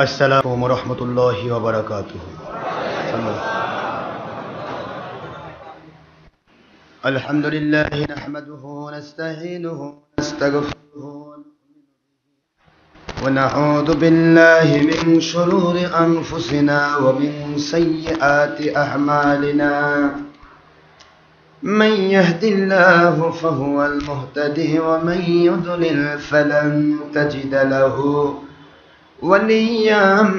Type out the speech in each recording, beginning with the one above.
अस्सलामु वरहमतुल्लाहि वबरकातुहू। अल्हम्दुलिल्लाहि नहमदुहू नस्तईनुहु नस्तगफिरुहु व नऊज़ु बिल्लाहि मिन शुरूरि अनफुसिना व मिन सय्यिआति अअमालिना। मन यहदिल्लाहु फहुवल मुहतदी व मन युद्लिल फलन तजिद लहू वलिय्यम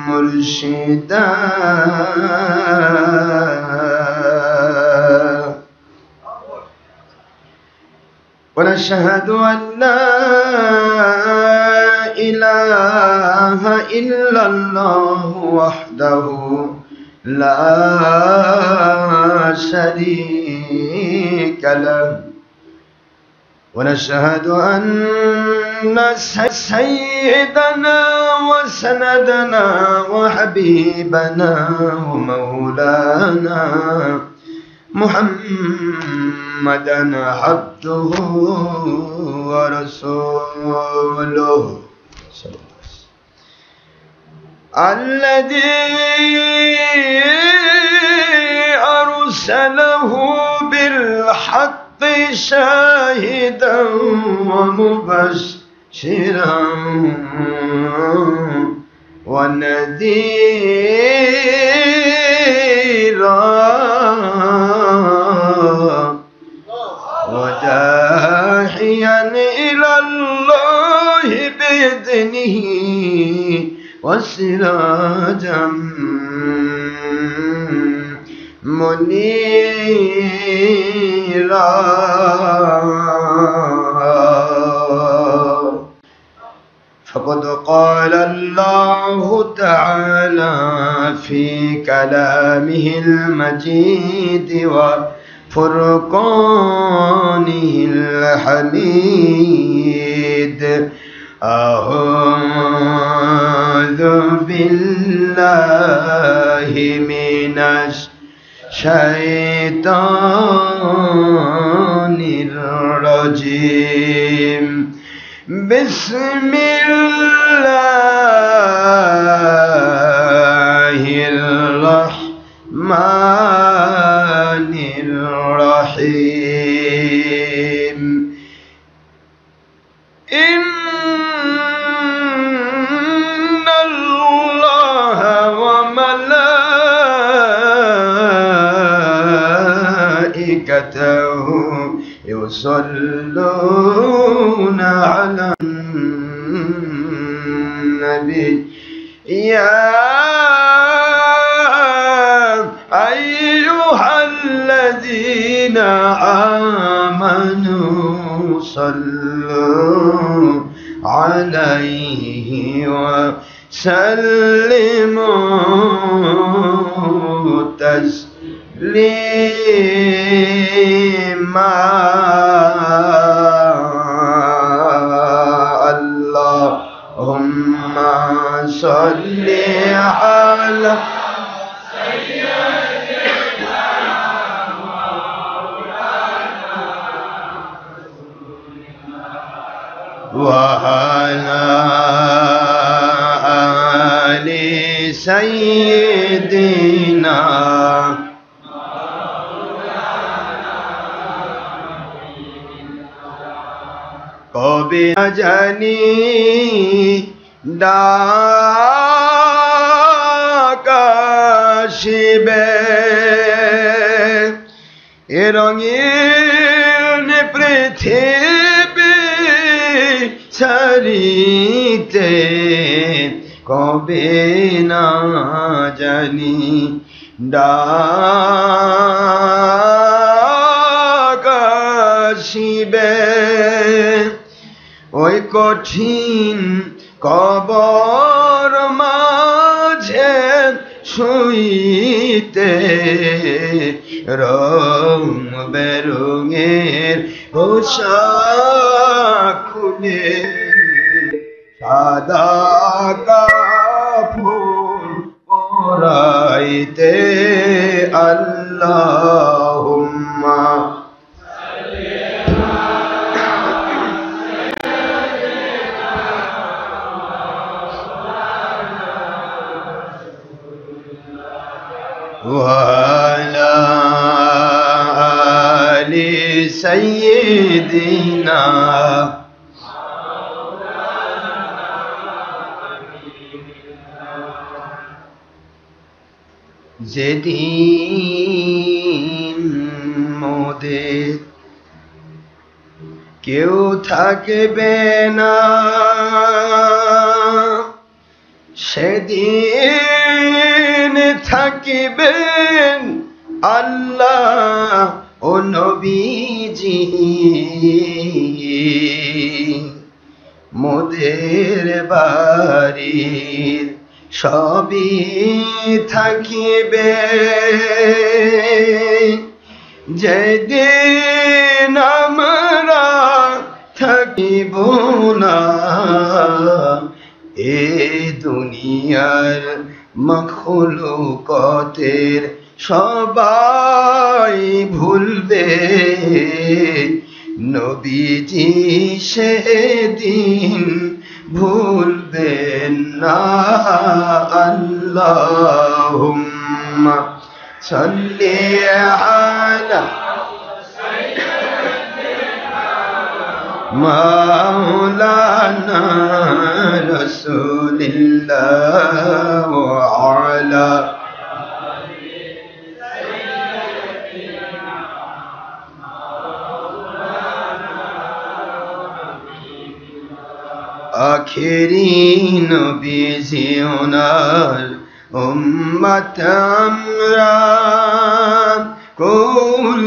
मुर्शिदा। वनशहदु अन्ना इलाहा इल्लल्लाहु वहदहु ला शरीका लहु ونشهد أن سيدنا وسندنا وحبيبنا ومولانا محمدا عبده ورسوله الذي أرسله بالحق شاهدا ومبشرا ونذيرا وداعيا إلى الله بإذنه وسراجا منيرا. فقد قال الله تعالى في كلامه المجيد وفرقانه الحميد: أعوذ بالله من الشيطان الرجيم. بسم الله الرحمن الرحيم. إن الله وملائكته يصلون على النبي يا أيها الذين آمنوا صلوا عليه وسلموا تسليما. اللهم صل على سيدنا وعلى آل سيدنا কবিরাজানি ডাকাশিবে এ রঙিন পৃথিবী ছাড়িতে কবে না জানি ডাকাশিবে ওই কঠিন কবর মাঝে শুইতে রং বেরঙের পোশাক খুলে সাদা কাপড় পরাইতে আল্লাহুম্মা وعلى آل سيدنا যেদিন মোদের কেউ থাকবে না, সেদিন থাকিবেন আল্লাহ ও নবীজি। মোদের বাড়ির সবই থাকিবে, যেদিন আমরা থাকিব না, এ দুনিয়ার মখলুকাতের সবাই ভুলবে, নবীজি সেদিন ভুলবেন না। আল্লাহুম্মা সাল্লি আলা মাওলানা রাসূলিল্লাহ ওয়া আলা আখেরি নবীজি ওনার উম্মত আমরা, কুল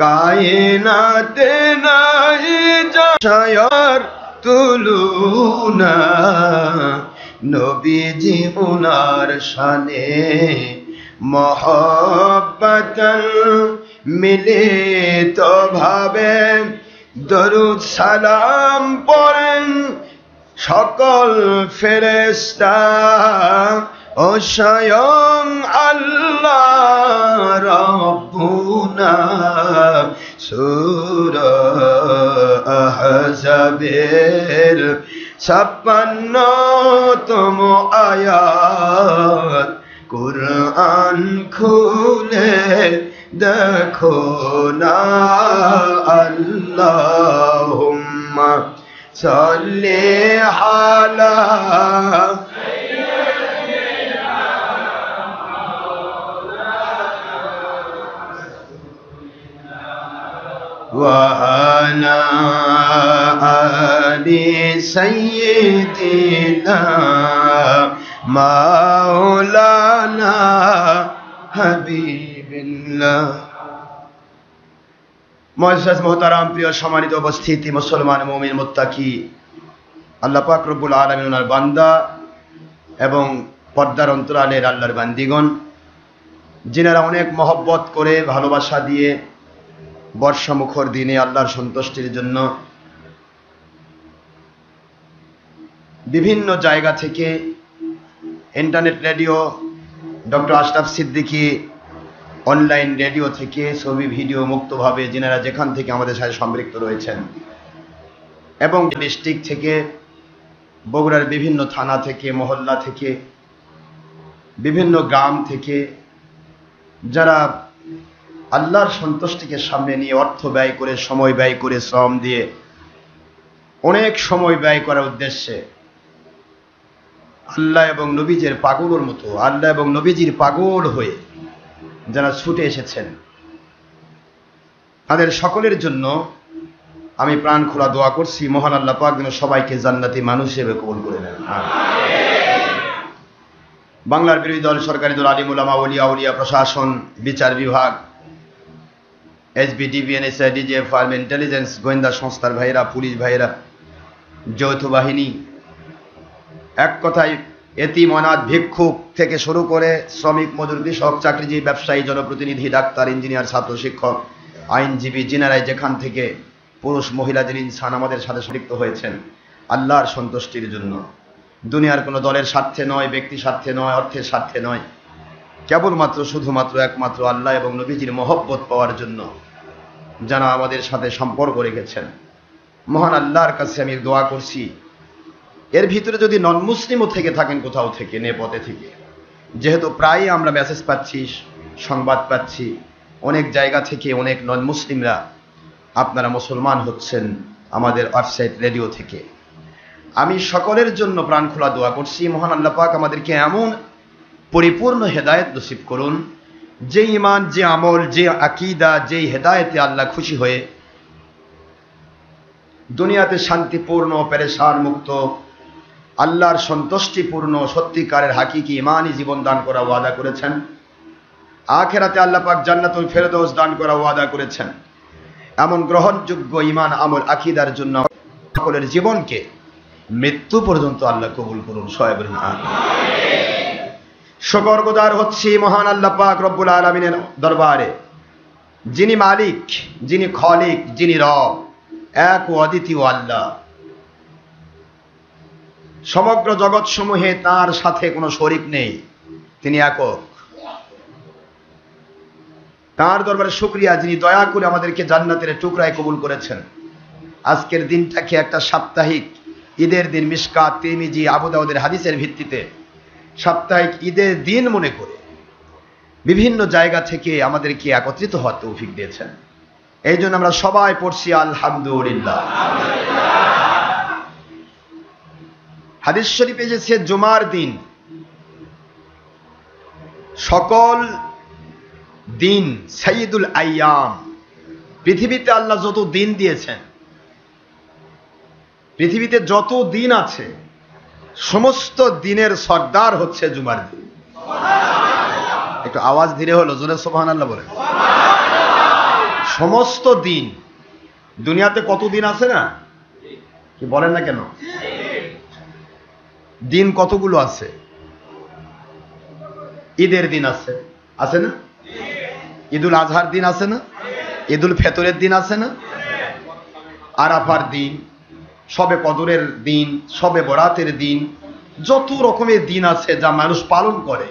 কায়নাতে নাই জাশায়ার তুলুনা, নবীজি ওনার শানে মহব্বতন মিলিত ভাবে দরুদ সালাম পড়েন সকল ফেরেশতা ও স্বয়ং আল্লাহ রাব্বুনা। সূরা আহজাবের 56তম আয়াত, কুরআন খুলে দেখো না। আল্লাহুম্মা সাল্লি আলা ওয়া আলা আলি সাইয়্যিদিনা মাওলানা হাবিবিল্লাহ। মুআজ্জাজ মুহতারাম, প্রিয় সম্মানিত উপস্থিতি, মুসলমান মুমিন মুত্তাকি, আল্লাহ পাক রব্বুল আলামিন ওনার বান্দা এবং পর্দার অন্তরালের আল্লাহর বান্দিগণ, যিনারা অনেক মহব্বত করে ভালোবাসা দিয়ে বর্ষামুখর দিনে আল্লাহর সন্তুষ্টির জন্য বিভিন্ন জায়গা থেকে internet radio, doctor Ashraf Siddiqui online radio থেকে ছবি ভিডিও মুক্তভাবে যিনারা যেখান থেকে আমাদের সাথে সম্পৃক্ত রয়েছেন, এবং ডিস্ট্রিক্ট থেকে, বগুড়ার বিভিন্ন থানা থেকে, মহল্লা থেকে, বিভিন্ন গ্রাম থেকে, যারা আল্লাহর সন্তুষ্টিকে সামনে নিয়ে অর্থ ব্যয় করে, সময় ব্যয় করে, শ্রম দিয়ে, অনেক সময় ব্যয় করার উদ্দেশ্যে আল্লাহ এবং নবীজির পাগলের মতো, আল্লাহ এবং নবীজির পাগল হয়ে যারা ছুটে এসেছেন, তাদের সকলের জন্য আমি প্রাণ খোলা দোয়া করছি, মহান আল্লাহ পাক যেন সবাইকে জান্নাতি মানুষ হিসেবে কবুল করে নেন। বাংলার বিরোধী দল, সরকারি দল, আলিম উলামা, ওলিয়া উলিয়া, প্রশাসন, বিচার বিভাগ, SB, NSI, DGF, army, intelligence, গোয়েন্দা সংস্থার ভাইয়েরা, পুলিশ ভাইয়েরা, যৌথ বাহিনী, এক কথায় এতিম, অনাথ, ভিক্ষুক থেকে শুরু করে শ্রমিক, মজুর, কৃষক, চাকরিজীবী, ব্যবসায়ী, জনপ্রতিনিধি, ডাক্তার, ইঞ্জিনিয়ার, ছাত্র, শিক্ষক, আইনজীবী, যিনারাই যেখান থেকে, পুরুষ মহিলা যিনি ইনসান আমাদের সাথে সম্পৃক্ত হয়েছেন আল্লাহর সন্তুষ্টির জন্য, দুনিয়ার কোনো দলের স্বার্থে নয়, ব্যক্তি স্বার্থে নয়, অর্থের স্বার্থে নয়, কেবলমাত্র শুধুমাত্র একমাত্র আল্লাহ এবং নবীজির মহব্বত পাওয়ার জন্য যারা আমাদের সাথে সম্পর্ক রেখেছেন, মহান আল্লাহর কাছে আমি দোয়া করছি, এর ভিতরে যদি নন মুসলিমও থেকে থাকেন কোথাও থেকে, নেপথ্যে থেকে, যেহেতু প্রায়ই আমরা মেসেজ পাচ্ছি সংবাদ পাচ্ছি অনেক জায়গা থেকে অনেক নন মুসলিমরা আপনারা মুসলমান হচ্ছেন আমাদের ওয়েবসাইট রেডিও থেকে। আমি সকলের জন্য প্রাণ খোলা দোয়া করছি, মহান আল্লাহ পাক আমাদেরকে এমন পরিপূর্ণ হেদায়েত নসিব করুন, যে ঈমান, যে আমল, যে আকীদা, যে হেদায়েতে আল্লাহ খুশি হয়ে দুনিয়াতে শান্তিপূর্ণ, পেরেশান মুক্ত, আল্লাহর সন্তুষ্টিপূর্ণ, সত্যিকারের হাকিকি ঈমানি জীবন দান করা ওয়াদা করেছেন। আখিরাতে আল্লাহ পাক জান্নাতুল ফেরদৌস দান করা ওয়াদা করেছেন। এমন গ্রহণযোগ্য ঈমান, আমল, আকীদার জন্য সকলের জীবনকে মৃত্যু পর্যন্ত আল্লাহ কবুল করুন। সবাই বলুন আমিন। শুকরগুজার হচ্ছি মহান আল্লাহ পাক রব্বুল আলামিনের দরবারে, যিনি মালিক, যিনি খালিক, যিনি রব, এক ও অদ্বিতীয় আল্লাহ। সমগ্র জগৎ সমূহে তার সাথে কোনো শরীক নেই, তিনি একক। তার দরবারে শুকরিয়া, যিনি দয়া করে আমাদেরকে জান্নাতের টুকরায় কবুল করেছেন। আজকের দিনটাকে একটা সাপ্তাহিক ঈদের দিন, মিশকাত, তিরমিজি, আবু দাউদের হাদিসের ভিত্তিতে সাপ্তাহিক ঈদের দিন মনে করে বিভিন্ন জায়গা থেকে আমাদেরকে একত্রিত হওয়ার তৌফিক দিয়েছেন। এই জন্য আমরা সবাই পড়ছি আলহামদুলিল্লাহ। হাদিস শরীফে এসেছে জুমার দিন সকল দিন সাইয়্যিদুল আইয়াম। পৃথিবীতে আল্লাহ যত দিন দিয়েছেন, পৃথিবীতে যত দিন আছে, সমস্ত দিনের সর্দার হচ্ছে জুমার দিন। একটু আওয়াজ ধীরে হলো, জোরে সুবহানাল্লাহ বলেন। সমস্ত দিন, দুনিয়াতে কত দিন আছে না, কি বলেন না কেন? দিন কতগুলো আছে? ঈদের দিন আছে, আছে না? ঈদুল আজহার দিন আছে না? ঈদুল ফেতরের দিন আছে না? আরাফার দিন, শবে কদরের দিন, শবে বরাতের দিন, যত রকমের দিন আছে যা মানুষ পালন করে,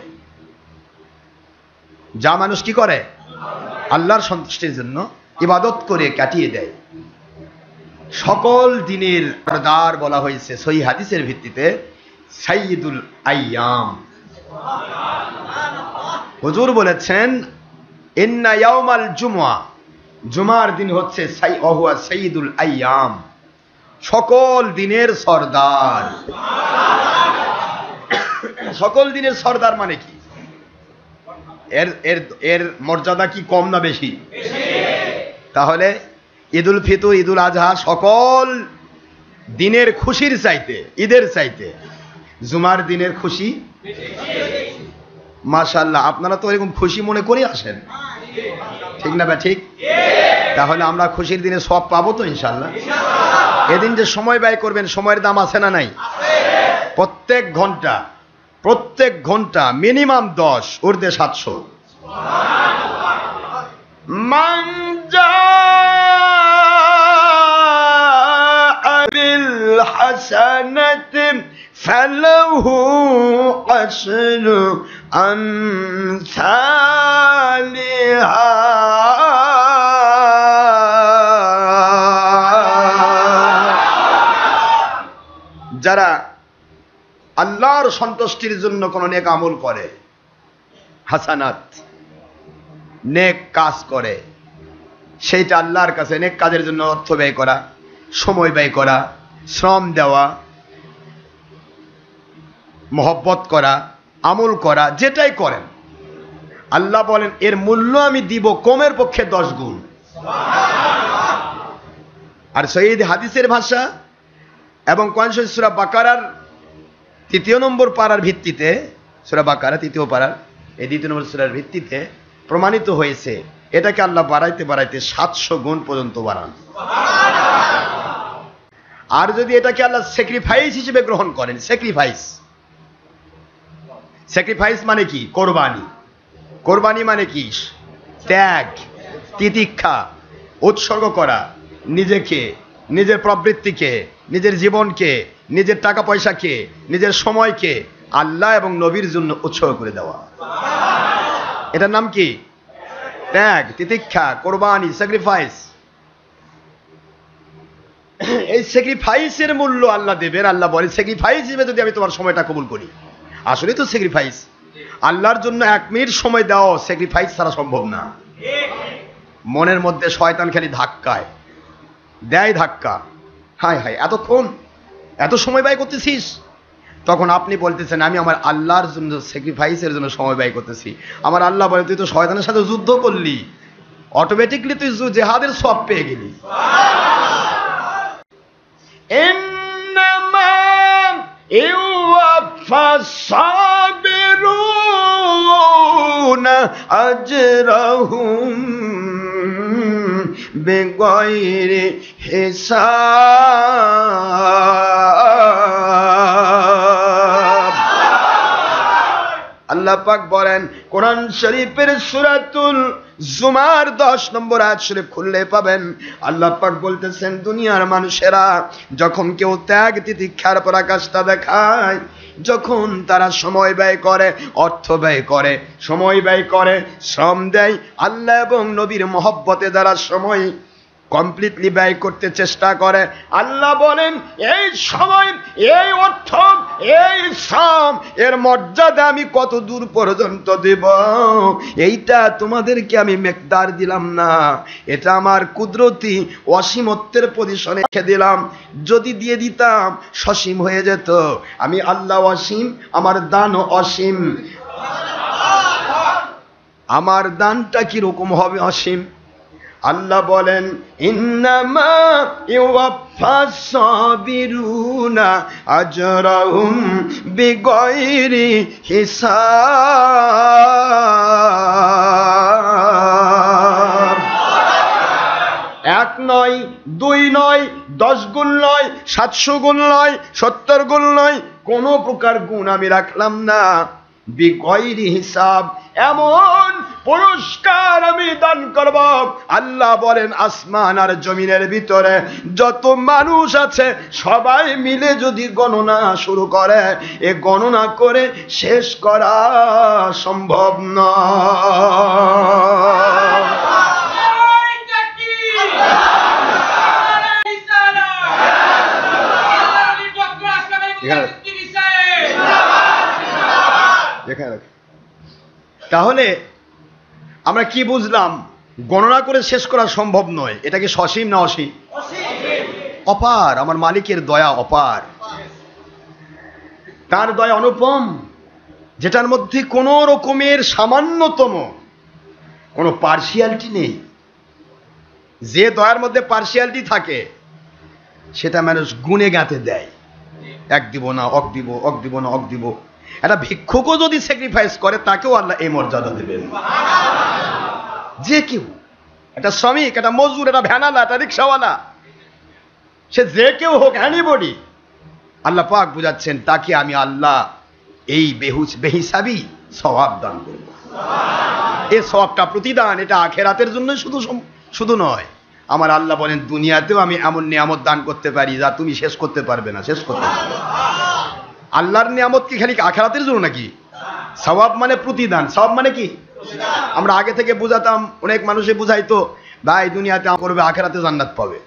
যা মানুষ কি করে? আল্লাহর সন্তুষ্টির জন্য ইবাদত করে কাটিয়ে দেয়। সকল দিনের সরদার বলা হয়েছে সহিহ হাদিসের ভিত্তিতে সাইয়্যিদুল আইয়াম। হুজুর বলেছেন ইন্না ইয়াউমাল জুমআ, জুমার দিন হচ্ছে সাইয়্যিদুল আইয়াম, সকল দিনের সরদার। সকল দিনের সরদার মানে কি? এর মর্যাদা কি কম না বেশি? তাহলে ঈদুল ফিতর, ঈদুল আজহা সকল দিনের খুশির চাইতে, ঈদের চাইতে জুমার দিনের খুশি। মাশাআল্লাহ, আপনারা তো এরকম খুশি মনে করে আসেন, ঠিক না? ঠিক। তাহলে আমরা খুশির দিনে সব পাবো তো ইনশাআল্লাহ। এদিন যে সময় ব্যয় করবেন, সময়ের দাম আছে না নাই? প্রত্যেক ঘন্টা মিনিমাম 10, ঊর্ধ্বে 700। মান জাআ বিল হাসানাতি ফালাহু আশরু আমসালিহা। যারা আল্লাহর সন্তুষ্টির জন্য কোন নেক আমল করে, হাসানাত, নেক কাজ করে, সেইটা আল্লাহর কাছে, নেক কাজের জন্য অর্থ ব্যয় করা, সময় ব্যয় করা, শ্রম দেওয়া, মহব্বত করা, আমল করা, যেটাই করেন আল্লাহ বলেন এর মূল্য আমি দিব কমের পক্ষে 10 গুণ। আর সহিহ হাদিসের ভাষা এবং কোরআন শরীফ সূরা বাকারার 3 নম্বর পারার ভিত্তিতে, সূরা বাকারা 3 পারার এই 2 নম্বর সূরার ভিত্তিতে প্রমাণিত হয়েছে এটাকে আল্লাহ বাড়াইতে বাড়াইতে 700 গুণ পর্যন্ত বাড়ান। আর যদি এটাকে আল্লাহ স্যাক্রিফাইস হিসেবে গ্রহণ করেন, স্যাক্রিফাইস মানে কি? কোরবানি। কোরবানি মানে কি? ত্যাগ, তিতিক্ষা, উৎসর্গ করা, নিজেকে, নিজের প্রবৃত্তিকে, নিজের জীবনকে, নিজের টাকা পয়সাকে, নিজের সময়কে আল্লাহ এবং নবীর জন্য উৎসর্গ করে দেওয়া। এটার নাম কি? ত্যাগ, তিতিক্ষা, কোরবানি, স্যাক্রিফাইস। এই স্যাক্রিফাইসের মূল্য আল্লাহ দেবেন। আল্লাহ বলে স্যাক্রিফাইস হিসেবে যদি আমি তোমার সময়টা কবুল করি, আসলে তো স্যাক্রিফাইস। আল্লাহর জন্য 1 মিনিট সময় দাও স্যাক্রিফাইস ছাড়া সম্ভব না। মনের মধ্যে শয়তান খালি ধাক্কায় দেয়, ধাক্কা, হায় হায় এতক্ষণ এত সময় ব্যয় করতেছিস। তখন আপনি বলতেছেন আমি আমার আল্লাহর জন্য স্যাক্রিফাইসের জন্য সময় ব্যয় করতেছি। আমার আল্লাহ বলে তুই তো শয়তানের সাথে যুদ্ধ করলি, অটোমেটিকলি তুই জিহাদের সওয়াব পেয়ে গেলি। ইন্নামা ইউওয়াফাস সাবিরুনা আজরাহুম বিগাইরি হিসাব। আল্লাহ পাক বলেন কোরআন শরীফের সূরাতুল জুমার 10 নম্বর আয়াত শরীফ খুললে পাবেন, আল্লাহ পাক বলতেছেন দুনিয়ার মানুষেরা যখন কেউ ত্যাগ তিতিক্ষার পরাকাষ্ঠা দেখায়, যখন তারা সময় ব্যয় করে, অর্থ ব্যয় করে, সময় ব্যয় করে, শ্রম দেয়, আল্লাহ এবং নবীর মহব্বতে যারা সময় কমপ্লিটলি ব্যয় করতে চেষ্টা করে, আল্লাহ বলেন এই সময়, এই অর্থ, এই শ্রম, এর মর্যাদা আমি কত দূর পর্যন্ত দেব, এইটা তোমাদেরকে আমি মেকদার দিলাম না, এটা আমার কুদরতি অসীমত্বের পজিশনে রেখে দিলাম। যদি দিয়ে দিতাম সসীম হয়ে যেত। আমি আল্লাহ অসীম, আমার দানও অসীম। আমার দানটা কিরকম হবে? অসীম। আল্লাহ বলেন ইন্নামা ইউওয়াফাস সাবিরুনা আজরাহুম বিগাইরি হিসাব। 1 নয়, 2 নয়, 10 গুণ নয়, 700 গুণ নয়, 70 গুণ নয়, কোন প্রকার গুণ আমি রাখলাম না। বিগাইরি হিসাব, এমন পুরস্কার আমি দান করব। আল্লাহ বলেন আসমান আর জমিনের ভিতরে যত মানুষ আছে সবাই মিলে যদি গণনা শুরু করে, এ গণনা করে শেষ করা সম্ভব নয়। তাহলে আমরা কি বুঝলাম? গণনা করে শেষ করা সম্ভব নয়। এটা কি সসীম না অসীম? অপার। আমার মালিকের দয়া অপার, তার দয়া অনুপম, যেটার মধ্যে কোনো রকমের সামান্যতম কোনো পার্সিয়ালিটি নেই। যে দয়ার মধ্যে পার্সিয়ালিটি থাকে সেটা মানুষ গুণে গাঁতে দেয়। 1 দিব না, অক দিব, অক দিব না, অক দিব। একটা ভিক্ষুকও যদি স্যাক্রিফাইস করে তাকেও আল্লাহ এই মর্যাদা দেবেন। যে কেউ, একটা শ্রমিক, একটা মজুর, একটা ভ্যানালা, একটা রিক্সাওয়ালা, সে যে কেউ হোক, এনিবডি, আল্লাহ পাক বুঝাচ্ছেন তাকে আমি আল্লাহ এই বেহিসাবি সওয়াব দান করব। এই সওয়াবটা প্রতিদান, এটা আখিরাতের জন্য শুধু নয়। আমার আল্লাহ বলেন দুনিয়াতেও আমি এমন নিয়ামত দান করতে পারি যা তুমি শেষ করতে পারবে না, শেষ করতে পারবে। আল্লাহর নিয়ামত কি খালি আখিরাতের জন্য নাকি? সওয়াব মানে প্রতিদান। সওয়াব মানে কি? আমরা আগে থেকে বুঝাতাম, অনেক মানুষে বুঝাইতো ভাই দুনিয়াতে করবে আখিরাতে জান্নাত পাবে,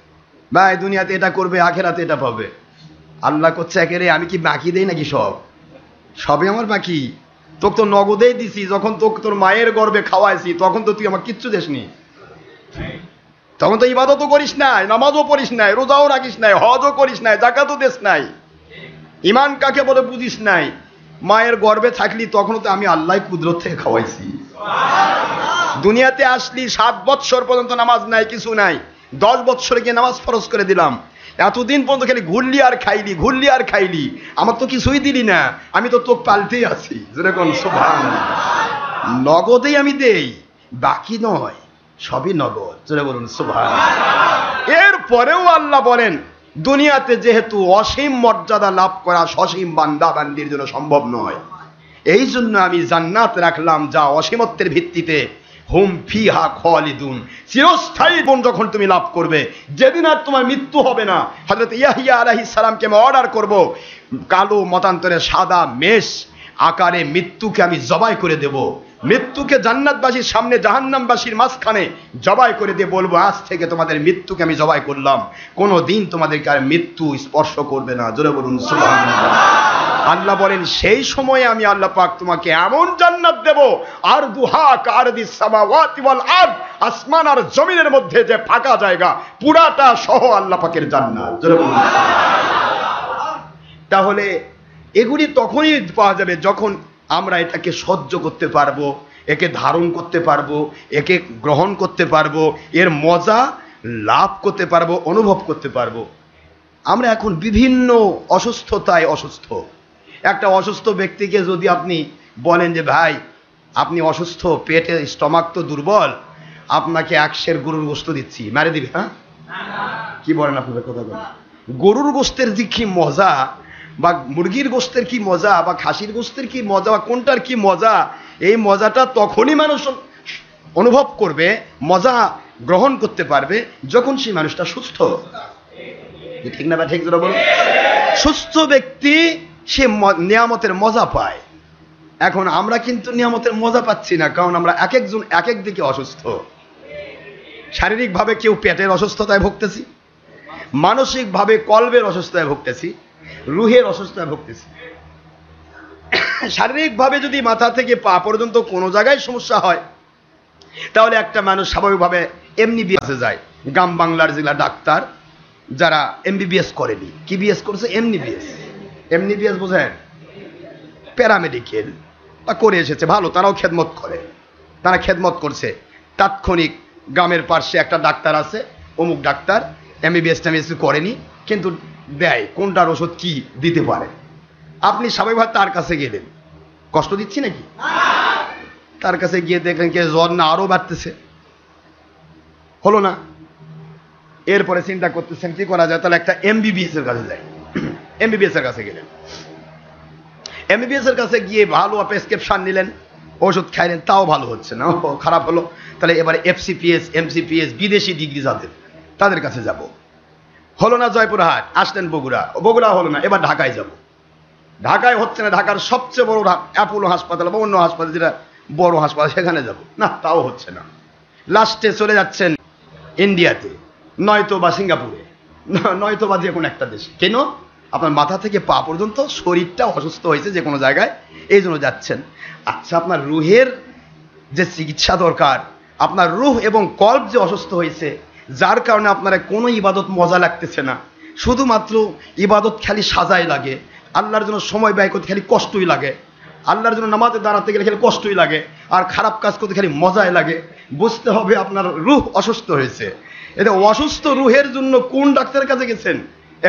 ভাই দুনিয়াতে এটা করবে আখিরাতে এটা পাবে। আল্লাহ করছে একেরে আমি কি বাকি দেই নাকি? সবে আমার বাকি। তোকে তো নগদেই দিছি, যখন তোকে তোর মায়ের গর্ভে খাওয়াইছি তখন তো তুই আমার কিচ্ছু দেসনি, তখন তো ইবাদতও করিস নাই, নামাজও পড়িস নাই, রোজাও রাখিস নাই, হজও করিস নাই, যাকাতও দেস নাই, ইমান কাকে বলে বুঝিস নাই। মায়ের গর্ভে থাকলি তখন তো আমি আল্লাহ কুদরত থেকে খাওয়াইছি। দুনিয়াতে আসলি 7 বৎসর পর্যন্ত নামাজ নাই, কিছু নাই। 10 বৎসরে গিয়ে নামাজ ফরজ করে দিলাম। এতদিন পর্যন্ত খালি ঘুরলি আর খাইলি, ঘুরলি আর খাইলি, আমার তো কিছুই দিলি না। আমি তো তোকে পাল্টেই আছি। যেরকম সুবহানাল্লাহ, নগদেই আমি দেই, বাকি নয়, সবই নগদ। জোরে বলুন সুবহানাল্লাহ। এরপরেও আল্লাহ বলেন দুনিয়াতে যেহেতু অসীম মর্যাদা লাভ করা সসীম বান্দা বান্দির জন্য সম্ভব নয়, এই জন্য আমি জান্নাত রাখলাম যা অসীমত্বের ভিত্তিতে হুম ফিহা খালিদুন, চিরস্থায়ী জীবন যখন তুমি লাভ করবে, যেদিন আর তোমার মৃত্যু হবে না। হযরত ইয়াহইয়া আলাইহিস সালামকে আমি অর্ডার করব, কালো মতান্তরে সাদা মেষ আকারে মৃত্যুকে আমি জবাই করে দেব। মৃত্যুকে জান্নাতবাসীর সামনে জাহান্নামবাসীর মাঝখানে জবাই করে দিয়ে বলবো আজ থেকে তোমাদের মৃত্যুকে আমি জবাই করলাম, কোনো দিন তোমাদেরকে আর মৃত্যু স্পর্শ করবে না। জোরে বলুন সুবহানাল্লাহ। আল্লাহ বলেন সেই সময়ে আমি আল্লাহ পাক তোমাকে এমন জান্নাত দেব, আর দুহা কারদিস সামাওয়াতি ওয়াল আরদ, আসমান আর জমিনের মধ্যে যে ফাঁকা জায়গা পুরাটা সহ আল্লাহ পাকের জান্নাত। তাহলে এগুলি তখনই পাওয়া যাবে যখন আমরা এটাকে সহ্য করতে পারবো, একে ধারণ করতে পারবো, একে গ্রহণ করতে পারবো, এর মজা লাভ করতে পারবো, অনুভব করতে পারবো। আমরা এখন বিভিন্ন অসুস্থতায় অসুস্থ। একটা অসুস্থ ব্যক্তিকে যদি আপনি বলেন যে ভাই আপনি অসুস্থ, পেটে স্টমাক তো দুর্বল, আপনাকে 1 সের গরুর গোশত দিচ্ছি, মেরে দিবে? হ্যাঁ, কি বলেন আপনাদের কথা বলেন? গরুর গোশতের যে কি মজা, বা মুরগির গোশতের কি মজা, বা খাসির গোশতের কি মজা, বা কোনটার কি মজা, এই মজাটা তখনই মানুষ অনুভব করবে, মজা গ্রহণ করতে পারবে যখন সেই মানুষটা সুস্থ। ঠিক না? বা ঠিক যেটা বলুন, সুস্থ ব্যক্তি সে নিয়ামতের মজা পায়। এখন আমরা কিন্তু নিয়ামতের মজা পাচ্ছি না, কারণ আমরা এক একজন এক এক দিকে অসুস্থ। শারীরিকভাবে কেউ পেটের অসুস্থতায় ভুগতেছি, মানসিকভাবে কলবের অসুস্থতায় ভুগতেছি, রুহের অসুস্থতায় ভুগতেছি। শারীরিকভাবে যদি মাথা থেকে পা পর্যন্ত কোনো জায়গায় সমস্যা হয়, তাহলে একটা মানুষ স্বাভাবিকভাবে এমনিবিএসে যায়। গ্রাম বাংলার জেলা ডাক্তার যারা এমবিবিএস করেনি, কি বিএস করছে? এমনিবিএস। এমনিবিএস বোঝেন? প্যারামেডিকেল বা করে এসেছে, ভালো, তারাও খেদমত করে, তারা খেদমত করছে। তাৎক্ষণিক গ্রামের পাশে একটা ডাক্তার আছে, অমুক ডাক্তার, এমবিবিএস টেমবিএস করেনি, কিন্তু দেয় কোনটার ওষুধ কি দিতে পারে। আপনি স্বাভাবিকভাবে তার কাছে গেলেন, কষ্ট দিচ্ছি নাকি? তার কাছে গিয়ে দেখলেন কে জ্বর না আরো বাড়তেছে, হলো না। এরপরে চিন্তা করতেছেন কি করা যায়, তাহলে একটা এমবিবিএস এর কাছে যাই। এমবিবিএস এর কাছে গেলেন, এমবিবিএস এর কাছে গিয়ে ভালো প্রেসক্রিপশন নিলেন, ওষুধ খাইলেন, তাও ভালো হচ্ছে না, খারাপ হলো। তাহলে এবারে এফসিপিএস, এমসিপিএস, বিদেশি ডিগ্রি যাদের, তাদের কাছে যাব। হলো না জয়পুরহাট, আসলেন বগুড়া, বগুড়া হলো না, এবার ঢাকায় যাব। ঢাকায় হচ্ছে না, ঢাকার সবচেয়ে বড় অ্যাপোলো হাসপাতাল বা অন্য হাসপাতাল যেটা বড় হাসপাতাল, সেখানে যাব না, তাও হচ্ছে না। লাস্টে চলে যাচ্ছেন ইন্ডিয়াতে, নয়তো বা সিঙ্গাপুরে, নয়তো বা যে কোনো একটা দেশে। কেন? আপনার মাথা থেকে পা পর্যন্ত শরীরটা অসুস্থ হয়েছে যে কোনো জায়গায়, এই জন্য যাচ্ছেন। আচ্ছা, আপনার রুহের যে চিকিৎসা দরকার, আপনার রুহ এবং কল্ব যে অসুস্থ হয়েছে, যার কারণে আপনার কোনো ইবাদত মজা লাগতেছে না, শুধুমাত্র ইবাদত খালি সাজাই লাগে, আল্লাহর জন্য সময় ব্যয় করতে খালি কষ্টই লাগে, আল্লাহর জন্য নামাজে দাঁড়াতে গেলে খালি কষ্টই লাগে, আর খারাপ কাজ করতে খালি মজাই লাগে। বুঝতে হবে আপনার রুহ অসুস্থ হয়েছে। এটা অসুস্থ রুহের জন্য কোন ডাক্তারের কাছে গেছেন?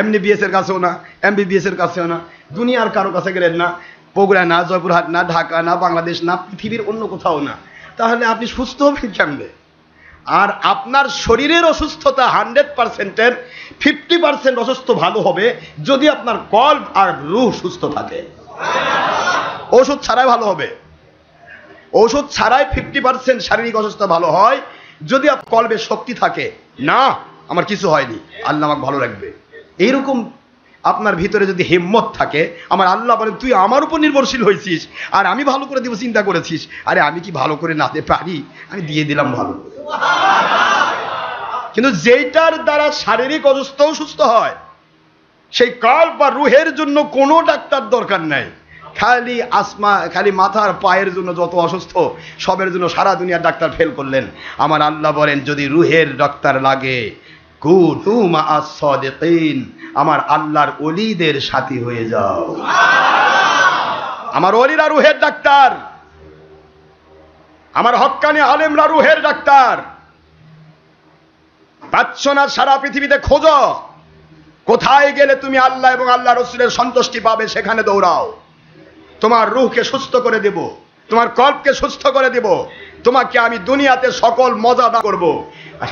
এমনিবিএস এর কাছেও না, এমবিবিএস এর কাছেও না, দুনিয়ার কারো কাছে গেলেন না, বগুড়া না, জয়পুরহাট না, ঢাকা না, বাংলাদেশ না, পৃথিবীর অন্য কোথাও না। তাহলে আপনি সুস্থ হবেন কেমনে? আর আপনার শরীরের অসুস্থতা 100%-এর 50% অসুস্থ ভালো হবে যদি আপনার কল্ব আর রূহ সুস্থ থাকে। ওষুধ ছাড়াই ভালো হবে, ওষুধ ছাড়াই 50% শারীরিক অসুস্থতা ভালো হয় যদি আপনার কল্বে শক্তি থাকে। না, আমার কিছু হয়নি, আল্লাহ আমাকে ভালো রাখবে, এইরকম আপনার ভিতরে যদি হিম্মত থাকে, আমার আল্লাহ বলেন তুই আমার উপর নির্ভরশীল হয়েছিস আর আমি ভালো করে দিব চিন্তা করেছিস, আরে আমি কি ভালো করে নাতে পারি, আমি দিয়ে দিলাম ভালো। কিন্তু যেটার দ্বারা শারীরিক অসুস্থও সুস্থ হয়, সেই কল্ব বা রুহের জন্য কোনো ডাক্তার দরকার নাই। খালি মাথার পায়ের জন্য যত অসুস্থ, সবের জন্য সারা দুনিয়ার ডাক্তার ফেল করলেন। আমার আল্লাহ বলেন যদি রুহের ডাক্তার লাগে, কুনু মা'আস সাদিকিন, আমার আল্লাহর ওলিদের সাথী হয়ে যাও। আমার ওলিরা রুহের ডাক্তার, আমার হক্কানি আলেমরা রুহের ডাক্তার। পাচ্ছ না? সারা পৃথিবীতে খোঁজো, কোথায় গেলে তুমি আল্লাহ এবং আল্লাহ রাসূলের সন্তুষ্টি পাবে, সেখানে দৌড়াও। তোমার রূহকে সুস্থ করে দেব, তোমার কল্পকে সুস্থ করে দেব, তোমাকে আমি দুনিয়াতে সকল মজা দান করব,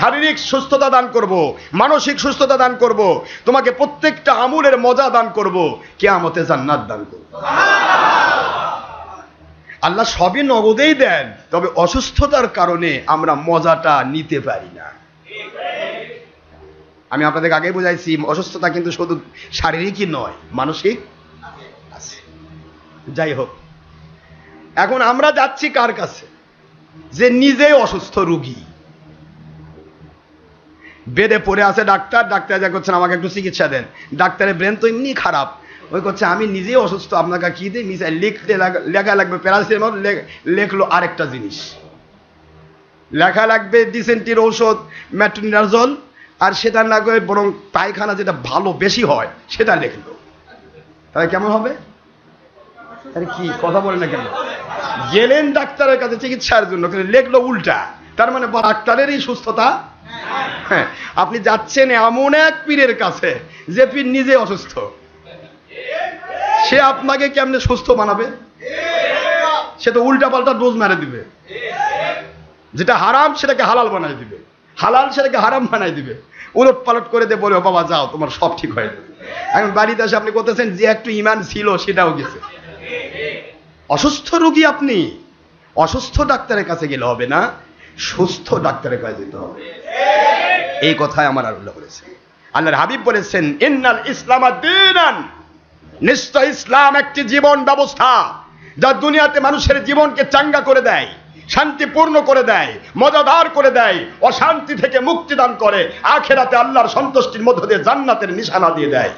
শারীরিক সুস্থতা দান করব, মানসিক সুস্থতা দান করব, তোমাকে প্রত্যেকটা আমলের মজা দান করব, কিয়ামতে জান্নাত দান করব। আল্লাহ সবই নগদেই দেন, তবে অসুস্থতার কারণে আমরা মজাটা নিতে পারি না। আমি আপনাদের আগেই বুঝাইছি, অসুস্থতা কিন্তু শুধু শারীরিকই নয়, মানসিক আছে। যাই হোক, এখন আমরা যাচ্ছি কার কাছে? যে নিজেই অসুস্থ রোগী, বেডে পড়ে আছে ডাক্তার, ডাক্তার যা করছেন আমাকে একটু চিকিৎসা দেন। ডাক্তারের ব্রেন তো এমনি খারাপ, ওই করছে আমি নিজেই অসুস্থ, আপনাকে কি দিই নিচে লিখতে লেখা লাগবে প্যারাসিটামল, লেখলো আরেকটা জিনিস, লেখা লাগবে ডিসেন্ট্রির ঔষধ মেট্রোনিডাজল, আর সেটা না করে বরং পায়খানা যেটা ভালো বেশি হয় সেটা লিখলো। তাহলে কেমন হবে? আরে কি কথা বলে না কেন? গেলেন ডাক্তারের কাছে চিকিৎসার জন্য, কিন্তু লেখলো উল্টা। তার মানে ডাক্তারেরই সুস্থতা। হ্যাঁ, আপনি যাচ্ছেন এমন এক পীরের কাছে যে পীর নিজে অসুস্থ, সে আপনাকে কেমনে সুস্থ বানাবে? সে তো উল্টা পাল্টা ডোজ মেরে দিবে, যেটা হারাম সেটাকে হালাল বানাই দিবে, হালাল সেটাকে হারাম বানাই দিবে, উলট পালট করে দিয়ে বলে বাবা যাও তোমার সব ঠিক হয়ে যাবে। এখন বাড়িতে এসে আপনি করতেছেন যে একটু ইমান ছিল সেটাও গেছে। অসুস্থ রোগী, আপনি অসুস্থ ডাক্তারের কাছে গেলে হবে না, সুস্থ ডাক্তারের কাছে যেতে হবে। এই কথাই আমার আল্লাহ বলেছেন, আল্লাহর হাবিব বলেছেন ইন্নাল ইসলাম দীনান, নিশ্চয় ইসলাম একটি জীবন ব্যবস্থা যা দুনিয়াতে মানুষের জীবনকে চাঙ্গা করে দেয়, শান্তিপূর্ণ করে দেয়, মজাদার করে দেয়, অশান্তি থেকে মুক্তি দান করে, আখিরাতে আল্লাহর সন্তুষ্টির মধ্য দিয়ে জান্নাতের নিশানা দিয়ে দেয়।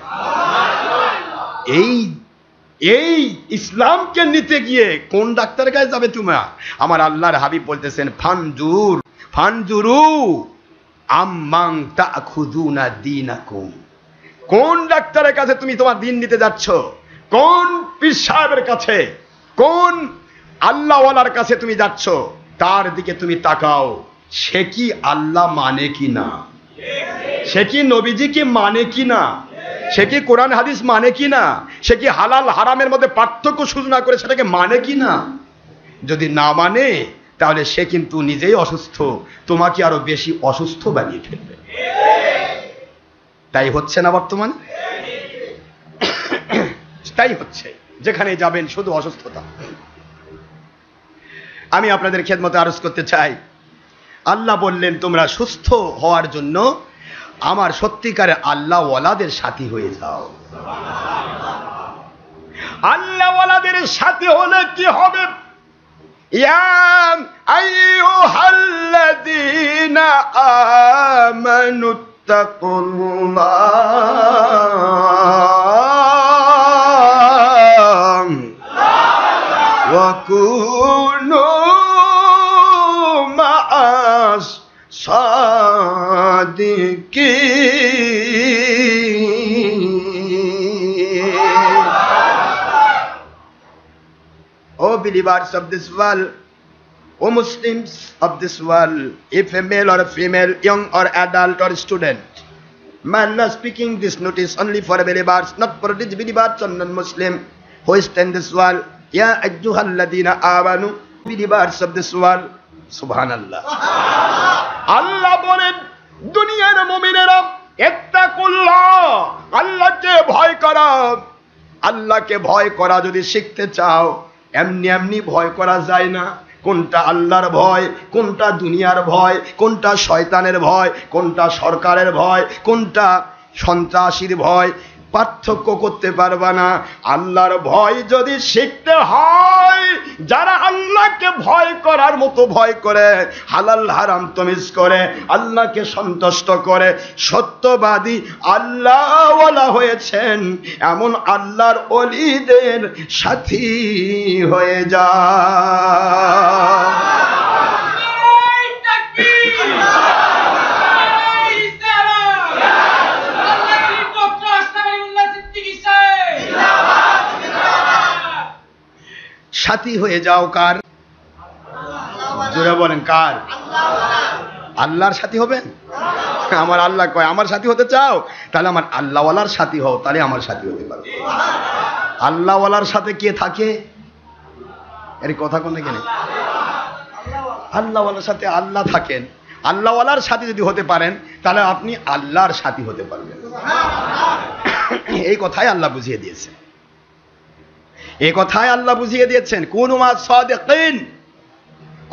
এই ইসলামকে নিতে গিয়ে কোন ডাক্তারের কাছে যাবে তোমরা? আমার আল্লাহর হাবিব বলতেছেন ফানজুরু আম্মান তাখুযুনা দীনাকুম, কোন ডাক্তারের কাছে তুমি তোমার দিন নিতে যাচ্ছ, কোন পীর সাহেবের কাছে, কোন আল্লাহওয়ালার কাছে তুমি যাচ্ছ, তার দিকে তুমি তাকাও, সে কি আল্লাহ মানে কি না, সে কি নবীজিকে মানে কি না, সে কি কোরআন হাদিস মানে কি না, সে কি হালাল হারামের মধ্যে পার্থক্য সূচনা করে সেটাকে মানে কি না। যদি না মানে তাহলে সে কিন্তু নিজেই অসুস্থ, তোমাকে আরো বেশি অসুস্থ বানিয়ে ফেলবে। তাই হচ্ছে না বর্তমানে? তাই হচ্ছে, যেখানে যাবেন শুধু অসুস্থতা। আমি আপনাদের খেদমতে আরজ করতে চাই, আল্লাহ বললেন তোমরা সুস্থ হওয়ার জন্য আমার সত্যিকারের আল্লাহ ওয়ালাদের সাথী হয়ে যাও। আল্লাহ ওয়ালাদের সাথী হলে কি হবে? ইয়া আইয়ুহাল্লাযীনা আমানু তাকুল্লাহ ওয়া কুনু মা'আস সাদিকিন। O believers of this world, O Muslims of this world, if a male or a female, young or adult or student, man not speaking this notice only for believers, not for disbelievers or non-Muslim who is in this world. Ya ayyuhalladhina amanu, believers of this world, subhanallah. আল্লাহ বলেন দুনিয়ার মুমিনেরা ইত্তাকুল্লাহ, আল্লাহকে ভয় করো। আল্লাহকে ভয় করা যদি শিখতে চাও, এমনি এমনি ভয় করা যায় না। কোনটা আল্লাহর ভয়, কোনটা দুনিয়ার ভয়, কোনটা শয়তানের ভয়, কোনটা সরকারের ভয়, কোনটা সন্ত্রাসীর ভয়, পার্থক্য করতে পারবা না। আল্লাহর ভয় যদি শিখতে হয়, যারা আল্লাহকে ভয় করার মতো ভয় করে, হালাল হারাম তমিজ করে, আল্লাহকে সন্তুষ্ট করে, সত্যবাদী আল্লাহওয়ালা হয়েছেন, এমন আল্লাহর ওলিদের সাথী হয়ে যা। সাথী হয়ে যাও কার? জোরে বলেন কার? আল্লাহর সাথী হবেন। আমার আল্লাহ কয় আমার সাথী হতে চাও, তাহলে আমার আল্লাহওয়ালার সাথী হও, তাহলে আমার সাথী হতে পারবে। আল্লাহওয়ালার সাথে কে থাকে? এর কথা কোন কেন? আল্লাহওয়ালার সাথে আল্লাহ থাকেন। আল্লাহওয়ালার সাথী যদি হতে পারেন, তাহলে আপনি আল্লাহর সাথী হতে পারবেন। এই কথাই আল্লাহ বুঝিয়ে দিয়েছে, এই কথাই আল্লাহ বুঝিয়ে দিয়েছেন। কুনু মা সাদিকিন,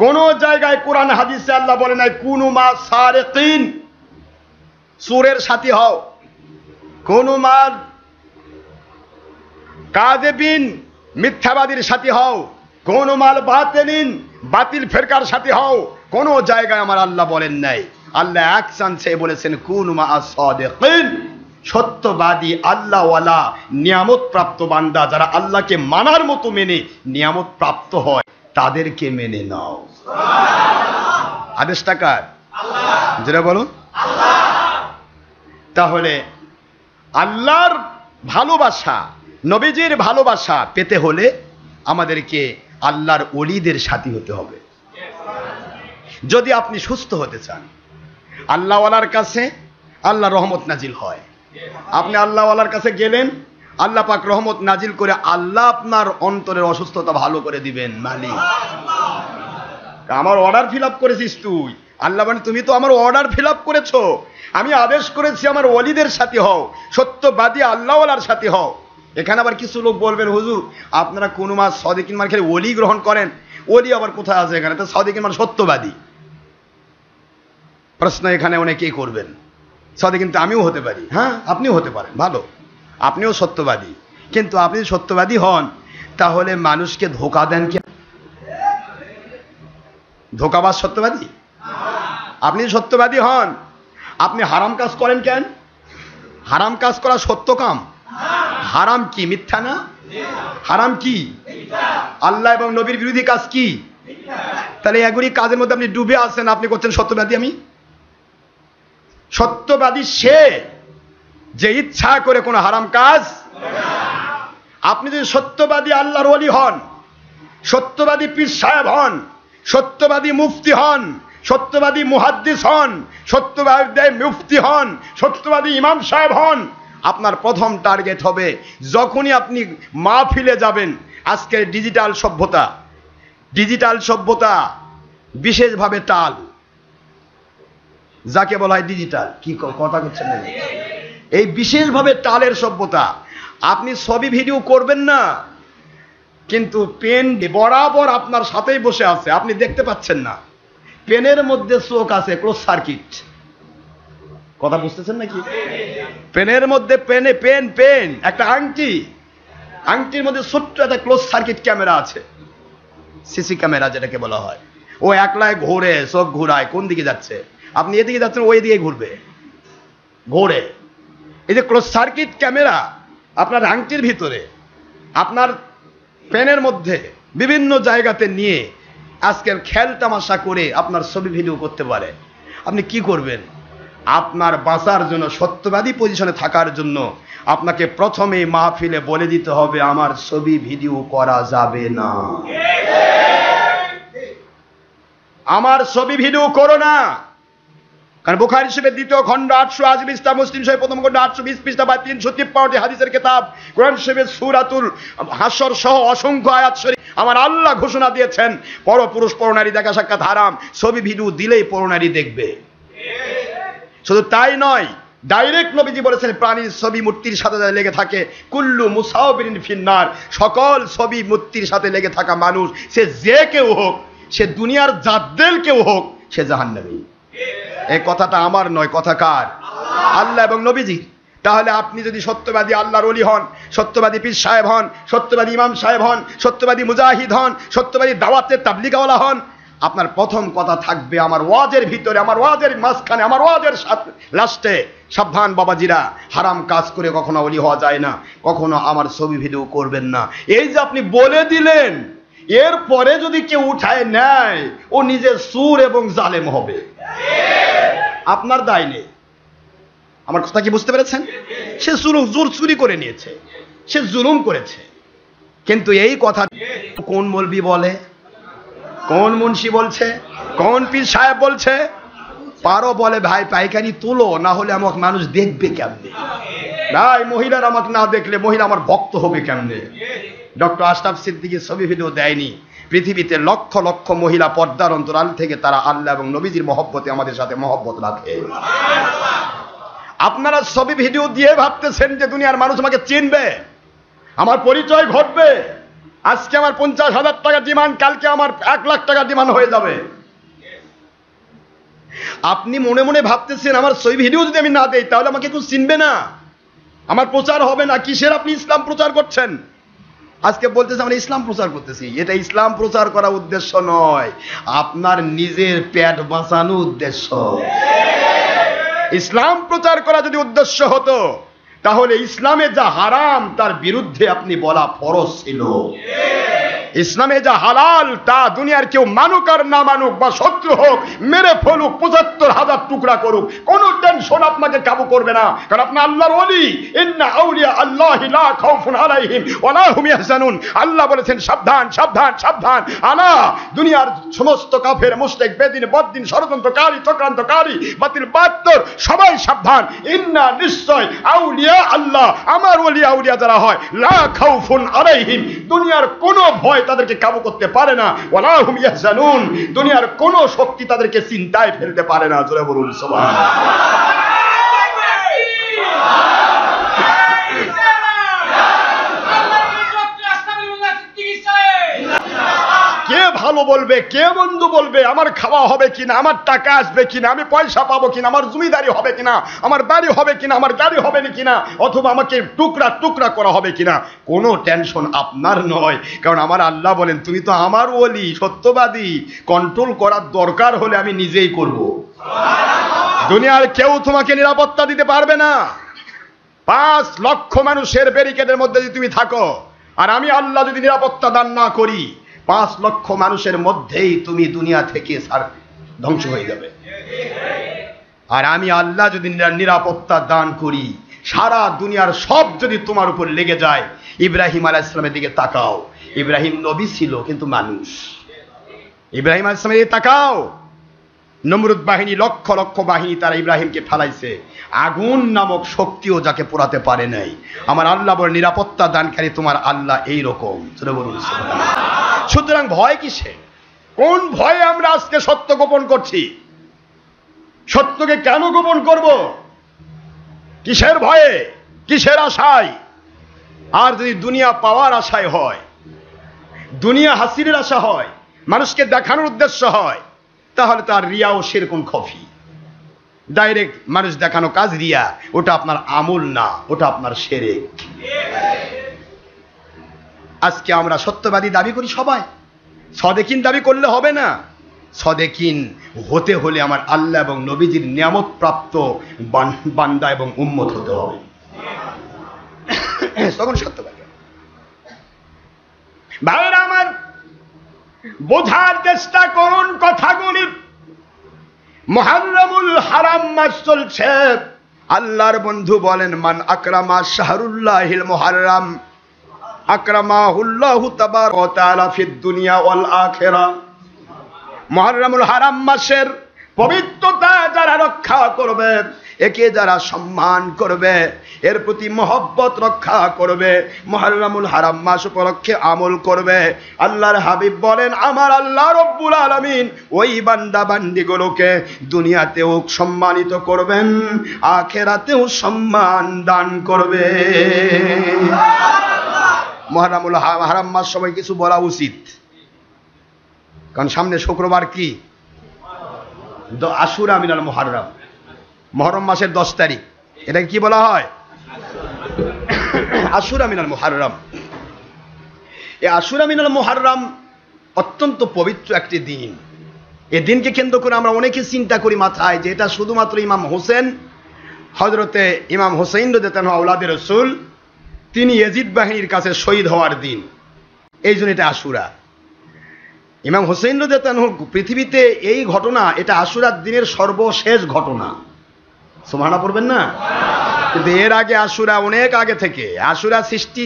কোন জায়গায় কোরআন হাদিসে আল্লাহ বলে নাই কুনু মা সারিকিন, সুরের সাথী হও। কুনু মা কাযিবিন, মিথ্যাবাদীর সাথী হও। কুনু মাল বাতিলিন, বাতিল ফেরকার সাথী হও। কোন জায়গায় আমার আল্লাহ বলেন নাই। আল্লাহ এক চান্সে বলেছেন কুনু মা সাদিকিন, সত্যবাদী আল্লাহওয়ালা নিয়ামত প্রাপ্ত বান্দা যারা আল্লাহকে মানার মতো মেনে নিয়ামত প্রাপ্ত হয় তাদেরকে মেনে নাও। আদেশটা কার? যেটা বলো। তাহলে আল্লাহর ভালোবাসা, নবীজির ভালোবাসা পেতে হলে আমাদেরকে আল্লাহর ওলিদের সাথী হতে হবে। যদি আপনি সুস্থ হতে চান, আল্লাহওয়ালার কাছে আল্লাহ রহমত নাজিল হয়। আপনি আল্লাহওয়ালার কাছে গেলেন, আল্লাহ পাক রহমত নাজিল করে আল্লাহ আপনার অন্তরের অসুস্থতা ভালো করে দিবেন। মালিক, আমার অর্ডার ফিল আপ করেছিস তুই, আল্লাহ মানে তুমি তো আমার অর্ডার ফিল আপ করেছো, আমি আদেশ করেছি আমার ওলিদের সাথে হও, সত্যবাদী আল্লাহওয়ালার সাথে হও। এখানে আবার কিছু লোক বলবেন, হুজুর আপনারা কোন মাস সাদিকিন মার খেলে ওলি গ্রহণ করেন, ওলি আবার কোথায় আছে এখানে? তো সাদিকিন মানে সত্যবাদী। প্রশ্ন এখানে অনেকেই করবেন, সাদিকিন তো আমিও হতে পারি। হ্যাঁ, আপনিও হতে পারেন, ভালো, আপনিও সত্যবাদী। কিন্তু আপনি সত্যবাদী হন, তাহলে মানুষকে ধোকা দেন কেন? ধোকাবাজ সত্যবাদী? আপনি সত্যবাদী হন, আপনি হারাম কাজ করেন কেন? হারাম কাজ করা সত্য কাম? হারাম কি? মিথ্যা না? হারাম কি? আল্লাহ এবং নবীর বিরোধী কাজ কি? তাহলে এগুলি কাজের মধ্যে আপনি ডুবে আছেন, আপনি করছেন সত্যবাদী। আমি সত্যবাদী সে যে ইচ্ছা করে কোনো হারাম কাজ। আপনি যদি সত্যবাদী আল্লাহর ওলি হন, সত্যবাদী পীর সাহেব হন, সত্যবাদী মুফতি হন, সত্যবাদী মুহাদ্দিস হন, সত্যবাদী মুফতি হন, সত্যবাদী ইমাম সাহেব হন, আপনার প্রথম টার্গেট হবে যখনই আপনি মাহফিলে যাবেন। আজকের ডিজিটাল সভ্যতা, ডিজিটাল সভ্যতা বিশেষভাবে টাল, যাকে বলা হয় ডিজিটাল। কি কথা করছেন? এই বিশেষভাবে টালের সভ্যতা। আপনি ছবি ভিডিও করবেন না, কিন্তু পেন বরাবর আপনার সাথেই বসে আছে, আপনি দেখতে পাচ্ছেন না। পেনের মধ্যে চোখ আছে, ক্লোজ সার্কিট। কথা বুঝতেছেন নাকি? পেনের মধ্যে পেন একটা আংটি, আংটির মধ্যে ছোট্ট একটা ক্লোজ সার্কিট ক্যামেরা আছে, সিসি ক্যামেরা যেটাকে বলা হয়। ও একলাই ঘোরে, চোখ ঘুরায়, কোন দিকে যাচ্ছে? আপনি এদিকে যাচ্ছেন, ওই দিকে ঘুরবে, ঘোরে। এই যে ক্লোজ সার্কিট ক্যামেরা আপনার আংটির ভিতরে, আপনার পেনের মধ্যে, বিভিন্ন জায়গাতে নিয়ে আজকের খেল তামাশা করে আপনার ছবি ভিডিও করতে পারে। আপনি কি করবেন? আপনার বাঁচার জন্য, সত্যবাদী পজিশনে থাকার জন্য আপনাকে প্রথমেই মাহফিলে বলে দিতে হবে আমার ছবি ভিডিও করা যাবে না, আমার ছবি ভিডিও করো না। কারণ বুখারী শরীফের 2য় খণ্ড 880 পৃষ্ঠা, মুসলিম শরীফ 1ম খণ্ড 820 পৃষ্ঠা বা 353টি হাদিসের কিতাব, কোরআন শরীফের সূরাতুল হাশর সহ অসংখ্য আয়াত শরীফ আমার আল্লাহ ঘোষণা দিয়েছেন পরপুরুষ পরনারী দেখা সাক্ষাৎ হারাম। ছবি ভিডিও দিলেই পরনারী দেখবে। শুধু তাই নয়, ডাইরেক্ট নবীজি বলেছেন প্রাণীর ছবি মূর্তির সাথে লেগে থাকে কুল্লু মুসাওবিরিন ফিন্নার, সকল ছবি মূর্তির সাথে লেগে থাকা মানুষ, সে যে কেউ হোক, সে দুনিয়ার জাদ্দেল কেউ হোক, সে জাহান্নামী। এই কথাটা আমার নয়, কথা কার? আল্লাহ এবং নবীজি। তাহলে আপনি যদি সত্যবাদী আল্লাহর ওলি হন, সত্যবাদী পীর সাহেব হন, সত্যবাদী ইমাম সাহেব হন, সত্যবাদী মুজাহিদ হন, সত্যবাদী দাওয়াতের তাবলীগওয়ালা হন, আপনার প্রথম কথা থাকবে আমার ওয়াজের ভিতরে, আমার ওয়াজের মাঝখানে, আমার ওয়াজের লাস্টে, সাবধান বাবাজিরা, হারাম কাজ করে কখনো ওলি হওয়া যায় না, কখনো আমার ছবি ভিডিও করবেন না। এই যে আপনি বলে দিলেন, এরপরে যদি কেউ উঠায় নেয়, ও নিজের সুর এবং জালেম হবে, আপনার দায় নেই। আমার কথা কি বুঝতে পেরেছেন? সে জোর চুরি করে নিয়েছে, সে জুলুম করেছে। কিন্তু এই কথা কোন মৌলবি বলে, কোন মুন্সি বলছে, কোন পীর সাহেব বলছে? পারো বলে ভাই পাইকারি তুলো, না হলে আমাকে মানুষ দেখবে কেমনে? ভাই মহিলার আমাকে না দেখলে মহিলা আমার ভক্ত হবে কেমনে? ডক্টর আশরাফ সিদ্দিকী ছবি ভিডিও দেয়নি। পৃথিবীতে লক্ষ লক্ষ মহিলা পর্দার অন্তরাল থেকে তারা আল্লাহ এবং নবীজির মহব্বতে আমাদের সাথে মহব্বত রাখে। আপনারা ছবি ভিডিও দিয়ে ভাবতেছেন যে দুনিয়ার মানুষ আমাকে চিনবে, আমার পরিচয় ঘটবে। আজকে আমার 50,000 টাকা ডিমান্ড, কালকে আমার 1 লাখ টাকা ডিমান্ড হয়ে যাবে। আপনি মনে মনে ভাবতেছেন আমার ছবি ভিডিও যদি আমি না দেই তাহলে আমাকে কেউ চিনবে না, আমার প্রচার হবে না। কিসের আপনি ইসলাম প্রচার করছেন? আজকে বলতেছে আমরা ইসলাম প্রচার করতেছি। এটা ইসলাম প্রচার করা উদ্দেশ্য নয়, আপনার নিজের পেট বাঁচানো উদ্দেশ্য। ইসলাম প্রচার করা যদি উদ্দেশ্য হতো তাহলে ইসলামে যা হারাম তার বিরুদ্ধে আপনি বলা ফরজ ছিল। ইসলামে যা হালাল তা দুনিয়ার কেউ মানুক আর না মানুক, বা শত্রু হোক, মেরে ফেলুক, ৭৫,০০০ টুকরা করুক, কোনো টেনশন আপনাকে কাবু করবে না, কারণ আপনি আল্লাহর ওলি। ইন্না আউলিয়া আল্লাহি লা খাউফুন আলাইহিম ওয়া লা হুম ইয়াহজানুন। আল্লাহ বলেছেন সাবধান সাবধান সাবধান, আলা দুনিয়ার সমস্ত কাফের, মুশরিক, বেদিন, বদ্দিন, ষড়যন্ত্রকারী, চক্রান্তকারী, বাতিল বাত্তর সবাই সাবধান। ইন্না নিশ্চয় আউলিয়া আল্লাহ, আমার ওলি আউলিয়া যারা হয়, লা খাউফুন আলাইহিম দুনিয়ার কোনো ভয় তাদেরকে কাবু করতে পারে না, ওয়ালা হুম ইয়াহজানুন দুনিয়ার কোনো শক্তি তাদেরকে চিন্তায় ফেলতে পারে না। জোরে বলুন সুবহানাল্লাহ। কে ভালো বলবে, কে বন্ধু বলবে, আমার খাওয়া হবে কিনা, আমার টাকা আসবে কিনা, আমি পয়সা পাবো কিনা, আমার জমিদারি হবে কিনা, আমার বাড়ি হবে কিনা, আমার গাড়ি হবে কিনা, অথবা আমাকে টুকরা টুকরা করা হবে কিনা, কোনো টেনশন আপনার নয়। কারণ আমার আল্লাহ বলেন তুমি তো আমার ওলি, সত্যবাদী, কন্ট্রোল করার দরকার হলে আমি নিজেই করব। দুনিয়ার কেউ তোমাকে নিরাপত্তা দিতে পারবে না। ৫ লক্ষ মানুষের ব্যারিকেডের মধ্যে যদি তুমি থাকো, আর আমি আল্লাহ যদি নিরাপত্তা দান না করি, ৫ লক্ষ মানুষের মধ্যেই তুমি দুনিয়া থেকে ধ্বংস হয়ে যাবে। আর আমি আল্লাহ যদি নিরাপত্তা দান করি, সারা দুনিয়ার সব যদি তোমার উপর লেগে যায়। ইব্রাহিম আলাইহিস সালামের দিকে তাকাও, ইব্রাহিম নবী ছিল কিন্তু মানুষ। ইব্রাহিম আলাইহিস সালামের দিকে তাকাও, নমরুদ বাহিনী, লক্ষ লক্ষ বাহিনী তারা ইব্রাহিমকে ফেলাইছে, আগুন নামক শক্তিও যাকে পোড়াতে পারে নাই। আমার আল্লাহ বলে নিরাপত্তা দানকারী তোমার আল্লাহ এইরকম। বলুন সুতরাং ভয় কিসে? কোন ভয়ে আমরা আজকে সত্য গোপন করছি? সত্যকে কেন গোপন করব? কিসের ভয়ে, কিসের আশায়? আর যদি দুনিয়া পাওয়ার আশায় হয়, দুনিয়া হাসিলের আশা হয়, মানুষকে দেখানোর উদ্দেশ্য হয়, তাহলে তার রিয়া ও শিরকুন খফি, ডাইরেক্ট মানুষ দেখানো কাজ রিয়া, ওটা আপনার আমল না, ওটা আপনার শিরক। আজকে আমরা সত্যবাদী দাবি করি সবাই, সদেকিন দাবি করলে হবে না। সদেকিন হতে হলে আমার আল্লাহ এবং নবীজির নিয়ামত প্রাপ্ত বান্দা এবং উম্মত হতে হবে, তখন সত্যবাদী। ভাইরা আমার, বোঝার চেষ্টা করুন কথাগুলি। মুহররমুল হারাম মাস চলছে। আল্লাহর বন্ধু বলেন, মান আকরামা শাহরুল্লাহিল মুহররম আকরামাহুল্লাহু তাবারাকা ওয়া তাআলা ফিদ দুনিয়া ওয়াল আখিরা। মুহররমুল হারাম মাসের পবিত্রতা যারা রক্ষা করবে, একে যারা সম্মান করবে, এর প্রতি মহব্বত রক্ষা করবে, মুহররমুল হারাম মাস উপলক্ষে আমল করবে, আল্লাহর হাবিব বলেন আমার আল্লাহ রব্বুল আলামিন ওই বান্দা বান্দিগুলোকে দুনিয়াতেও সম্মানিত করবেন, আখিরাতেও সম্মান দান করবে। মুহররমুল হারাম মাস সবাই কিছু বলা উচিত, কারণ সামনে শুক্রবার কি আশুরা মিনাল মুহররম, মুহররম মাসের 10 তারিখ, এটাকে কি বলা হয়? আশুরা মিনাল মুহররম। এই আশুরা মিনাল মুহররম অত্যন্ত পবিত্র একটি দিন। এই দিনকে কেন্দ্র করে আমরা অনেকে চিন্তা করি মাথায় যে এটা শুধুমাত্র ইমাম হোসেন, হযরতে ইমাম হোসেন রাদিয়াল্লাহু আনহু আওলাদে রাসূল, তিনি ইয়াজিদ বাহিনীর কাছে শহীদ হওয়ার দিন, এই জন্য এটা আশুরা। ইমাম হোসেন রাদিয়াল্লাহু আনহু পৃথিবীতে এই ঘটনা, এটা আশুরার দিনের সর্বশেষ ঘটনা। সুবহানাল্লাহ পড়বেন না? কিন্তু এর আগে আশুরা অনেক আগে থেকে, আশুরা সৃষ্টি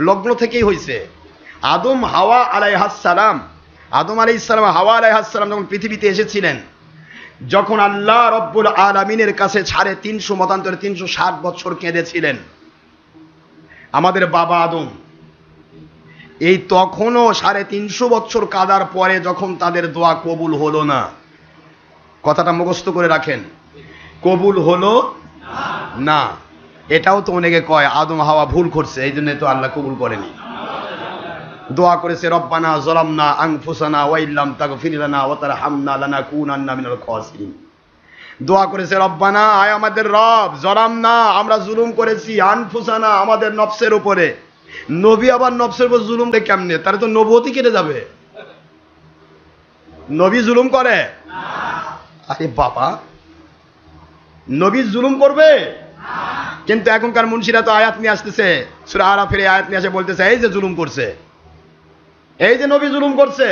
লগ্ন থেকেই হয়েছে। আদম হাওয়া আলাইহিস সালাম, আদম আলাইহিস সালাম হাওয়া আলাইহিস সালাম যখন পৃথিবীতে এসেছিলেন, যখন আল্লাহ রব্বুল আলামিনের কাছে 350 মতান্তরে 360 বছর কেঁদেছিলেন আমাদের বাবা আদম, এই তখনও 350 বছর কাদার পরে যখন তাদের দোয়া কবুল হলো না, কথাটা মুখস্থ করে রাখেন, কবুল হলো না। এটাও তো অনেকে কয় আদম হাওয়া ভুল করছে, এই জন্য তো আল্লাহ কবুল করেনি। দোয়া করেছে রব্বানা যালামনা আনফুসানা ওয়া ইল্লাম তাগফির লানা ওয়া তারহামনা লানাকুনান্না মিনাল খাসিরিন। দোয়া করেছে রব্বানা, আয় আমাদের রব, যালামনা আমরা জুলুম করেছি, আনফুসানা আমাদের নফসের উপরে। নবী আবার নফসের উপর জুলুম দেয় কেমনে? তারে তো নবুয়তি কেটে যাবে। নবী জুলুম করে? আরে বাবা, নবী জুলুম করবে? কিন্তু এখনকার মুন্সিরা তো আয়াত নিয়ে আসতেছে, সূরা আরাফের আয়াত নিয়ে আসে বলতেছে এই যে জুলুম করছে, এই যে নবী জুলুম করছে।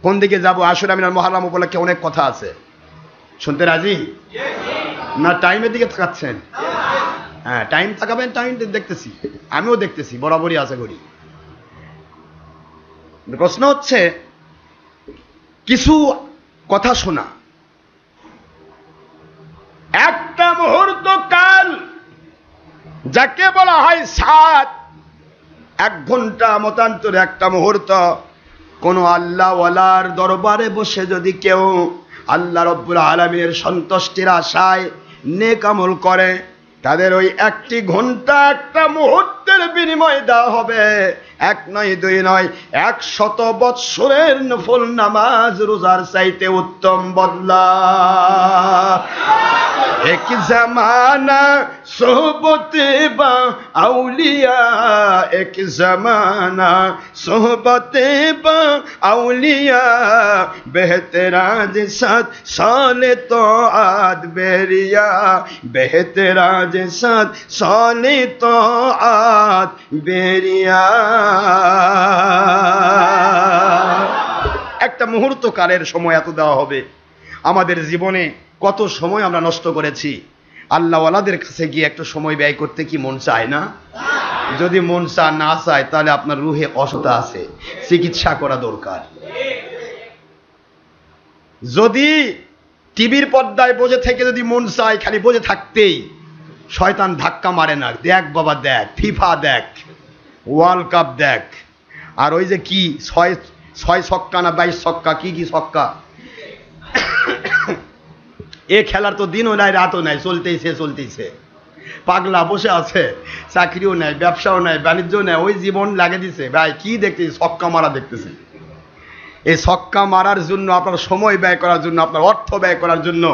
কোন দিকে যাব? আশুরা মিনাল মুহাররম উপলক্ষে অনেক কথা আছে, শুনতে রাজি না? টাইমের দিকে তাকাচ্ছেন? হ্যাঁ, টাইম তাকাবেন, টাইম দেখতেছি, আমিও দেখতেছি, বরাবরই আছে ঘড়ি। প্রশ্ন হচ্ছে কিছু কথা শোনা, একটা মুহূর্ত কাল যাকে বলা হয় সাত, 1 ঘন্টা মতান্তরে একটা মুহূর্ত। কোন আল্লাহ ওয়ালার দরবারে বসে যদি কেউ আল্লাহ রব্বুল আলামিনের সন্তুষ্টির আশায় নেক আমল করে, তাদের ওই 1টি ঘন্টা একটা মুহূর্তের বিনিময় দেওয়া হবে 1 নয় 2 নয় 100 বৎসরের নফল নামাজ রোজার চাইতে উত্তম বদলা। এক জামানা সোহবতে বা আউলিয়া, এক জামানা সোহবতে বা আউলিয়া, বেহতরাজ সাথ সালে তো আদ বেরিয়া, বেহতরাজ সাথ সালে তো আদ বেরিয়া। একটা মুহূর্ত কালের সময় এত দেওয়া হবে। আমাদের জীবনে কত সময় আমরা নষ্ট করেছি। আল্লাহওয়ালাদের কাছে গিয়ে একটু সময় ব্যয় করতে কি মন চায় না? যদি মন না চায় তাহলে আপনার রুহে অসুস্থতা আছে, চিকিৎসা করা দরকার। যদি টিভির পর্দায় বসে থেকে যদি মন চায় খালি বসে থাকতেই, শয়তান ধাক্কা মারে না। দেখ বাবা দেখ, ফিফা দেখ, ওয়ার্ল্ড কাপ দেখ, আর ওই যে কি 6 ছক্কা না 22 ছক্কা, কি কি ছক্কা, এ খেলার তো দিনও নাই রাতও নাই, চলতেইছে। পাগলা বসে আছে, চাকরিও নাই, ব্যবসাও নাই, বাণিজ্য নাই, ওই জীবন লাগে দিছে। ভাই কি দেখতেছি? ছক্কা মারা দেখতেছি। এই ছক্কা মারার জন্য, আপনার সময় ব্যয় করার জন্য, আপনার অর্থ ব্যয় করার জন্য,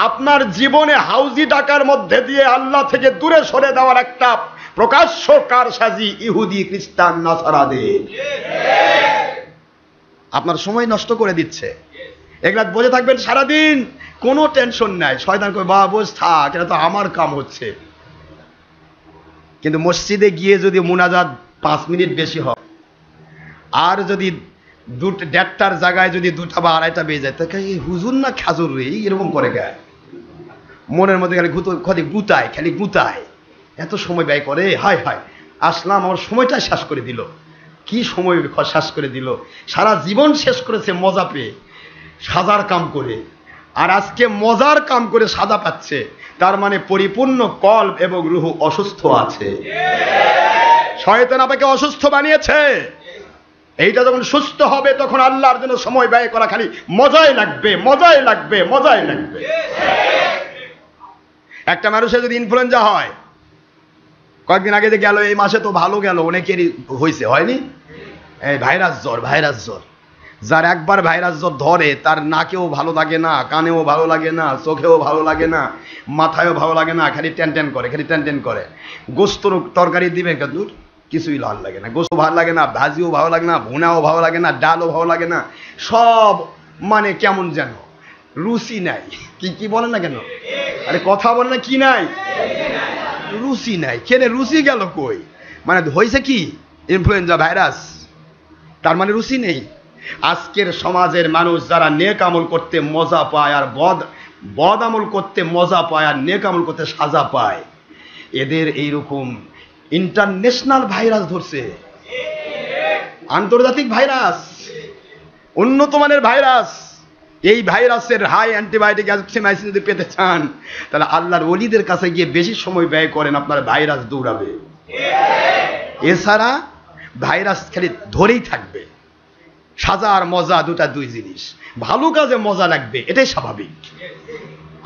আপনার জীবনে হাউজি টাকার মধ্যে দিয়ে আল্লাহ থেকে দূরে সরে দেওয়ার একটা প্রকাশ্য কারসাজি ইহুদি খ্রিস্টান নাসারাদের। আপনার সময় নষ্ট করে দিচ্ছে। এগুলা বসে থাকবেন সারাদিন, কোনো টেনশন নাই। শয়তান কই বাবা বস থাক, এটা তো আমার কাম হচ্ছে। কিন্তু মসজিদে গিয়ে যদি মুনাজাত 5 মিনিট বেশি হয়, আর যদি 1:30টার জায়গায় যদি 2টা বা 2:30টা বেজে যায়, তাকে হুজুর না খাজুর রে এরকম করে গায়, মনের মধ্যে খালি গুতায়, এত সময় ব্যয় করে। হায় হায়, আসলাম, আমার সময়টা শেষ করে দিল। কি সময় শেষ করে দিল? সারা জীবন শেষ করেছে মজা পেয়ে, সাজার কাম করে, আর আজকে মজার কাম করে সাজা পাচ্ছে। তার মানে পরিপূর্ণ কলব এবং রূহ অসুস্থ আছে। শয়তান আপনাকে অসুস্থ বানিয়েছে। এইটা যখন সুস্থ হবে তখন আল্লাহর জন্য সময় ব্যয় করা খালি মজাই লাগবে। একটা মানুষের যদি ইনফ্লুয়েঞ্জা হয়, কয়েকদিন আগে যে গেল, এই মাসে তো ভালো গেল, অনেকেরই হয়েছে, হয়নি? এই ভাইরাস জ্বর। যার একবার ভাইরাস জ্বর ধরে তার নাকেও ভালো লাগে না, কানেও ভালো লাগে না, চোখেও ভালো লাগে না, মাথায়ও ভালো লাগে না, খালি টেনটেন করে। গোস্ত তরকারি দিবে দূর, কিছুই ভালো লাগে না। গোস্ত ভালো লাগে না, ভাজিও ভালো লাগে না, ভুনাও ভালো লাগে না, ডালও ভালো লাগে না, সব মানে কেমন যেন রুচি নাই। কি বলেন না কেন? আরে কথা বলেন না, কি নাই? রুচি নাই। কেন রুচি গেল কই? মানে হয়েছে কি? ইনফ্লুয়েঞ্জা ভাইরাস, তার মানে রুচি নেই। আজকের সমাজের মানুষ যারা নেক আমল করতে মজা পায় আর বদ আমল করতে মজা পায় আর নেক আমল করতে সাজা পায়, এদের এইরকম ইন্টারন্যাশনাল ভাইরাস ধরছে, আন্তর্জাতিক ভাইরাস, উন্নত মানের ভাইরাস। এই ভাইরাসের হাই অ্যান্টিবায়োটিক অ্যাজথ্রিমাইসিন যদি পেতে চান, তাহলে আল্লাহর ওলিদের কাছে গিয়ে বেশি সময় ব্যয় করেন, আপনার ভাইরাস দৌড়াবে। এছাড়া ভাইরাস খালি ধরেই থাকবে। সাজা আর মজা দুই জিনিস। ভালো কাজে মজা লাগবে, এটাই স্বাভাবিক।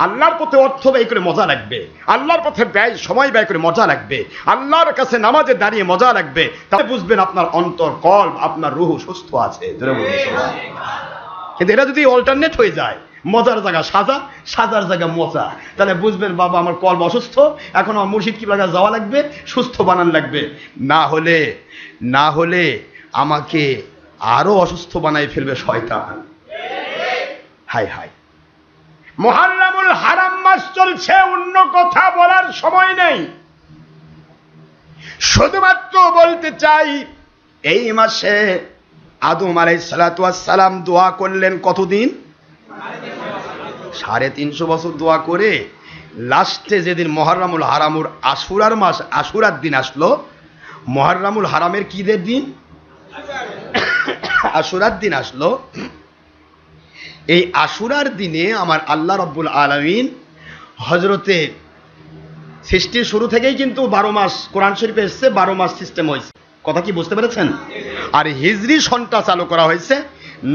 আল্লাহর পথে অর্থ ব্যয় করে মজা লাগবে, আল্লাহর পথে সময় ব্যয় করে মজা লাগবে, আল্লাহর কাছে নামাজে দাঁড়িয়ে মজা লাগবে। তাহলে বুঝবেন আপনার অন্তর, কলব, আপনার রূহ সুস্থ আছে। কিন্তু এটা যদি অল্টারনেট হয়ে যায়, মজার জায়গা সাজা, সাজার জায়গা মজা, তাহলে বুঝবেন বাবা আমার কলব অসুস্থ, এখন আমার মুর্শিদ কিবলা যাওয়া লাগবে, সুস্থ বানান লাগবে। না হলে আমাকে আরো অসুস্থ বানাই ফেলবে শয়তান। হায় হায়, মুহাররামুল হারাম মাস চলছে, অন্য কথা বলার সময় নেই। শুধুমাত্র বলতে চাই, এই মাসে আদম আলাইহিস সালাতু ওয়াস সালাম দোয়া করলেন কতদিন? 350 বছর দোয়া করে লাস্টে যেদিন মুহররমুল হারামুর আশুরার মাস, আশুরার দিন আসলো, মুহররমুল হারামের কিদের দিন? আশুরার দিন আসলো। এই আশুরার দিনে আমার আল্লাহ রাব্বুল আলামিন হযরতে সৃষ্টির শুরু থেকেই কিন্তু 12 মাস কোরআন শরীফে এসেছে, 12 মাস সিস্টেম হয়েছে। কথা কি বুঝতে পেরেছেন? আর হিজরি সনটা চালু করা হয়েছে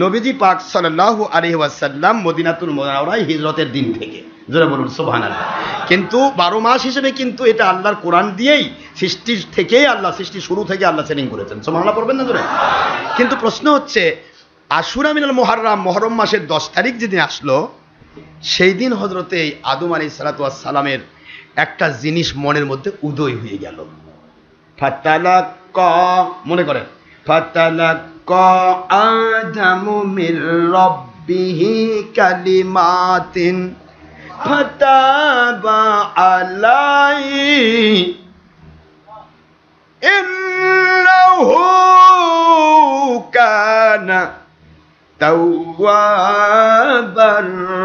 নবীজি পাক সাল্লাল্লাহু আলাইহি ওয়াসাল্লাম মদিনাতুল মুনাওয়ারায় হিজরতের দিন থেকে। জোরে বলুন সুবহানাল্লাহ। কিন্তু 12 মাস হিসেবে কিন্তু এটা আল্লাহর কোরআন দিয়েই সৃষ্টির থেকেই আল্লাহ, সৃষ্টি শুরু থেকে আল্লাহ সেটিং করেছেন। সুবহানাল্লাহ পড়বেন না জোরে? কিন্তু প্রশ্ন হচ্ছে, আশুরা মিনাল মুহররম, মুহররম মাসের 10 তারিখ যেদিন আসলো, সেই দিন হযরতে আদম আলাইহিস সালাতু ওয়াস সালামের একটা জিনিস মনের মধ্যে উদয় হয়ে গেল। ফাতালাক্কা, মনে করেন, ফাতালাক্কা আদামু মির রাব্বিহি কালিমাতিন ফাতাবা আলাইহি ইন্নাহু কানা তাওয়াবার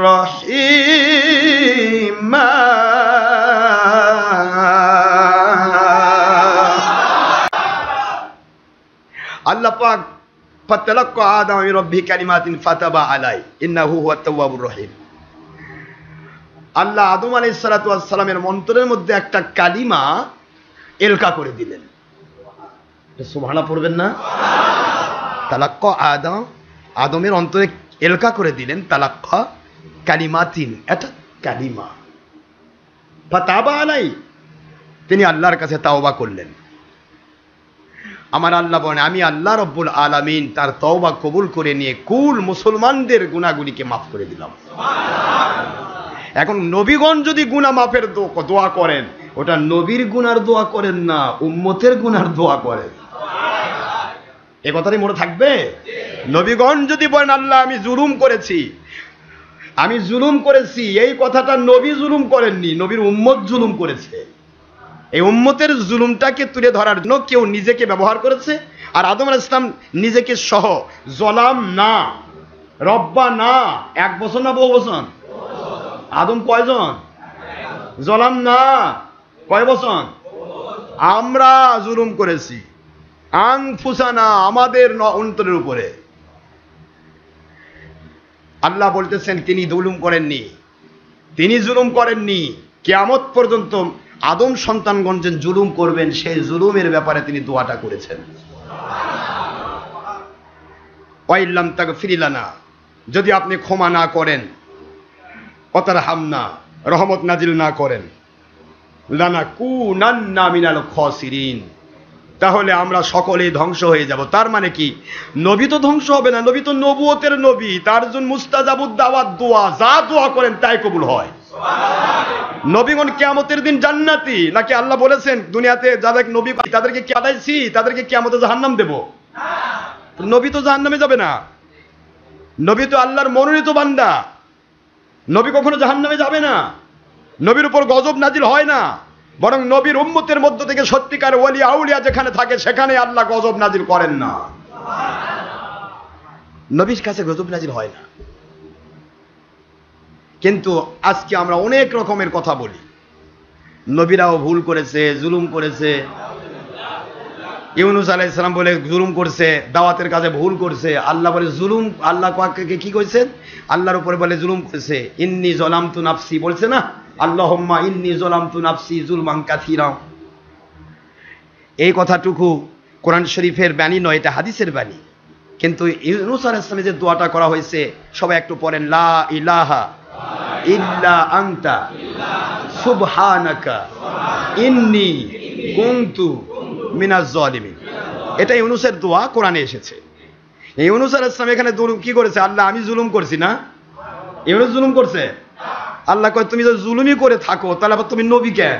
রহিমা। আল্লাহ পাক ফাতালাক্কা আদামু মির রাব্বিহি কালিমাতিন ফাতাবা আলাইহি ইন্নাহু হুয়াত তাওয়াবুর রহিম। আল্লাহ আদম আলাইহিস সালাতু ওয়াস সালামের অন্তরের মধ্যে একটা কালিমা এলকা করে দিলেন। সুবহানাল্লাহ পড়বেন না? তালাক্কা আদম, আদমের অন্তরে এলকা করে দিলেন তালাক্কা কালিমাতিন, এটা কালিমা। ফাতাবা আলাই, তিনি আল্লাহর কাছে তাওবা করলেন। আমার আল্লাহ বলেন, আমি আল্লাহ রব্বুল আলামিন তার তওবা কবুল করে নিয়ে কুল মুসলমানদের গুনাহগুলিকে মাফ করে দিলাম। এখন নবীগণ যদি গুনাহ মাফের দোয়া করেন, ওটা নবীর গুনার দোয়া করেন না, উম্মতের গুনার দোয়া করেন। এ কথাটাই মনে থাকবে। নবীগণ যদি বলেন আল্লাহ আমি জুলুম করেছি, আমি জুলুম করেছি, এই কথাটা নবী জুলুম করেননি, নবীর উম্মত জুলুম করেছে। এই উম্মতের জুলুমটাকে তুলে ধরার জন্য কেউ নিজেকে ব্যবহার করেছে। আর আদম আলাইহিস সালাম নিজেকে সহ জলাম না, রব্বা না, 1 বছর না বহু বছর? আদম কয়জন? জলাম না কয় বছর? আমরা জুলুম করেছি আনফুসানা, আমাদের অন্তরের উপরে। আল্লাহ বলতেছেন তিনি জুলুম করেননি, তিনি জুলুম করেননি। কিয়ামত পর্যন্ত আদম সন্তানগণ যে জুলুম করবেন, সেই জুলুমের ব্যাপারে তিনি দোয়াটা করেছেন। ওয়াইল্লাম তাগফির লানা, যদি আপনি ক্ষমা না করেন, ওয়াতারহামনা, রহমত নাজিল না করেন, লানাকুনান্না মিনাল খাসিরিন, তাহলে আমরা সকলেই ধ্বংস হয়ে যাব। তার মানে কি? নবী তো ধ্বংস হবে না, নবী তো নবুয়তের নবী, তার জন্য মুস্তাজাবুদ দাওয়াত দোয়া, যা দোয়া করেন তাই কবুল হয়। নবীগণ কিয়ামতের দিন জান্নাতি নাকি? আল্লাহ বলেছেন দুনিয়াতে যাদের নবী তাদেরকে কি আদাইছি, তাদেরকে কিয়ামতে জাহান্নাম দেব? নবী তো জাহান্নামে যাবে না, নবী তো আল্লাহর মনোনীত বান্দা, নবী কখনো জাহান্নামে যাবে না, নবীর উপর গজব নাজিল হয় না, বরং নবীর উম্মতের মধ্য থেকে সত্যিকার ওলি আউলিয়া যেখানে থাকে সেখানে আল্লাহ গজব নাজিল করেন না, নবীর কাছে গজব নাজিল হয় না। কিন্তু আজকে আমরা অনেক রকমের কথা বলি, নবীরাও ভুল করেছে, জুলুম করেছে। ইউনূস আলাইহিস সালাম বলে জুলুম করছে, দাওয়াতের কাজে ভুল করছে। আল্লাহ বলে জুলুম, আল্লাহ কাকে কি কইছেন? আল্লাহর উপরে বলে জুলুম করেছে। ইন্নী যালামতু নাফসি বলছে না, আল্লাহুম্মা ইন্নী যালামতু নাফসি যুলমান কাসীরা। এই কথাটুকু কোরআন শরীফের বাণী নয়, এটা হাদিসের বাণী। কিন্তু ইউনূস আলাইহিস সালামের যে দোয়াটা করা হয়েছে, সবাই একটু পড়েন, লা ইলাহা ইল্লা আনতা সুবহানাকা ইন্নী কুনতু মিনাজ জালিমিন। এটা ইউনূসের দোয়া, কোরআনে এসেছে। ইউনূস আলাইহিস সালাম এখানে কি করেছে? আল্লাহ আমি জুলুম করছি না, ইউনূস জুলুম করছে? আল্লাহ কয় তুমি যদি জুলুমই করে থাকো তাহলে আবার তুমি নবী কেন?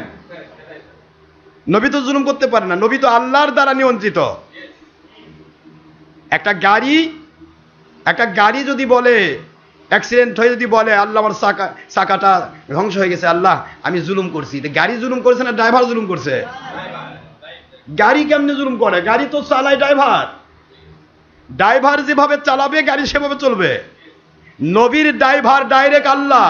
নবী তো জুলুম করতে পারে না, নবী তো আল্লাহর দ্বারা নিয়ন্ত্রিত। একটা গাড়ি যদি বলে অ্যাক্সিডেন্ট হয়ে যদি বলে আল্লাহ আমার চাকাটা ধ্বংস হয়ে গেছে, আল্লাহ আমি জুলুম করছি, গাড়ি জুলুম করছে না ড্রাইভার জুলুম করছে? গাড়ি কেমনে জুলুম করে? গাড়ি তো চালায় ড্রাইভার, ড্রাইভার যেভাবে চালাবে গাড়ি সেভাবে চলবে। নবীর ড্রাইভার ডাইরেক্ট আল্লাহ।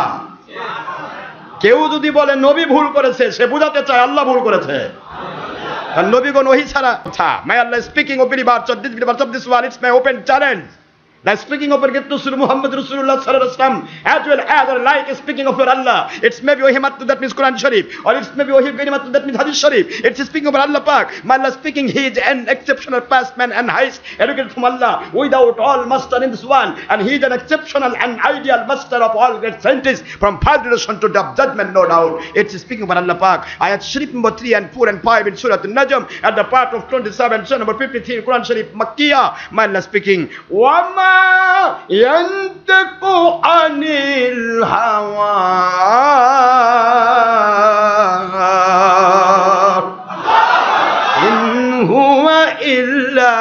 কেউ যদি বলে নবী ভুল করেছে, সে বুঝাতে চায় আল্লাহ ভুল করেছে। নবীগণ ওহী ছাড়া কথা। May Allah speaking openly about this one, it's my open challenge. Like speaking of forget to Surah Muhammad Rasulullah sallallahu alaihi wasallam, as well as like speaking of your Allah. It's maybe wahi mattu, that means Quran Sharif, or it's maybe wahi gani mattu, that means Hadith Sharif. It's speaking of Allah Pak. My Allah speaking, he is an exceptional past man and highest educated from Allah, without all master in this one, and he is an exceptional and ideal master of all great scientists from past generation to the judgment, no doubt. It's speaking of Allah Pak. Ayat Sharif number 3 and 4 and 5 in Surah An-Najm at the part of 27, Surah number 53 in Quran Sharif Makkiyah. My Allah speaking, Wama yantiqu anil hawa in huwa illa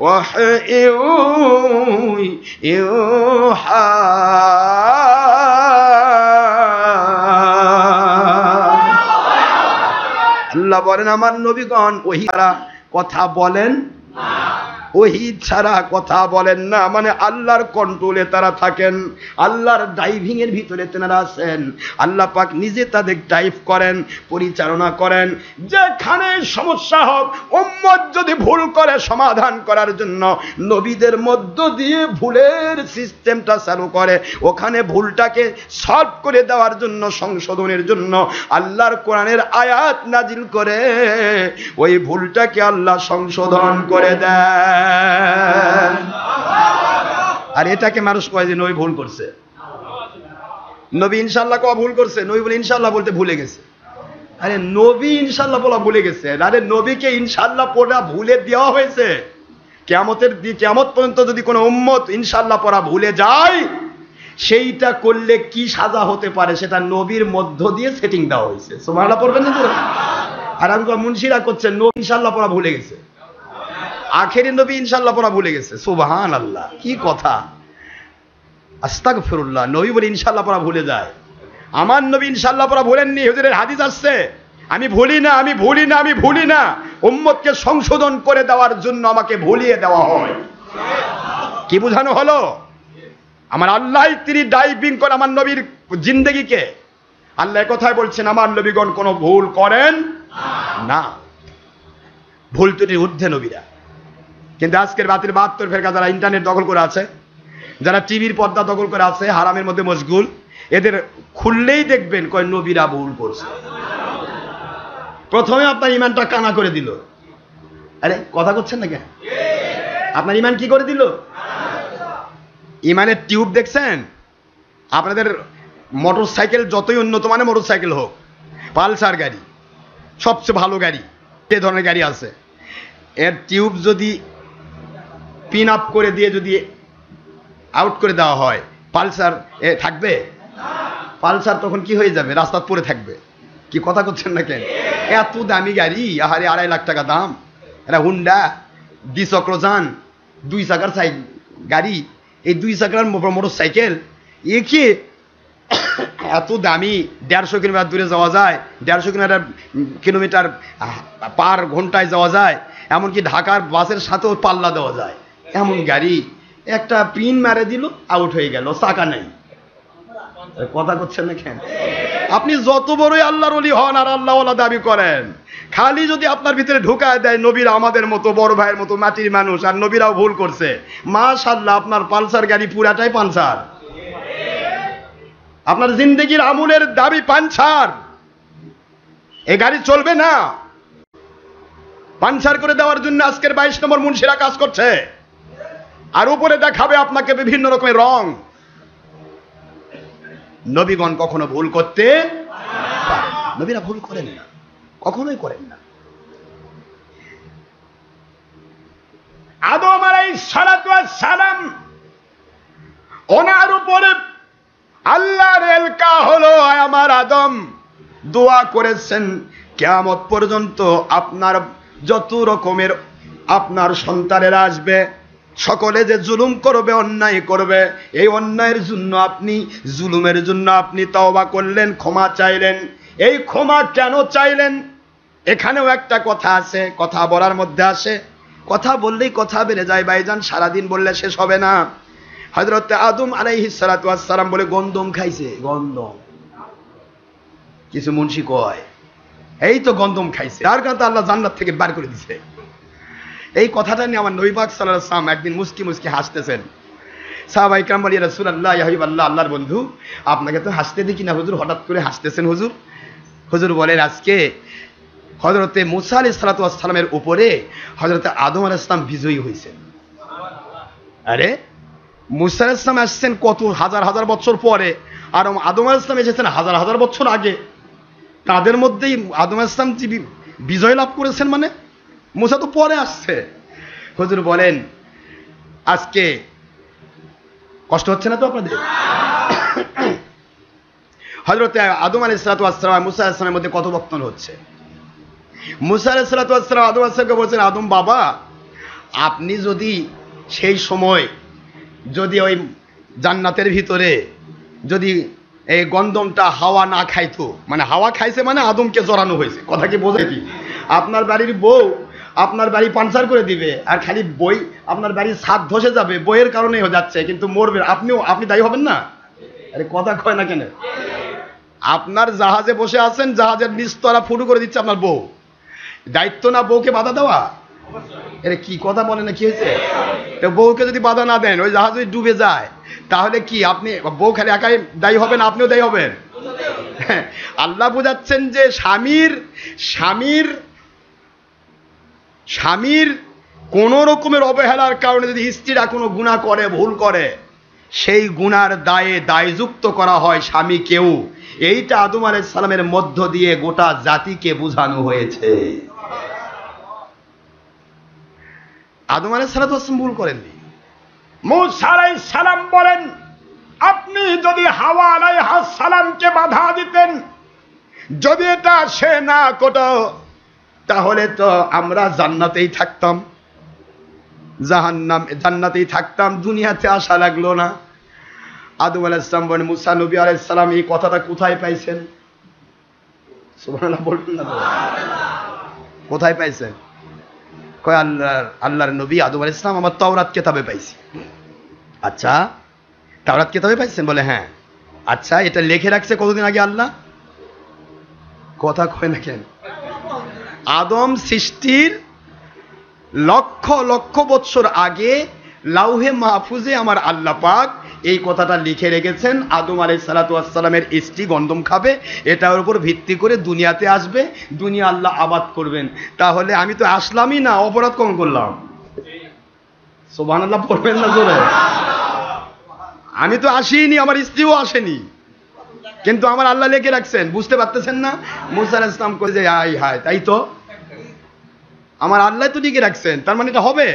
wahyun yuha। আল্লাহ বলেন আমার নবীগণ ওহী ছাড়া কথা বলেন না, ওহী ছাড়া কথা বলেন না, মানে আল্লাহর কন্ট্রোলে তারা থাকেন, আল্লাহর ড্রাইভিং এর ভিতরে তেনারা আছেন। আল্লাহ পাক নিজে তাদের ড্রাইভ করেন, পরিচালনা করেন। যেখানে সমস্যা হোক, উম্মত যদি ভুল করে সমাধান করার জন্য নবীদের মধ্য দিয়ে ভুলের সিস্টেমটা চালু করে, ওখানে ভুলটাকে সলভ করে দেওয়ার জন্য, সংশোধনের জন্য আল্লাহর কোরআনের আয়াত নাজিল করে ওই ভুলটাকে আল্লাহ সংশোধন করে দেয়। আর এটাকে মানুষ কয় যে নবী ভুল করছে, নবী ইনশাআল্লাহ কওয়া ভুল করছে, নবী বলে ইনশাআল্লাহ বলতে ভুলে গেছে। আরে নবী ইনশাআল্লাহ বলা ভুলে গেছে? আরে নবীকে ইনশাআল্লাহ পড়া ভুলে দেওয়া হয়েছে। কিয়ামত পর্যন্ত যদি কোনো উম্মত ইনশাআল্লাহ পড়া ভুলে যায়, সেইটা করলে কি সাজা হতে পারে সেটা নবীর মধ্য দিয়ে সেটিং দেওয়া হয়েছে। সুবহানাল্লাহ পড়বেন না? আর আমি মুন্সিরা করছেন নবী ইনশাআল্লাহ পড়া ভুলে গেছে, আখেরি নবী ইনশাআল্লাহ পড়া ভুলে গেছে। সুবহানাল্লাহ, কি কথা! আস্তাগফিরুল্লাহ। নবী বলে ইনশাআল্লাহ পড়া ভুলে যায়। আমার নবী ইনশাআল্লাহ পড়া ভুলেননি। হুজুরের হাদিস আসছে, আমি ভুলি না, আমি ভুলি না, আমি ভুলি না। উম্মতকে সংশোধন করে দেওয়ার জন্য আমাকে ভুলিয়ে দেওয়া হয়। কি বোঝানো হলো? আমার আল্লাহ তিনি ডাইভিং করে আমার নবীর জিন্দেগিকে। আল্লাহ কথাই বলছেন আমার নবীগণ কোনো ভুল করেন না, ভুল ত্রুটির ঊর্ধ্বে নবীরা। কিন্তু আজকের বাতিল 72 ফেরকা যারা ইন্টারনেট দখল করে আছে, যারা টিভির পর্দা দখল করে আছে, হারামের মধ্যে মশগুল, এদের খুললেই দেখবেন কয় নবীরা ভুল করছে। প্রথমে আপনার ইমানটা কানা করে দিল। আরে কথা করছেন না কেন? আপনার ইমান কি করে দিল? ইমানের টিউব দেখছেন? আপনাদের মোটর সাইকেল যতই উন্নত মানের মোটর সাইকেল হোক, পালসার গাড়ি সবচেয়ে ভালো গাড়ি, এ ধরনের গাড়ি আছে, এর টিউব যদি পিন আপ করে দিয়ে যদি আউট করে দেওয়া হয়, পালসার থাকবে? পালসার তখন কি হয়ে যাবে? রাস্তায় পড়ে থাকবে। কি কথা করছেন না কেন? এত দামি গাড়ি, আহারে 2.5 লাখ টাকা দাম। এটা হুন্ডা দ্বিচক্রযান, 2 চাকার গাড়ি, এই 2 চাকার মোটর সাইকেল, একে এত দামি। 150 কিলোমিটার দূরে যাওয়া যায়, 150 কিলোমিটার পার ঘন্টায় যাওয়া যায়, এমনকি ঢাকার বাসের সাথেও পাল্লা দেওয়া যায়। এমন গাড়ি একটা পিন মারে দিল, আউট হয়ে গেল, চাকা নাই। কথা করছেন না কেন? আপনি যত বড়ই আল্লাহর ওলি হন আর আল্লাহওয়ালা দাবি করেন, খালি যদি আপনার ভিতরে ঢুকায় দেয় নবীরা আমাদের মতো বড় ভাইয়ের মতো মাটির মানুষ, আর নবীরাও ভুল করছে, মাশাআল্লাহ আপনার পালসার গাড়ি পুরাটাই পাঞ্চার। আপনার জিন্দেগির আমলের দাবি পাঞ্চার, এই গাড়ি চলবে না। পাঞ্চার করে দেওয়ার জন্য আজকের 22 নম্বর মুন্সিরা কাজ করছে, আর উপরে দেখাবে আপনাকে বিভিন্ন রকমের রং। নবীগণ কখনো ভুল করতে পারে, নবীরা ভুল করেন না, কখনোই করেন না। আদম আলাইহিস সালাতু ওয়াস সালাম, ওনার উপরে আল্লাহর এলকা হলো, আমার আদম দোয়া করেছেন কিয়ামত পর্যন্ত আপনার যত রকমের আপনার সন্তানেরা আসবে, সকলে যে জুলুম করবে, অন্যায় করবে, এই অন্যায়ের জন্য আপনি, জুলুমের জন্য আপনি তওবা করলেন, ক্ষমা চাইলেন। এই ক্ষমা কেন চাইলেন? এখানেও একটা কথা আছে, কথা বলার মধ্যে আসে। কথা বললেই কথা বেড়ে যায় ভাইজান, সারাদিন বললে শেষ হবে না। হযরত আদম আলাইহিস সালাতু ওয়াস সালাম বলে গন্ধম খাইছে, গন্ধম। কিছু মুন্সি কয় এই তো গন্ধম খাইছে, তার কারণে আল্লাহ জান্নাত থেকে বার করে দিছে। এই কথাটা নিয়ে আমার নবী পাক সাল্লাল্লাহু আলাইহি ওয়াসাল্লাম একদিন মুস্কি মুস্কি হাসতেছেন। সাহাবায়ে কেরাম বলি, ইয়া রাসূলুল্লাহ, ইয়া হাবিবাল্লাহ, আল্লাহর বন্ধু, আপনাকে তো হাসতে দেখি না হুজুর, হঠাৎ করে হাসতেছেন হুজুর। হুজুর বলেন, আজকে হযরতে মূসা আলাইহিস সালাতু ওয়াস সালামের উপরে হযরতে আদম আলাইহিস সালাম বিজয়ী হয়েছেন। আরে মূসা আলাইহিস সালাম আসছেন কত হাজার হাজার বছর পরে, আর আদম আলাইহিস সালাম এসেছেন হাজার হাজার বছর আগে। তাদের মধ্যেই আদম আলাইহিস সালাম বিজয় লাভ করেছেন, মানে মূসা তো পরে আসছে। হুজুর বলেন, আজকে কষ্ট হচ্ছে না তো আপনাদের? হযরতে আদম আলাইহিস সালাতু ওয়াস সালাম মূসা আলাইহিস সালামের মধ্যে কথোপকথন হচ্ছে। মূসা আলাইহিস সালাতু ওয়াস সালাম আদম আলাইহিস সালামকে বলছেন, আদম বাবা, আপনি যদি সেই সময় যদি ওই জান্নাতের ভিতরে যদি এই গন্ধমটা হাওয়া না খাইতো, মানে হাওয়া খাইছে মানে আদমকে জড়ানো হয়েছে, কথা কি বোঝে কি? আপনার বাড়ির বউ আপনার বাড়ি পাঞ্চার করে দিবে, আর খালি বই আপনার বাড়ির ছাদ ধসে যাবে, বইয়ের কারণেই হয়ে যাচ্ছে, কিন্তু মরবে, আপনি দায়ী হবেন না? আরে কথা কয় না কেন? আপনার জাহাজে বসে আছেন, জাহাজের নিচতলা ফুটো করে দিচ্ছে আপনার বউ, দায়িত্ব না বউকে বাধা দেওয়া? এর কি কথা বলে না, কি হয়েছে? তো বউকে যদি বাধা না দেন, ওই জাহাজ যদি ডুবে যায়, তাহলে কি আপনি বউ খালি একাই দায়ী হবেন, আপনিও দায়ী হবেন? আল্লাহ বোঝাচ্ছেন যে স্বামীর কোন রকমের অবহেলার কারণে যদি স্ত্রীরা কোনো গুনাহ করে, ভুল করে, সেই গুনার দায়ে দায়যুক্ত করা হয় স্বামীকেও। এইটা আদম আলাইহিস সালামের মধ্য দিয়ে গোটা জাতিকে বোঝানো হয়েছে। আদম আলাইহিস সালাম ভুল করেননি। মূসা আলাইহিস সালাম বলেন, আপনি যদি হাওয়া আলাইহিস সালামকে বাধা দিতেন, যদি এটা সে না করত, তাহলে তো আমরা জান্নাতেই থাকতাম, জান্নাতেই থাকতাম, দুনিয়াতে আসা লাগলো না। আদম আলাইহিস সালাম বলেন, মূসা নবী আলাইহিস সালাম এই কথাটা কোথায় পাইছেন? সুবহানাল্লাহ বলুন না, কোথায় পাইছেন? কয় আল্লাহর নবী আদম আলাইহিস সালাম আমার তাওরাত কিতাবে পাইছি। আচ্ছা, তাওরাত কিতাবে পাইছেন? বলে হ্যাঁ। আচ্ছা, এটা লিখে রাখছে কতদিন আগে আল্লাহ? কথা কয় না কেন? আদম সৃষ্টির লক্ষ লক্ষ বছর আগে লাউহে মাহফুজে আমার আল্লাহ পাক এই কথাটা লিখে রেখেছেন। আদম আলাইহিস সালাতু ওয়াস সালামের স্ত্রী গন্ধম খাবে, এটার উপর ভিত্তি করে দুনিয়াতে আসবে, দুনিয়া আল্লাহ আবাদ করবেন। তাহলে আমি তো আসলামই না, অপরাধ কম করলাম? সুবহানাল্লাহ পড়বেন না জোরে? আমি তো আসিনি, আমার স্ত্রীও আসেনি, কিন্তু আমার আল্লাহ লিখে রাখছেন। বুঝতে পারতেছেন না? মূসা আলাইহিস সালাম কই যে আই হায়, তাই তো আমার আল্লাহ তো লিখে রাখছেন, তার মানে এটা হবে।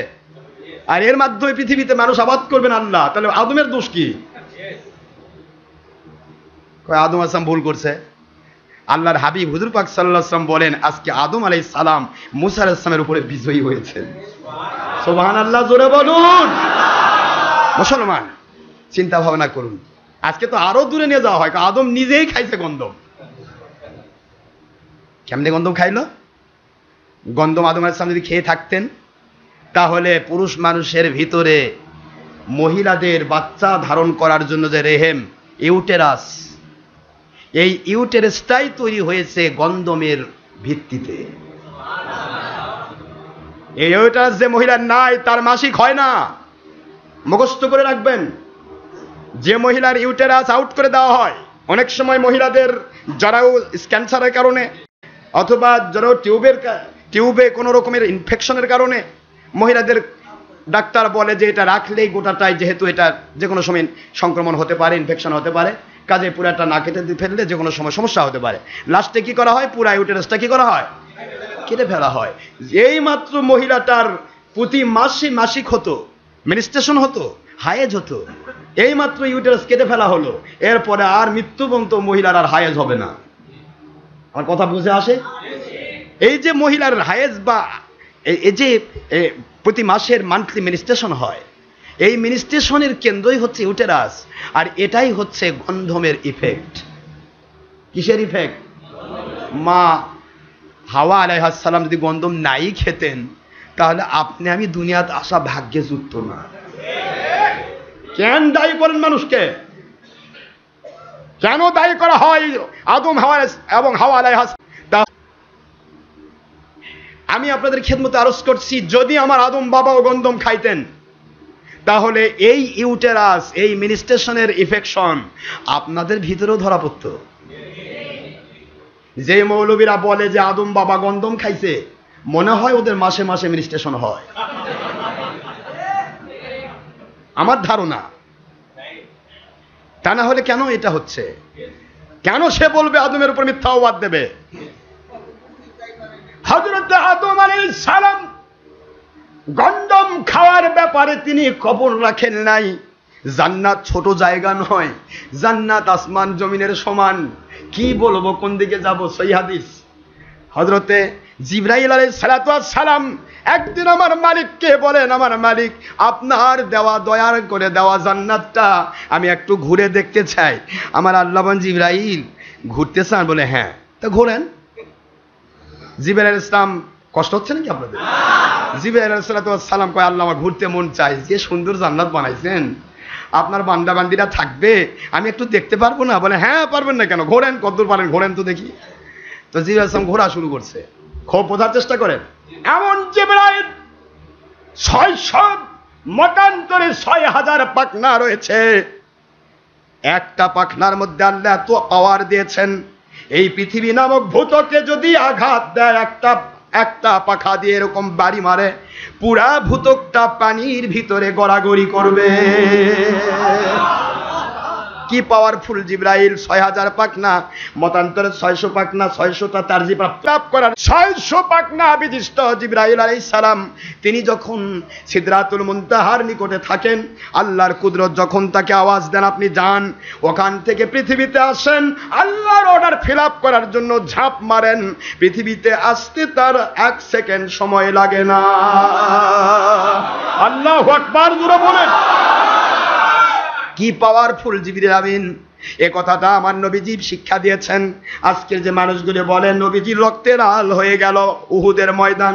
আর এর মাধ্যমে পৃথিবীতে মানুষ আবাদ করবেন আল্লাহ, তাহলে আদমের দোষ কি? আদম আলাইহিস সালাম ভুল করছে। আল্লাহর হাবিব হুজুর পাক সাল্লাল্লাহু আলাইহি ওয়াসাল্লাম বলেন, আজকে আদম আলাইহিস সালাম মূসা আলাইহিস সালামের উপরে বিজয়ী হয়েছেন। সুবহানাল্লাহ জোরে বলুন। মুসলমান চিন্তা ভাবনা করুন, আজকে তো আরো দূরে নিয়ে যাওয়া হয়, আদম নিজেই খাইছে গন্ধম। কেমনে গন্ধম খাইলো? গন্ধম আদম আলাইহিস সালাম যদি খেয়ে থাকতেন, তাহলে পুরুষ মানুষের ভিতরে মহিলাদের বাচ্চা ধারণ করার জন্য যে রেহেম, ইউটেরাস, এই ইউটেরাসটাই তৈরি হয়েছে গন্ধমের ভিত্তিতে। এই ইউটেরাস যে মহিলার নাই, তার মাসিক হয় না। মুখস্থ করে রাখবেন, যে মহিলার ইউটেরাস আউট করে দেওয়া হয়, অনেক সময় মহিলাদের যারাও ক্যান্সারের কারণে অথবা যারাও টিউবে কোনো রকমের ইনফেকশনের কারণে মহিলাদের ডাক্তার বলে যে এটা রাখলেই গোটাটাই, যেহেতু এটা যে কোনো সময় সংক্রমণ হতে পারে, ইনফেকশন হতে পারে, কাজে পুরাটা না কেটে ফেললে যে কোনো সময় সমস্যা হতে পারে। লাস্টে কি করা হয়? পুরা ইউটেরাসটা কি করা হয়? কেটে ফেলা হয়। এই মাত্র মহিলাটার প্রতি মাসে মাসিক হতো, মেনস্ট্রুয়েশন হতো, হায়েজ হতো, এই মাত্র ইউটেরাস কেটে ফেলা হলো, এরপরে আর মৃত্যু পর্যন্ত মহিলার আর হায়েজ হবে না। আমার কথা বুঝে আসে? এই যে মহিলার হায়েজ বা এই যে প্রতি মাসের মান্থলি মেনস্ট্রুয়েশন হয়, এই মিনিস্ট্রেশনের কেন্দ্রই হচ্ছে ইউটেরাস, আর এটাই হচ্ছে গন্ধমের ইফেক্ট। কিসের ইফেক্ট? মা হাওয়া আলাইহিস সালাম যদি গন্ধম নাই খেতেন তাহলে আপনি আমি দুনিয়াতে আসা ভাগ্যে যুক্ত না। কেন দায়ী করেন মানুষকে? কেন দায়ী করা হয় আদম হাওয়া এবং হাওয়া আলাইহিস? আমি আপনাদের খেদমতে আরজ করছি, যদি আমার আদম বাবাও গন্ধম খাইতেন তাহলে এই ইউটেরাস, এই মিনিস্ট্রেশনের ইফেকশন আপনাদের ভিতরেও ধরা পড়ত। যে মৌলবীরা বলে যে আদম বাবা গন্ধম খাইছে, মনে হয় ওদের মাসে মাসে মিনিস্ট্রেশন হয়, আমার ধারণা। তা না হলে কেন এটা হচ্ছে? কেন সে বলবে আদমের উপর মিথ্যা অপবাদ দেবে? হযরত আদম আলাইহিস সালাম গন্ধম খাওয়ার ব্যাপারে তিনি খবর রাখেন নাই। জান্নাত ছোট জায়গা নয়, জান্নাত আসমান জমিনের সমান। কি বলবো, কোন দিকে যাব? সহিহ হাদিস। হযরতে জিবরাইল আলাইহিস সালাতু ওয়াস সালাম একদিন আমার মালিককে বলেন, আমার মালিক, আপনার দেওয়া, দয়ার করে দেওয়া জান্নাতটা আমি একটু ঘুরে দেখতে চাই। আমার আল্লাহ বলেন, জিবরাইল ঘুরতে চান? বলে হ্যাঁ। তা ঘোরেন। জিবরাইল আলাইহিস সালাম, কষ্ট হচ্ছে নাকি আপনাদের? জিবরাইল আলাইহিস সালাতু ওয়াস সালাম কয়, আল্লাহ আমার ঘুরতে মন চায়, যে সুন্দর জান্নাত বানাইছেন, আপনার বান্দা বান্দিরা থাকবে, আমি একটু দেখতে পারবো না? বলে হ্যাঁ, পারবেন না কেন, ঘোরেন, কতদূর পারেন ঘোরেন তো দেখি। তো জিবরাইল আলাইহিস সালাম ঘোরা শুরু করছে। খুব বোঝার চেষ্টা করেন, এমন জিবরাইল 600 মতান্তরে 6000 পাখনা রয়েছে। একটা পাখনার মধ্যে আল্লাহ এত পাওয়ার দিয়েছেন, এই পৃথিবী নামক ভূতকে যদি আঘাত দেয়, একটা পাখা দিয়ে এরকম বাড়ি মারে, পুরা ভূতকটা পানির ভিতরে গড়াগড়ি করবে। কি পাওয়ারফুল জিবরাইল! 6000 পাখনা, মতান্তরে 600 পাখনা, 600টা তারজি প্রাপ্ত করার 600 পাখনা বিশিষ্ট জিবরাইল আলাইহিস সালাম তিনি যখন সিদরাতুল মুনতাহার নিকটে থাকেন, আল্লাহর কুদরত যখন তাকে আওয়াজ দেন, আপনি যান, ওখান থেকে পৃথিবীতে আসেন, আল্লাহর অর্ডার ফিলআপ করার জন্য ঝাঁপ মারেন, পৃথিবীতে আসতে তার 1 সেকেন্ড সময় লাগে না। আল্লাহু আকবার, জোরে বলেন। কি পাওয়ারফুল জিবরিল আমিন! এ কথাটা আমার নবীজি শিক্ষা দিয়েছেন। আজকের যে মানুষগুলো বলে নবীজির রক্তে লাল হয়ে গেল উহুদের ময়দান,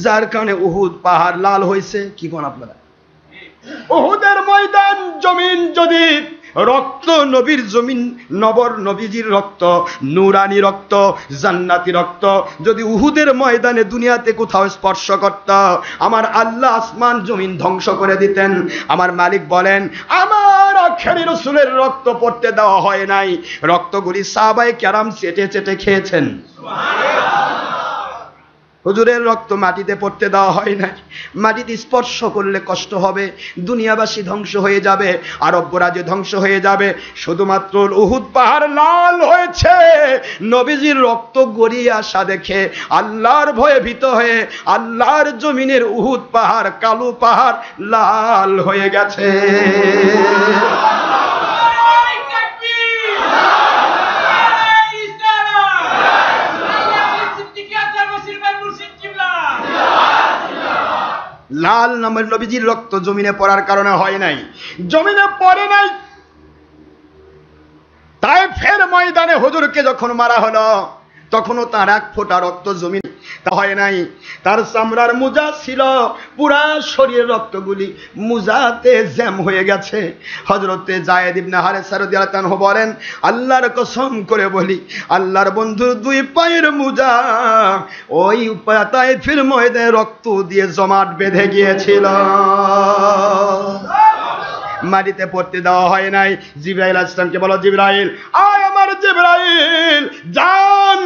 যার কারণে উহুদ পাহাড় লাল হয়েছে, কি কোন আপনারা? উহুদের ময়দান জমিন যদি রক্ত, নবীর জমিন, নবীজির রক্ত, নূরানি রক্ত, জান্নাতি রক্ত যদি উহুদের ময়দানে দুনিয়াতে কোথাও স্পর্শ করত, আমার আল্লাহ আসমান জমিন ধ্বংস করে দিতেন। আমার মালিক বলেন, আমার আখেরি রাসূলের রক্ত পড়তে দেওয়া হয় নাই, রক্তগুলি সাহাবায়ে কেরাম চেটে চেটে খেয়েছেন। হুজুরের রক্ত মাটিতে পড়তে দেওয়া হয় না, মাটিতে স্পর্শ করলে কষ্ট হবে, দুনিয়াবাসী ধ্বংস হয়ে যাবে, আরব রাজ্য ধ্বংস হয়ে যাবে। শুধুমাত্র উহুদ পাহাড় লাল হয়েছে নবীজির রক্ত গড়িয়ে আসা দেখে আল্লাহর ভয়ে ভীত হয়ে আল্লাহর জমিনের উহুদ পাহাড়, কালো পাহাড় লাল হয়ে গেছে। লাল নামের নবীজির রক্ত জমিনে পড়ার কারণে হয় নাই, জমিনে পড়ে নাই। তায়েফের ময়দানে হুজুরকে যখন মারা হলো, তখনও তার 1 ফোঁটা রক্ত জমিন হয় নাই। তার চামড়ার মোজা ছিল, পুরা শরীরের রক্তগুলি মোজাতে জ্যাম হয়ে গেছে। হযরতে যায়েদ ইবনে হারেসা রাদিয়াল্লাহু তাআলা বলেন, আল্লাহর কসম করে বলি, আল্লাহর বন্ধুর 2 পায়ের মোজা ওই তায়েফের ময়দানে রক্ত দিয়ে জমাট বেঁধে গিয়েছিল, মাটিতে পড়তে দেওয়া হয় নাই। জিবরাইল আলাইহিস সালামকে বলো, জিবরাইল আয় আমার জিবরাইল, যান,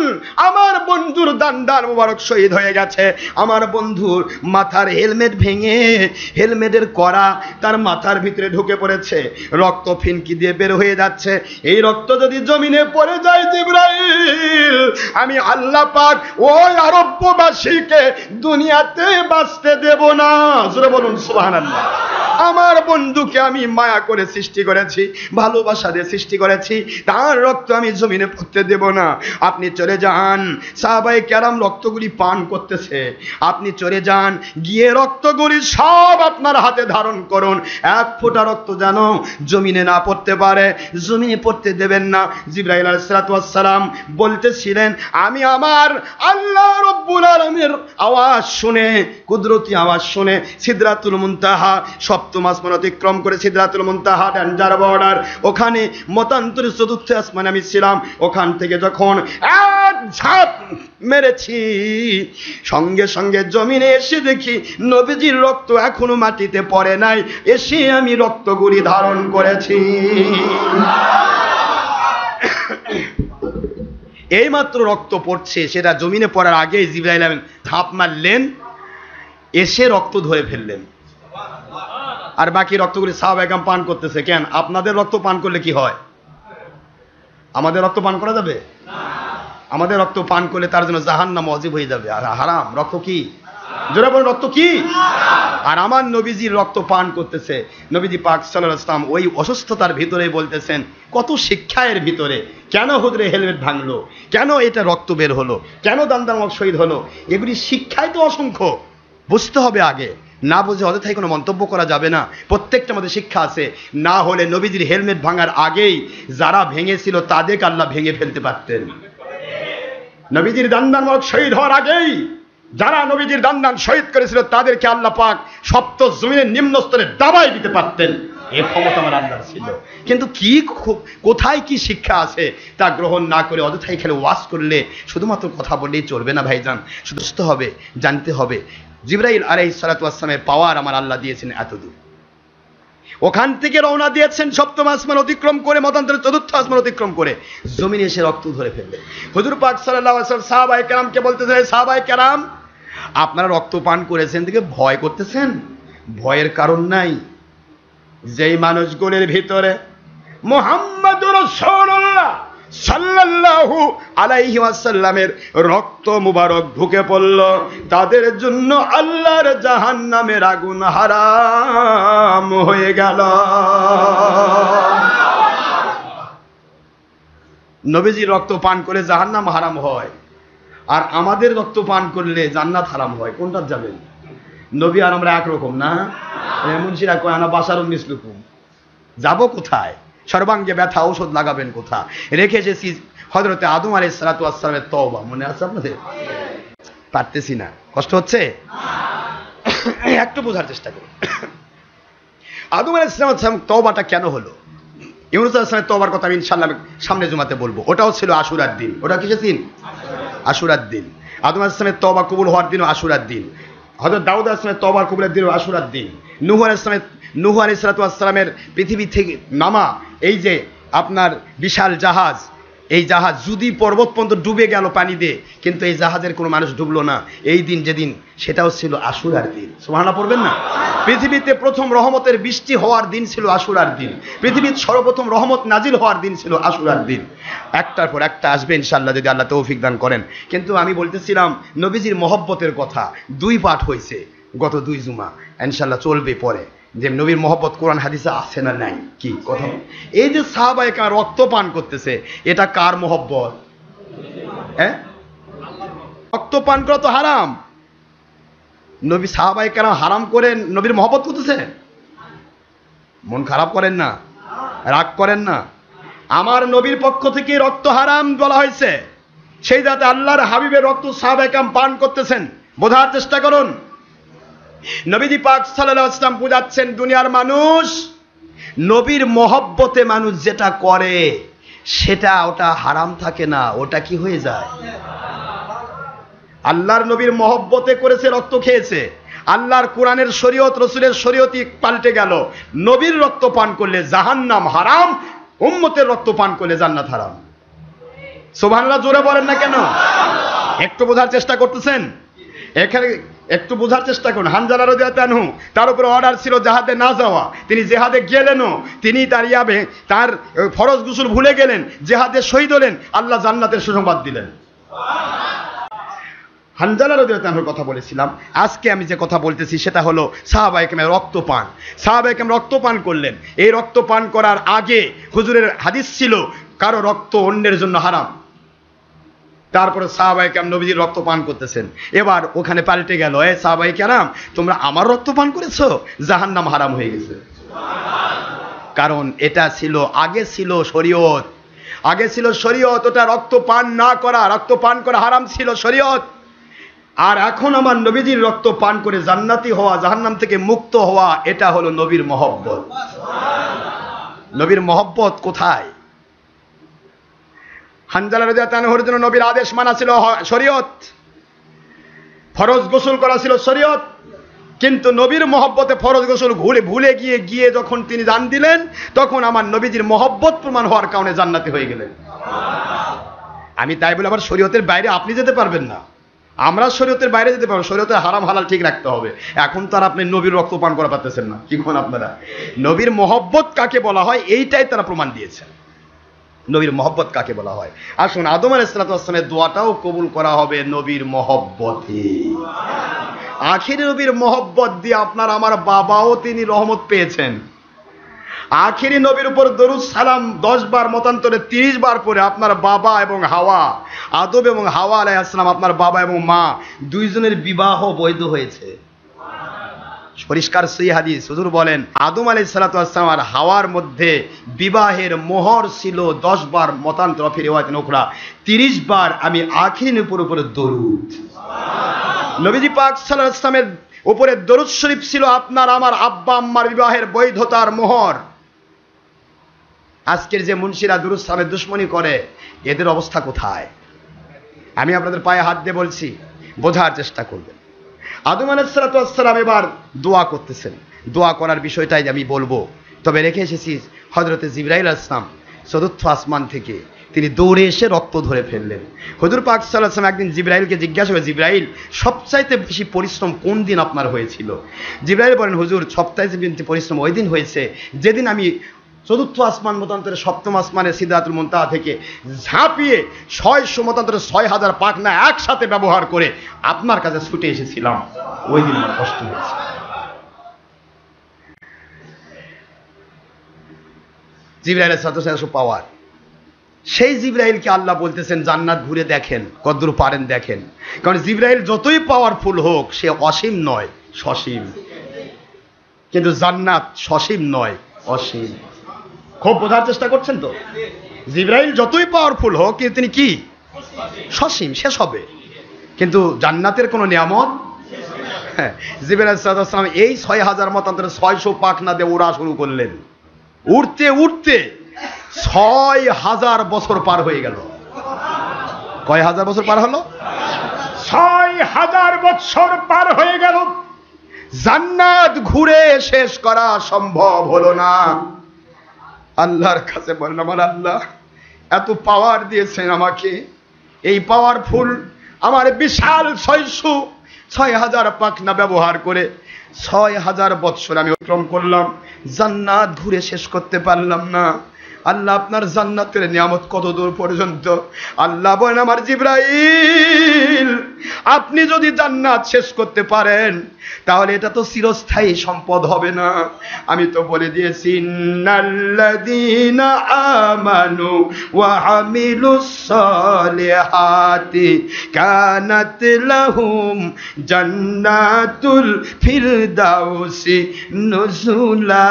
আমার বন্ধুর দান্দার মোবারক শহীদ হয়ে গেছে, আমার বন্ধুর মাথার হেলমেট ভেঙে হেলমেটের কড়া তার মাথার ভিতরে ঢুকে পড়েছে, রক্ত ফিনকি দিয়ে বের হয়ে যাচ্ছে, এই রক্ত যদি জমিনে পড়ে যায় জিবরাইল, আমি আল্লাহ পাক ওই আরববাসীকে দুনিয়াতে বাঁচতে দেব না। জোরে বলুন সুবহানাল্লাহ। আমার বন্ধুকে আমি মায়া করে সৃষ্টি করেছি, ভালোবাসা দিয়ে সৃষ্টি করেছি, তার রক্ত আমি জমিনে পড়তে দেব না। আপনি চলে যান। সাহাবায়ে কেরাম রক্তগুলি পান করতেছে, আপনি চলে যান, গিয়ে রক্তগুলি সব আপনার হাতে ধারণ করুন, এক ফোঁটা রক্ত যেন জমিনে না পড়তে পারে, জমিনে পড়তে দেবেন না। জিবরাইল আলাইহিস সালাম বলতেছিলেন, আমি আমার আল্লাহ রব্বুল আলামিনের আওয়াজ শুনে, কুদরতি আওয়াজ শুনে সিদরাতুল মুনতাহা, সপ্তম আসমান অতিক্রম করে সিদরাতুল মুনতাহা ডেঞ্জার বর্ডার, ওখানে মতান্তরে চতুর্থ আসমানে আমি ছিলাম। ওখান থেকে যখন এক ঝাঁপ মেরেছি, সঙ্গে সঙ্গে জমিনে এসে দেখি নবীজির রক্ত এখনো মাটিতে পড়ে নাই, এসে আমি রক্তগুলি ধারণ করেছি। এইমাত্র রক্ত পড়ছে, সেটা জমিনে পড়ার আগে জিবরাইল আমিন ঝাঁপ মারলেন, এসে রক্ত ধরে ফেললেন। আর বাকি রক্তগুলি সাহাবায়ে কেরাম পান করতেছে। কেন? আপনাদের রক্ত পান করলে কি হয়? আমাদের রক্ত পান করা যাবে? আমাদের রক্ত পান করলে তার জন্য জাহান্নাম ওয়াজিব হয়ে যাবে। আর হারাম। রক্ত কি? জোরে বলুন, রক্ত কি? আর আমার নবীজির রক্ত পান করতেছে। নবীজি পাক সাল্লাল্লাহু আলাইহি ওয়াসাল্লাম ওই অসুস্থতার ভিতরে বলতেছেন, কত শিক্ষা এর ভিতরে। কেন হুজুরে হেলমেট ভাঙলো, কেন এটা রক্ত বের হলো, কেন দান্দার মগ শহীদ হলো, এগুলি শিক্ষায় তো অসংখ্য। বুঝতে হবে আগে, না বুঝে অযথাই কোনো মন্তব্য করা যাবে না। প্রত্যেকটা মধ্যে শিক্ষা আছে। না হলে নবীজির হেলমেট ভাঙার আগেই যারা ভেঙেছিল তাদেরকে আল্লাহ ভেঙে ফেলতে পারতেন। নবীজির দান্দার মগ শহীদ হওয়ার আগেই যারা নবীজির দান্দান শহীদ করেছিল তাদেরকে আল্লাহ পাক সপ্ত জমিনের নিম্ন স্তরে দাবাই দিতে পারতেন। এই ক্ষমতা আমার আল্লাহর ছিল। কিন্তু কি কোথায় কি শিক্ষা আছে তা গ্রহণ না করে অযথাই খেলে ওয়াজ করলে, শুধুমাত্র কথা বললেই চলবে না ভাইজান। শুধু বুঝতে হবে, জানতে হবে। জিবরাইল আলাইহিস সালাতু ওয়াস সালামের পাওয়ার আমার আল্লাহ দিয়েছেন এতদূর। ওখান থেকে রওনা দিয়েছেন সপ্তম আসমান অতিক্রম করে, মতান্তরে চতুর্থ আসমান অতিক্রম করে জমিনে এসে রক্ত ধরে ফেললেন। হুজুর পাক সাল্লাল্লাহু আলাইহি ওয়াসাল্লাম সাহাবায়ে কেরামকে বলতেছেন, সাহাবায়ে কেরাম আপনারা রক্ত পান করেছেন দেখে ভয় করতেছেন? ভয়ের কারণ নাই। যেই মানুষগুলোর ভিতরে মুহাম্মাদুর রাসূলুল্লাহ সাল্লাল্লাহু আলাইহি ওয়াসাল্লামের রক্ত মুবারক ঢুকে পড়ল, তাদের জন্য আল্লাহর জাহান্নামের আগুন হারাম হয়ে গেল। নবীজির রক্ত পান করে জাহান্নাম হারাম হয়, আর আমাদের রক্ত পান করলে জান্নাত হারাম হয়। কোনটা যাবেন? নবী আর আমরা একরকম না? মুন্সিরা কয় আনা বাশারুম মিসলুকুম। যাবো কোথায়? সর্বাঙ্গে ব্যথা, ঔষধ লাগাবেন কোথা? রেখে এসেছি হযরতে আদম আলাইহিস সালাতু ওয়াস সালামের তওবা। মনে আছে আপনাদের? পারতেছি না, কষ্ট হচ্ছে, একটু বোঝার চেষ্টা করুন। আদম আলাইহিস সালাম তওবাটা কেন হলো? ইউনূস আলাইহিস সালামের তওবার কথা আমি ইনশাআল্লাহ সামনে জুমাতে বলবো। ওটাও ছিল আশুরার দিন। ওটা কিসের দিন? আশুরার দিন। আদম আলাইহিস সালামের তওবা কবুল হওয়ার দিনও আশুরার দিন। হযরত দাউদ আলাইহিস সালামের তওবার কবুলের দিনও আশুরার দিন। নূহ আলাইহিস সালামের পৃথিবী থেকে নামা এই যে আপনার বিশাল জাহাজ, এই জাহাজ যদি পর্বত পর্যন্ত ডুবে গেল পানি দিয়ে, কিন্তু এই জাহাজের কোনো মানুষ ডুবলো না। এই দিন যেদিন, সেটাও ছিল আশুরার দিন। সুবহানাল্লাহ পড়বেন না? পৃথিবীতে প্রথম রহমতের বৃষ্টি হওয়ার দিন ছিল আশুরার দিন। পৃথিবীর সর্বপ্রথম রহমত নাজিল হওয়ার দিন ছিল আশুরার দিন। একটার পর একটা আসবে ইনশাআল্লাহ, যদি আল্লাহ তৌফিক দান করেন। কিন্তু আমি বলতেছিলাম নবীজির মহব্বতের কথা। 2 পাঠ হয়েছে গত 2 জুমা, ইনশাআল্লাহ চলবে পরে, যে নবীর মহব্বত কোরআন হাদিসে আছে না নাই। কি কথা? এই যে সাহাবায়ে কেরাম রক্ত পান করতেছে, এটা কার মহব্বত? হ্যাঁ, রক্ত পান করা তো হারাম। নবী সাহাবায়ে কেরাম হারাম করে নবীর মহব্বত করতেছে। মন খারাপ করেন না, রাগ করেন না। আমার নবীর পক্ষ থেকে রক্ত হারাম বলা হয়েছে, সেই যাতে আল্লাহর হাবিবের রক্ত সাহাবায়ে কেরাম পান করতেছেন। বোঝার চেষ্টা করুন। নবীজি পাক সাল্লাল্লাহু আলাইহি ওয়াসাল্লাম বুঝাচ্ছেন, দুনিয়ার মানুষ নবীর মহব্বতে মানুষ যেটা করে সেটা ওটা হারাম থাকে না, ওটা কি হয়ে যায়? আল্লাহর নবীর মহব্বতে করেছে, রক্ত খেয়েছে। আল্লাহর কোরআনের শরীয়ত, রাসূলের শরীয়তই পাল্টে গেল। নবীর রক্ত পান করলে জাহান্নাম হারাম, উম্মতের রক্ত পান করলে জান্নাত হারাম। সুবহানাল্লাহ জোরে বলেন না কেন? একটু বোঝার চেষ্টা করতেছেন? এখানে একটু বোঝার চেষ্টা করুন। হানজালা রাদিয়াল্লাহু আনহু, তার উপরে অর্ডার ছিল জেহাদে না যাওয়া, তিনি জেহাদে গেলেনও। তিনি তার ফরজ গোসল ভুলে গেলেন, জেহাদে শহীদ হলেন, আল্লাহ জান্নাতের সুসংবাদ দিলেন। হানজালা রাদিয়াল্লাহু তাআলার কথা বলেছিলাম। আজকে আমি যে কথা বলতেছি সেটা হলো সাহাবায়ে কেরামের রক্তপান। সাহাবায়ে কেরাম রক্তপান করলেন। এই রক্তপান করার আগে হুজুরের হাদিস ছিল কারো রক্ত অন্যের জন্য হারাম। তারপরে সাহাবায়ে কেরাম নবীজির রক্ত পান করতেছেন। এবার ওখানে পাল্টে গেল, এ সাহাবায়ে কেরাম তোমরা আমার রক্ত পান করেছো, জাহান্নাম হারাম হয়ে গেছে। কারণ এটা ছিল আগে ছিল শরীয়ত, আগে ছিল শরীয়ত, ওটা রক্ত পান না করা, রক্ত পান করা হারাম ছিল শরীয়ত। আর এখন আমার নবীজির রক্ত পান করে জান্নাতি হওয়া, জাহান্নাম থেকে মুক্ত হওয়া, এটা হলো নবীর মহব্বত। নবীর মহব্বত কোথায়? হানজালা রাদিয়াল্লাহু তাআলার জন্য নবীর আদেশ মানা ছিল শরীয়ত, ফরজ গোসল করা ছিল শরীয়ত, কিন্তু নবীর মহব্বতে ফরজ গোসল ভুলে গিয়ে যখন তিনি জান দিলেন, তখন আমার নবীজির মহব্বত প্রমাণ হওয়ার কারণে জান্নাতি হয়ে গেলেন। আমি তাই বলে আবার শরীয়তের বাইরে আপনি যেতে পারবেন না, আমরা শরীয়তের বাইরে যেতে পারবো, শরীয়তের হারাম হালাল ঠিক রাখতে হবে। এখন তো আর আপনি নবীর রক্ত পান করা পারতেছেন না, কি কোন আপনারা? নবীর মহব্বত কাকে বলা হয় এইটাই তারা প্রমাণ দিয়েছে, নবীর মহব্বত কাকে বলা হয়। আসুন, আদম আলাইহিস সালামের দোয়াটাও কবুল করা হবে নবীর মহব্বতে। আখিরি নবীর মহব্বত দিয়ে আপনার আমার বাবাও তিনি রহমত পেয়েছেন। আখিরি নবীর উপর দরুদ সালাম 10 বার মতান্তরে 30 বার পরে আপনার বাবা এবং হাওয়া, আদম এবং হাওয়া আলাইহিস সালাম, আপনার বাবা এবং মা দুইজনের বিবাহ বৈধ হয়েছে। পরিষ্কার সহি হাদিস, হুজুর বলেন আদম আলাইহিস সালাম আর হাওয়ার মধ্যে বিবাহের মোহর ছিল 10 বার মতান্তর, ফিরে রিওয়ায়াত নখরা 30 বার আমি আখিরি নবীর উপরে দরুদ। নবীজি পাক সাল্লাল্লাহু আলাইহি ওয়াসাল্লামের উপরে দরুদ শরীফ ছিল আপনার আমার আব্বা আম্মার বিবাহের বৈধতার মোহর। আজকের যে মুন্সিরা দরুদ সালামের দুশমনি করে, এদের অবস্থা কোথায়? আমি আপনাদের পায়ে হাত দিয়ে বলছি, বোঝার চেষ্টা করবেন। আদম আলাইহিস সালাম এবার দোয়া করতেছেন, দোয়া করার বিষয়টাই আমি বলবো, তবে রেখে এসেছি হযরতে জিবরাইল আলাইহিস সালাম চতুর্থ আসমান থেকে তিনি দৌড়ে এসে রক্ত ধরে ফেললেন। হুজুর পাক সাল্লাল্লাহু আলাইহি ওয়াসাল্লাম একদিন জিবরাইলকে জিজ্ঞাসা করে, জিবরাইল সবচাইতে বেশি পরিশ্রম কোন দিন আপনার হয়েছিল? জিবরাইল বলেন, হুজুর সবচাইতে বেশি পরিশ্রম ওই দিন হয়েছে যেদিন আমি চতুর্থ আসমান মতান্তরে সপ্তম আসমানে সিদরাতুল মুনতাহা থেকে ঝাঁপিয়ে 600 মতান্তরে 6000 পাখনা একসাথে ব্যবহার করে আপনার কাছে ছুটে এসেছিলাম, ওই দিন আমার কষ্ট হয়েছে। জিবরাইলের সাথে পাওয়ার, সেই জিবরাইলকে আল্লাহ বলতেছেন জান্নাত ঘুরে দেখেন, কতদূর পারেন দেখেন। কারণ জিবরাইল যতই পাওয়ারফুল হোক সে অসীম নয়, সসীম। কিন্তু জান্নাত সসীম নয়, অসীম। খুব বোঝার চেষ্টা করছেন তো? জিবরাইল যতই পাওয়ারফুল হোক কিন্তু তিনি কি? সসীম, শেষ হবে। কিন্তু জান্নাতের কোনো নিয়ামত, জিবরাইল সাল্লাল্লাহু আলাইহি ওয়াসাল্লাম এই 6000 মতান্তরে 600 পাখনা দিয়ে উড়া শুরু করলেন। উড়তে উড়তে 6000 বছর পার হয়ে গেল। কয় হাজার বছর পার হলো? 6000 বছর পার হয়ে গেল। জান্নাত ঘুরে শেষ করা সম্ভব হলো না। আল্লাহর কাছে বললাম, আমার আল্লাহ এত পাওয়ার দিয়েছেন আমাকে, এই পাওয়ারফুল আমার বিশাল 6000 পাখনা ব্যবহার করে 6000 বছর আমি অতিক্রম করলাম, জান্নাত ঘুরে শেষ করতে পারলাম না। আল্লাহ আপনার জান্নাতের নিয়ামত কত দূর পর্যন্ত? আল্লাহ বলেন, আমার জিবরাইল আপনি যদি জান্নাত শেষ করতে পারেন তাহলে এটা তো চিরস্থায়ী সম্পদ হবে না। আমি তো বলে দিয়েছি, ইন্নাল্লাযীনা আমানু ওয়া আমিলুস সালিহাতি কানাত লাহুম জান্নাতুল ফিরদাউসি নুজুলা।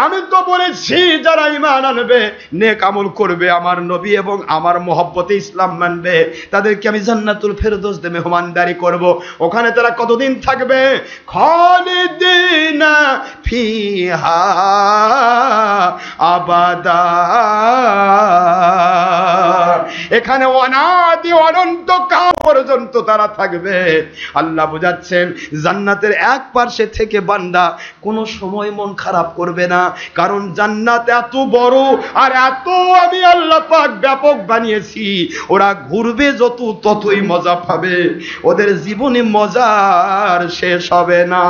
আমি তো বলেছি যারা ঈমান আনবে, নেক আমল করবে, আমার নবী এবং আমার মহব্বতে ইসলাম মানবে, তাদেরকে আমি জান্নাতুল ফেরদৌসে মেহমানদারি করব। ওখানে তারা কতদিন থাকবে? খালিদিনা ফিহা আবাদা। এখানে অনাদি অনন্তকাল পর্যন্ত তারা থাকবে। আল্লাহ বুঝাচ্ছেন জান্নাতের এক পাশে থেকে বান্দা কোনো সময় মন খারাপ করবে না, কারণ জান্নাত এত বড় আর এত আমি আল্লাহ পাক ব্যাপক বানিয়েছি, ওরা ঘুরবে যত ততই মজা পাবে, ওদের জীবনে মজার শেষ হবে না।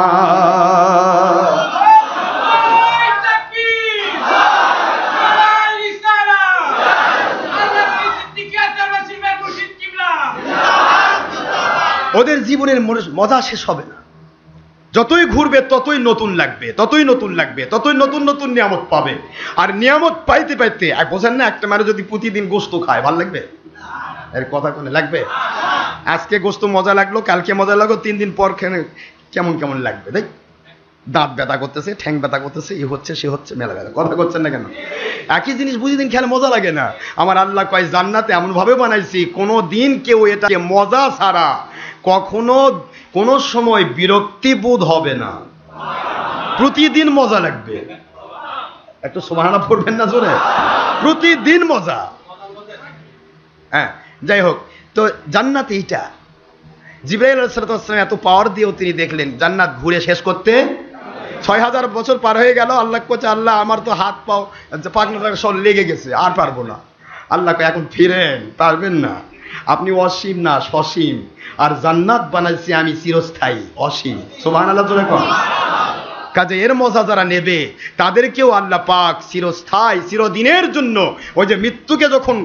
ওদের জীবনের মজা শেষ হবে না। যতই ঘুরবে ততই নতুন লাগবে, ততই নতুন লাগবে, ততই নতুন নতুন নিয়ামত পাবে। আর নিয়ামত পাইতে পাইতে বোঝেন না, একটা মানুষ যদি প্রতিদিন গোস্ত খায় ভালো লাগবে? এর কথা কোনে লাগবে? আজকে গোস্ত মজা লাগলো, কালকে মজা লাগলো, 3 দিন পর কেমন কেমন লাগবে। দেখ, দাঁত ব্যথা করতেছে, ঠ্যাং ব্যথা করতেছে, ই হচ্ছে সে হচ্ছে, মেলা ব্যথা। কথা করছেন না কেন? একই জিনিস প্রতিদিন খেলে মজা লাগে না। আমার আল্লাহ কয় জান্নাতে এমন ভাবে বানাইছি, কোনো দিন কেউ এটাকে মজা ছাড়া কখনো কোনো সময় বিরক্তি বোধ হবে না, প্রতিদিন মজা লাগবে। একটু সুবহানাল্লাহ পড়বেন না জোরে? প্রতিদিন মজা। হ্যাঁ, যাই হোক, তো জান্নাত এইটা। জিবরাইল আলাইহিস সালাম এত পাওয়ার দিয়েও তিনি দেখলেন জান্নাত ঘুরে শেষ করতে 6000 বছর পার হয়ে গেল। আল্লাহ কোচে, আল্লাহ আমার তো হাত পাও পাকনা সব লেগে গেছে, আর পারবো না। আল্লাহ এখন ফিরেন, পারবেন না, আপনি অসীম না সসীম, আর জান্নাত বানাইছি আমি চিরস্থায়ী অসীম। সুবহানাল্লাহ জোরে কোন। কাজে এর মজা যারা নেবে তাদেরকেও আল্লাহ পাক চিরস্থায়ী চিরদিনের জন্য, ওই যে মৃত্যুকে যখন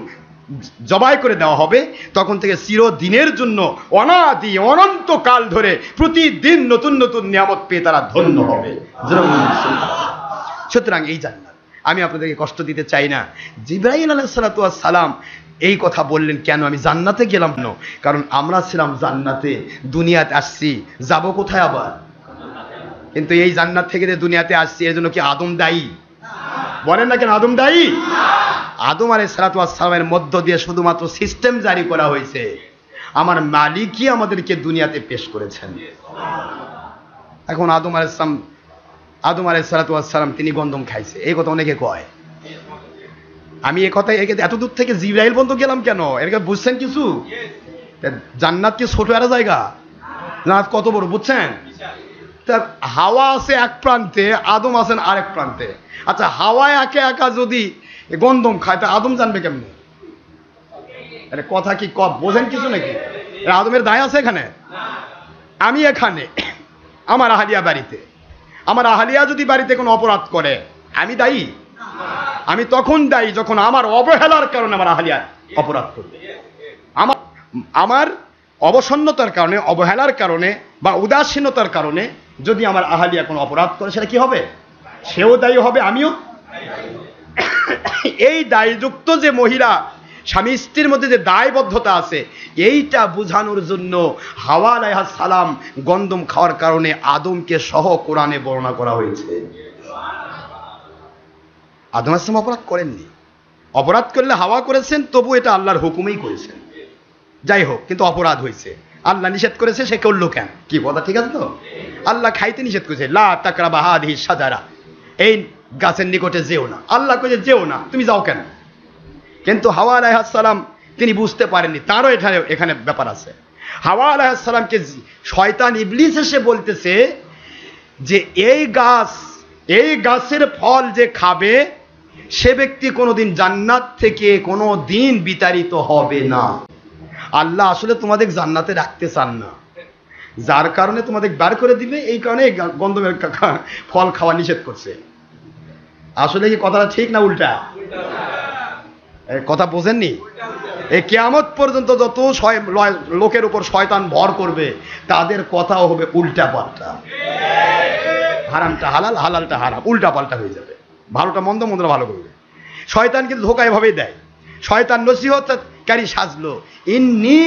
জবাই করে দেওয়া হবে তখন থেকে চিরদিনের জন্য অনাদি অনন্তকাল ধরে প্রতিদিন নতুন নতুন নিয়ামত পেয়ে তারা ধন্য হবে। সুতরাং এই জান্নাত, আমি আপনাদেরকে কষ্ট দিতে চাই না। জিবরাইল আলাইহিস সালাম এই কথা বললেন কেন? আমি জান্নাতে গেলাম না, কারণ আমরা ছিলাম জান্নাতে, দুনিয়াতে আসছি, যাব কোথায় আবার? কিন্তু এই জান্নাত থেকে যে দুনিয়াতে আসছি এর জন্য কি আদম দায়ী? বলেন না কেন আদম দায়ী? আদম আলাইহিস সালামের মধ্য দিয়ে শুধুমাত্র সিস্টেম জারি করা হয়েছে, আমার মালিকই আমাদেরকে দুনিয়াতে পেশ করেছেন। এখন আদম আলাইহিস সালাম তিনি গন্ধম খাইছে, এই কথা অনেকে কয়। আমি এই কথা এত দূর থেকে জিবরাইল পর্যন্ত গেলাম কেন? এটাকে বুঝছেন কিছু? জান্নাত কি ছোট একটা জায়গা? জান্নাত কত বড় বুঝছেন? হাওয়া আছে এক প্রান্তে, আদম আছেন আরেক প্রান্তে। আচ্ছা, হাওয়া একে একা যদি গন্ধম খায় তা আদম জানবে কেমনে? আরে কথা কি বোঝেন কিছু নাকি? আদমের দায় আছে এখানে? আমি এখানে আমার আহালিয়া বাড়িতে, আমার আহালিয়া যদি বাড়িতে কোনো অপরাধ করে আমি দায়ী? আমি তখন দায়ী যখন আমার অবহেলার কারণে আমার আহালিয়া অপরাধ করবে। আমার অবসন্নতার কারণে, অবহেলার কারণে বা উদাসীনতার কারণে যদি আমার আহালিয়া কোনো অপরাধ করে সেটা কি হবে? সেও দায়ী হবে, আমিও। এই দায়যুক্ত যে মহিলা স্বামী স্ত্রীর মধ্যে যে দায়বদ্ধতা আছে এইটা বোঝানোর জন্য হাওয়া আলাইহিস সালাম গন্ধম খাওয়ার কারণে আদমকে সহ কোরআনে বর্ণনা করা হয়েছে। আদম আলাইহিস সালাম অপরাধ করেননি, অপরাধ করলে হাওয়া করেছেন, তবু এটা আল্লাহর হুকুমেই করেছেন। যাই হোক, কিন্তু অপরাধ হয়েছে, আল্লাহ নিষেধ করেছে, সে করলো কেন? কি কথা ঠিক আছে তো? আল্লাহ খাইতে নিষেধ করেছে, লা তাকরাবা হাদিহিস শাজারা, এই গাছের নিকটে যেও না। আল্লাহ কইছে যেও না, তুমি যাও কেন? কিন্তু হাওয়া আলাইহিস সালাম তিনি বুঝতে পারেননি, তারও এখানে ব্যাপার আছে। হাওয়া আলাইহিস সালামকে শয়তান ইবলিস এসে বলতেছে যে এই গাছের ফল যে খাবে সে ব্যক্তি কোনোদিন জান্নাত থেকে কোনোদিন বিতাড়িত হবে না। আল্লাহ আসলে তোমাদের জান্নাতে রাখতে চান না, যার কারণে তোমাদের বার করে দিবে, এই কারণে গন্ধমের ফল খাওয়া নিষেধ করছে। আসলে কি কথাটা ঠিক না উল্টা? কথা বোঝেননি? এই কিয়ামত পর্যন্ত যত লোকের উপর শয়তান ভর করবে তাদের কথাও হবে উল্টা পাল্টা। হারামটা হালাল, হালালটা হারাম, উল্টা পাল্টা হয়ে যাবে। ভালোটা মন্দ, মন্দটা ভালো করবে। শয়তান কিন্তু ধোঁকা এভাবেই দেয়। শয়তান নসিহতকারী সাজলো, ইন্নী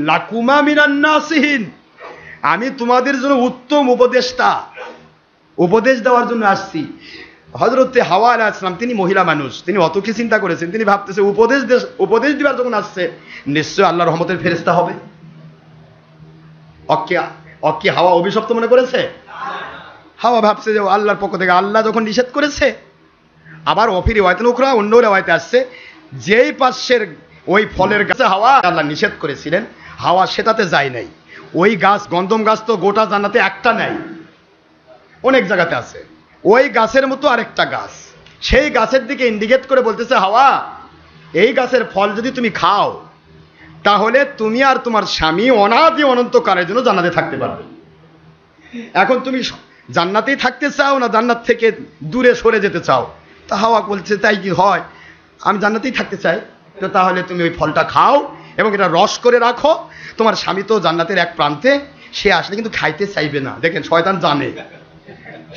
লাকুমা মিনান নাসিহিন, আমি তোমাদের জন্য উত্তম উপদেষ্টা, উপদেশ দেওয়ার জন্য আসছি। হযরতে হাওয়া আলাইহিস সালাম তিনি মহিলা মানুষ, তিনি অত কি চিন্তা করেছেন? তিনি ভাবতেছে উপদেশ দিবার যখন আসছে নিশ্চয় আল্লাহর রহমতের ফেরেশতা হবে। অক্কি হাওয়া অভিশপ্ত মনে করেছে? হাওয়া ভাবছে যে আল্লাহর পক্ষ থেকে, আল্লাহ যখন নিষেধ করেছে। আবার অফি রিওয়ায়াতে উখরা, অন্য রিওয়ায়াতে আসছে যেই পাশের ওই ফলের গাছে হাওয়া আল্লাহ নিষেধ করেছিলেন, হাওয়া সেটাতে যায় নাই। ওই গাছ, গন্ধম গাছ তো গোটা জান্নাতে একটা নাই, অনেক জায়গাতে আছে। ওই গাছের মতো আরেকটা গাছ, সেই গাছের দিকে ইন্ডিকেট করে বলতেছে হাওয়া, এই গাছের ফল যদি তুমি খাও তাহলে তুমি আর তোমার স্বামী অনাদি অনন্তকালের জন্য জান্নাতে থাকতে পারবে। এখন তুমি জান্নাতেই থাকতে চাও না জান্নাত থেকে দূরে সরে যেতে চাও? তা হাওয়া বলছে তাই কি হয়, আমি জান্নাতেই থাকতে চাই। তো তাহলে তুমি ওই ফলটা খাও এবং এটা রস করে রাখো। তোমার স্বামী তো জান্নাতের এক প্রান্তে, সে আসলে কিন্তু খাইতে চাইবে না। দেখেন শয়তান জানে,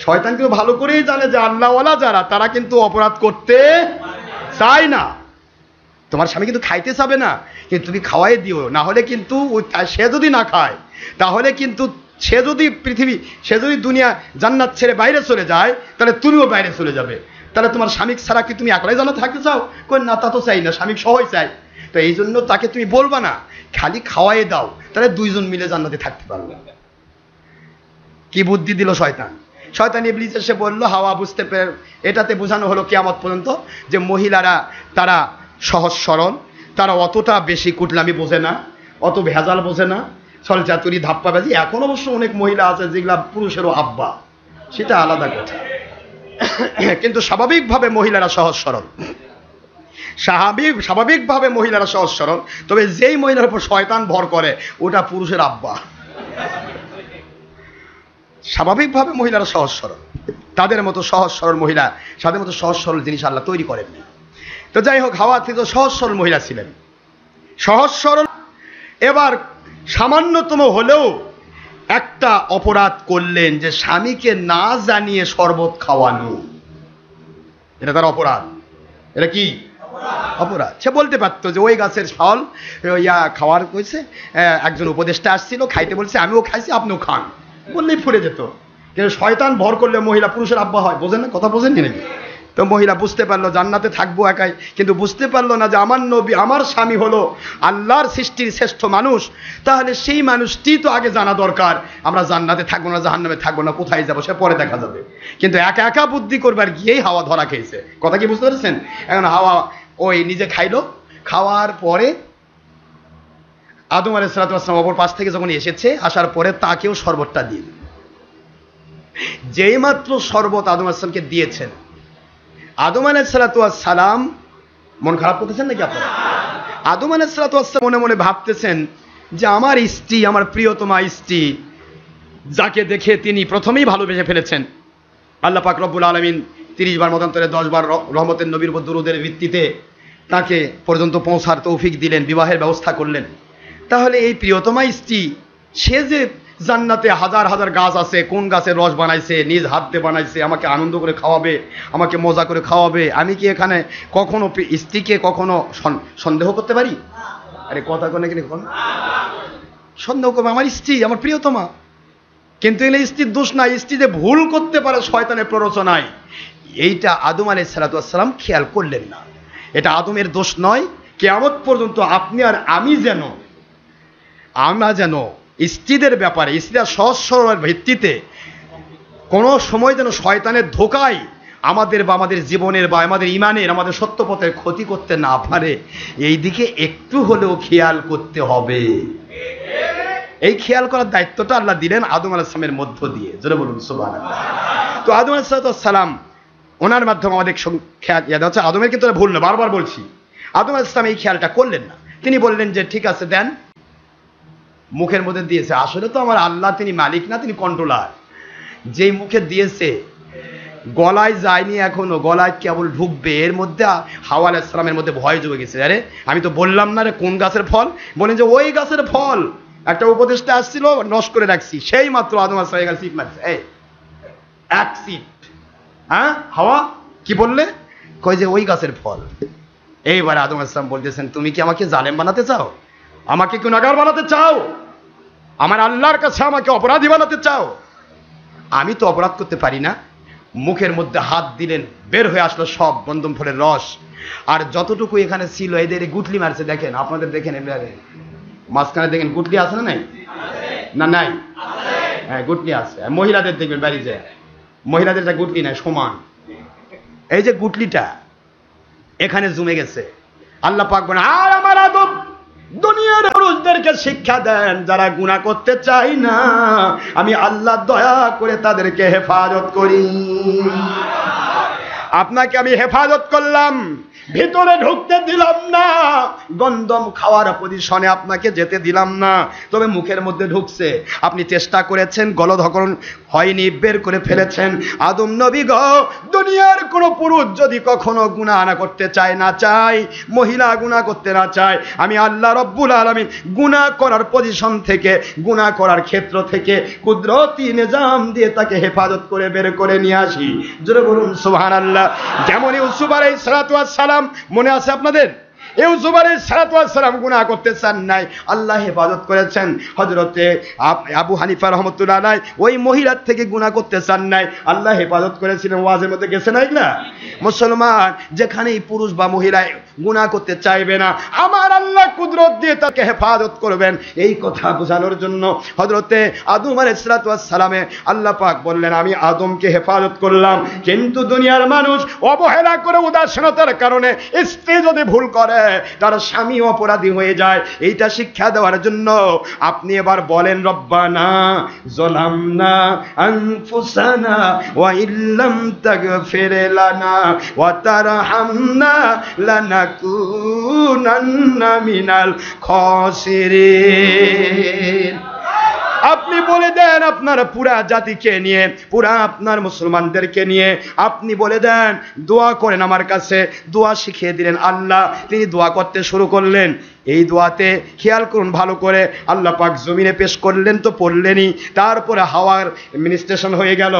শয়তান কিন্তু ভালো করেই জানে যে আল্লাহওয়ালা যারা তারা কিন্তু অপরাধ করতে চায় না। তোমার স্বামী কিন্তু খাইতে চাবে না, কিন্তু তুমি খাওয়াই দিও, না হলে কিন্তু সে যদি না খায় তাহলে কিন্তু সে যদি দুনিয়া জান্নাত ছেড়ে বাইরে চলে যায় তাহলে তুমিও বাইরে চলে যাবে। তাহলে তোমার স্বামী ছাড়া কি তুমি একলাই জান্নাতে থাকতে চাও? কই না, তা তো চাই না, স্বামী সবাই চাই। তো এই জন্য তাকে তুমি বলবা না, খালি খাওয়াই দাও, তাহলে দুইজন মিলে জান্নাতে থাকতে পারবে। কি বুদ্ধি দিল শয়তান! শয়তান ইবলিস এসে বলল, হাওয়া বুঝতে পেরে এটাতে বোঝানো হলো কিয়ামত পর্যন্ত যে মহিলারা তারা সহজ সরল, তারা অতটা বেশি কুটলামি বোঝে না, অত ভেজাল বোঝে না, ছলচাতুরি ধাপ্পাবাজি। এখন অবশ্য অনেক মহিলা আছে যেগুলা পুরুষেরও আব্বা, সেটা আলাদা কথা। কিন্তু স্বাভাবিকভাবে মহিলারা সহজ সরল, স্বাভাবিকভাবে মহিলারা সহজ সরল। তবে যেই মহিলার উপর শয়তান ভর করে ওটা পুরুষের আব্বা। স্বাভাবিকভাবে মহিলারা সহজ সরল, তাদের মতো সহজ সরল মহিলা, তাদের মতো সহজ সরল জিনিস আল্লাহ তৈরি করেননি। তো যাই হোক, হাওয়া থেকে সহজ সরল মহিলা ছিলেন, সহজ সরল। এবার সামান্যতম হলেও একটা অপরাধ করলেন যে স্বামীকে না জানিয়ে শরবত খাওয়ানো। এটা তার অপরাধ। এটা কি অপরাধ? সে বলতে পারতো যে ওই গাছের ফল খাওয়ার কইছে, একজন উপদেষ্টা আসছিল, খাইতে বলছে, আমিও খাইছি, আপনিও খান, বললেই ফুরে যেত। কিন্তু শয়তান ভর করলে মহিলা পুরুষের আব্বা হয়, বোঝেন না? কথা বোঝেন নাকি? তো মহিলা বুঝতে পারলো জান্নাতে থাকবো একাই, কিন্তু বুঝতে পারলো না যে আমার নবী, আমার স্বামী হলো আল্লাহর সৃষ্টির শ্রেষ্ঠ মানুষ। তাহলে সেই মানুষটি তো আগে জানা দরকার, আমরা জান্নাতে থাকবো না জাহান্নামে থাকবো না, কোথায় যাবো সে পরে দেখা যাবে। কিন্তু একা একা বুদ্ধি করবার গিয়েই হাওয়া ধরা খেয়েছে। কথা কি বুঝতে পারছেন? এখন হাওয়া ওই নিজে খাইলো, খাওয়ার পরে আদম আলাইহিস সালাতু ওয়াস সালাম অপর পাশ থেকে যখন এসেছে, আসার পরে তাকেও শরবতটা দিল। যেই মাত্র শরবত আদম আলাইহিস সালামকে দিয়েছেন, আদম আলাইহিস সালাতু ওয়াস সালাম মন খারাপ করতেছেন নাকি আপনারা? আদম আলাইহিস সালাতু ওয়াস সালাম মনে মনে ভাবতেছেন যে আমার স্ত্রী, আমার প্রিয়তমা স্ত্রী, যাকে দেখে তিনি প্রথমেই ভালোবেসে ফেলেছেন, আল্লাহ পাক রব্বুল আলামিন 30 বার মতান্তরে 10 বার রহমতের নবীর উপর দুরূদের ভিত্তিতে তাকে পর্যন্ত পৌঁছার তৌফিক দিলেন, বিবাহের ব্যবস্থা করলেন। তাহলে এই প্রিয়তমা স্ত্রী, সে যে জান্নাতে হাজার হাজার গাছ আছে, কোন গাছের রস বানাইছে, নিজ হাত দিয়ে বানাইছে, আমাকে আনন্দ করে খাওয়াবে, আমাকে মজা করে খাওয়াবে, আমি কি এখানে কখনো স্ত্রীকে কখনো সন্দেহ করতে পারি? আরে কথা কোনে কিনে কোন সন্দেহ করবে? আমার স্ত্রী, আমার প্রিয়তমা। কিন্তু এলে স্ত্রীর দোষ না, স্ত্রী যে ভুল করতে পারে শয়তানের প্ররোচনায়, এইটা আদম আলাইহিস সালাতু ওয়াস সালাম খেয়াল করলেন না। এটা আদমের দোষ নয়। কিয়ামত পর্যন্ত আপনি আর আমরা যেন স্ত্রীদের ব্যাপারে, স্ত্রীরা সহজ সরল ভিত্তিতে কোনো সময় যেন শয়তানের ধোকায় আমাদের বা আমাদের জীবনের বা আমাদের ইমানের, আমাদের সত্যপথের ক্ষতি করতে না পারে, এই দিকে একটু হলেও খেয়াল করতে হবে। এই খেয়াল করার দায়িত্বটা আল্লাহ দিলেন আদম আলাইহিস সালামের মধ্য দিয়ে। জোরে বলুন সুবহানাল্লাহ। তো আদম আলাইহিস সালাম, ওনার মাধ্যমে আমাদের খেয়াল হচ্ছে, আদমের কিন্তু ভুল না, বারবার বলছি, আদম আলাইহিস সালাম এই খেয়ালটা করলেন না। তিনি বললেন যে ঠিক আছে দেন, মুখের মধ্যে দিয়েছে। আসলে তো আমার আল্লাহ তিনি মালিক না, তিনি কন্ট্রোলার। যেই মুখে দিয়েছে গলায় যায়নি এখনো, গলায় কেবল ঢুকবে। এর মধ্যে হাওয়া আলাইহিস সালামের মধ্যে ভয় জমে গেছে। আরে আমি তো বললাম না রে কোন গাছের ফল, বলেন যে ওই গাছের ফল, একটা উপদেষ্টা আসছিল, নষ্ট করে রাখছি। সেই মাত্র আদম আলাইহিস সালাম সিট মারছে, এই এক সিট। হ্যাঁ হাওয়া কি বললে? কই যে ওই গাছের ফল। এইবার আদম আলাইহিস সালাম বলতেছেন, তুমি কি আমাকে জালেম বানাতে চাও? আমাকে গুনাহগার বানাতে চাও? আমার আল্লাহর কাছে আমাকে অপরাধী বানাতে চাও? আমি তো অপরাধ করতে পারি না। মুখের মধ্যে হাত দিলেন, বের হয়ে আসলো সব গন্ধম ফলের রস। আর যতটুকু এখানে ছিল এদের গুটলি মারছে। দেখেন, আপনাদের দেখেন, এবারে মাঝখানে দেখেন গুটলি আছে না? নাই না? নাই? হ্যাঁ গুটলি আছে। মহিলাদের দেখবেন বাড়ি যায়, মহিলাদের যা গুটলি নাই সমান। এই যে গুটলিটা এখানে জমে গেছে। আল্লাহ পাক বলেন, আর আমার আদম দুনিয়ার পুরুষদেরকে শিক্ষা দেন, যারা গুনাহ করতে চায় না, আমি আল্লাহ দয়া করে তাদেরকে হেফাজত করি। আপনাকে আমি হেফাজত করলাম, ভিতরে ঢুকতে দিলাম না, গন্ধম খাওয়ার পজিশনে আপনাকে যেতে দিলাম না, তবে মুখের মধ্যে ঢুকছে। আপনি চেষ্টা করেছেন, গলধকরণ হয়নি, বের করে ফেলেছেন। আদম নবী গো, দুনিয়ার কোনো পুরুষ যদি কখনো গুনাহ না করতে চায়, না চায়, মহিলা গুনাহ করতে না চায়, আমি আল্লাহ রব্বুল আলামিন গুনাহ করার পজিশন থেকে, গুনাহ করার ক্ষেত্র থেকে কুদরতি নিজাম দিয়ে তাকে হেফাজত করে বের করে নিয়ে আসি। জোরে বলুন সুবহানাল্লাহ। যেমন ইউসুফ আলাইহিস সালাতু ওয়াস সালাম, মনে আছে আপনাদের? ইউসুফ আলাইহিস সালাতু ওয়াস সালাম গুনাহ করতে চান নাই, আল্লাহ হেফাজত করেছেন। হযরতে আবু হানিফা রাহমাতুল্লাহ আলাইহি ওই মহিলার থেকে গুনাহ করতে চান নাই, আল্লাহ হেফাজত করেছিলেন। ওয়াজের মধ্যে গেছে না এগুলা? মুসলমান যেখানেই পুরুষ বা মহিলা গুনাহ করতে চাইবে না, আমার আল্লাহ কুদরত দিয়ে তাকে হেফাজত করবেন। এই কথা বোঝানোর জন্য হযরতে আদম আলাইহিস সালাতু ওয়াস সালামে আল্লাহ পাক বললেন, আমি আদমকে হেফাজত করলাম। কিন্তু দুনিয়ার মানুষ অবহেলা করে, উদাসীনতার কারণে স্ত্রী যদি ভুল করে, তার স্বামী অপরাধী হয়ে যায়। এইটা শিক্ষা দেওয়ার জন্য আপনি এবার বলেন, রব্বানা যালামনা আনফুসানা ওয়া ইল্লাম তাগফির লানা ওয়া তারহামনা লানাকুনান্না মিনাল খাসিরিন। আপনি বলে দেন আপনার পুরা জাতিকে নিয়ে, পুরা আপনার মুসলমানদেরকে নিয়ে আপনি বলে দেন, দোয়া করেন আমার কাছে। দোয়া শিখিয়ে দিলেন আল্লাহ, তিনি দোয়া করতে শুরু করলেন। এই দোয়াতে খেয়াল করুন ভালো করে, আল্লাহ পাক জমিনে পেশ করলেন তো পড়লেনই, তারপরে হাওয়ার মিনিস্ট্রেশন হয়ে গেল,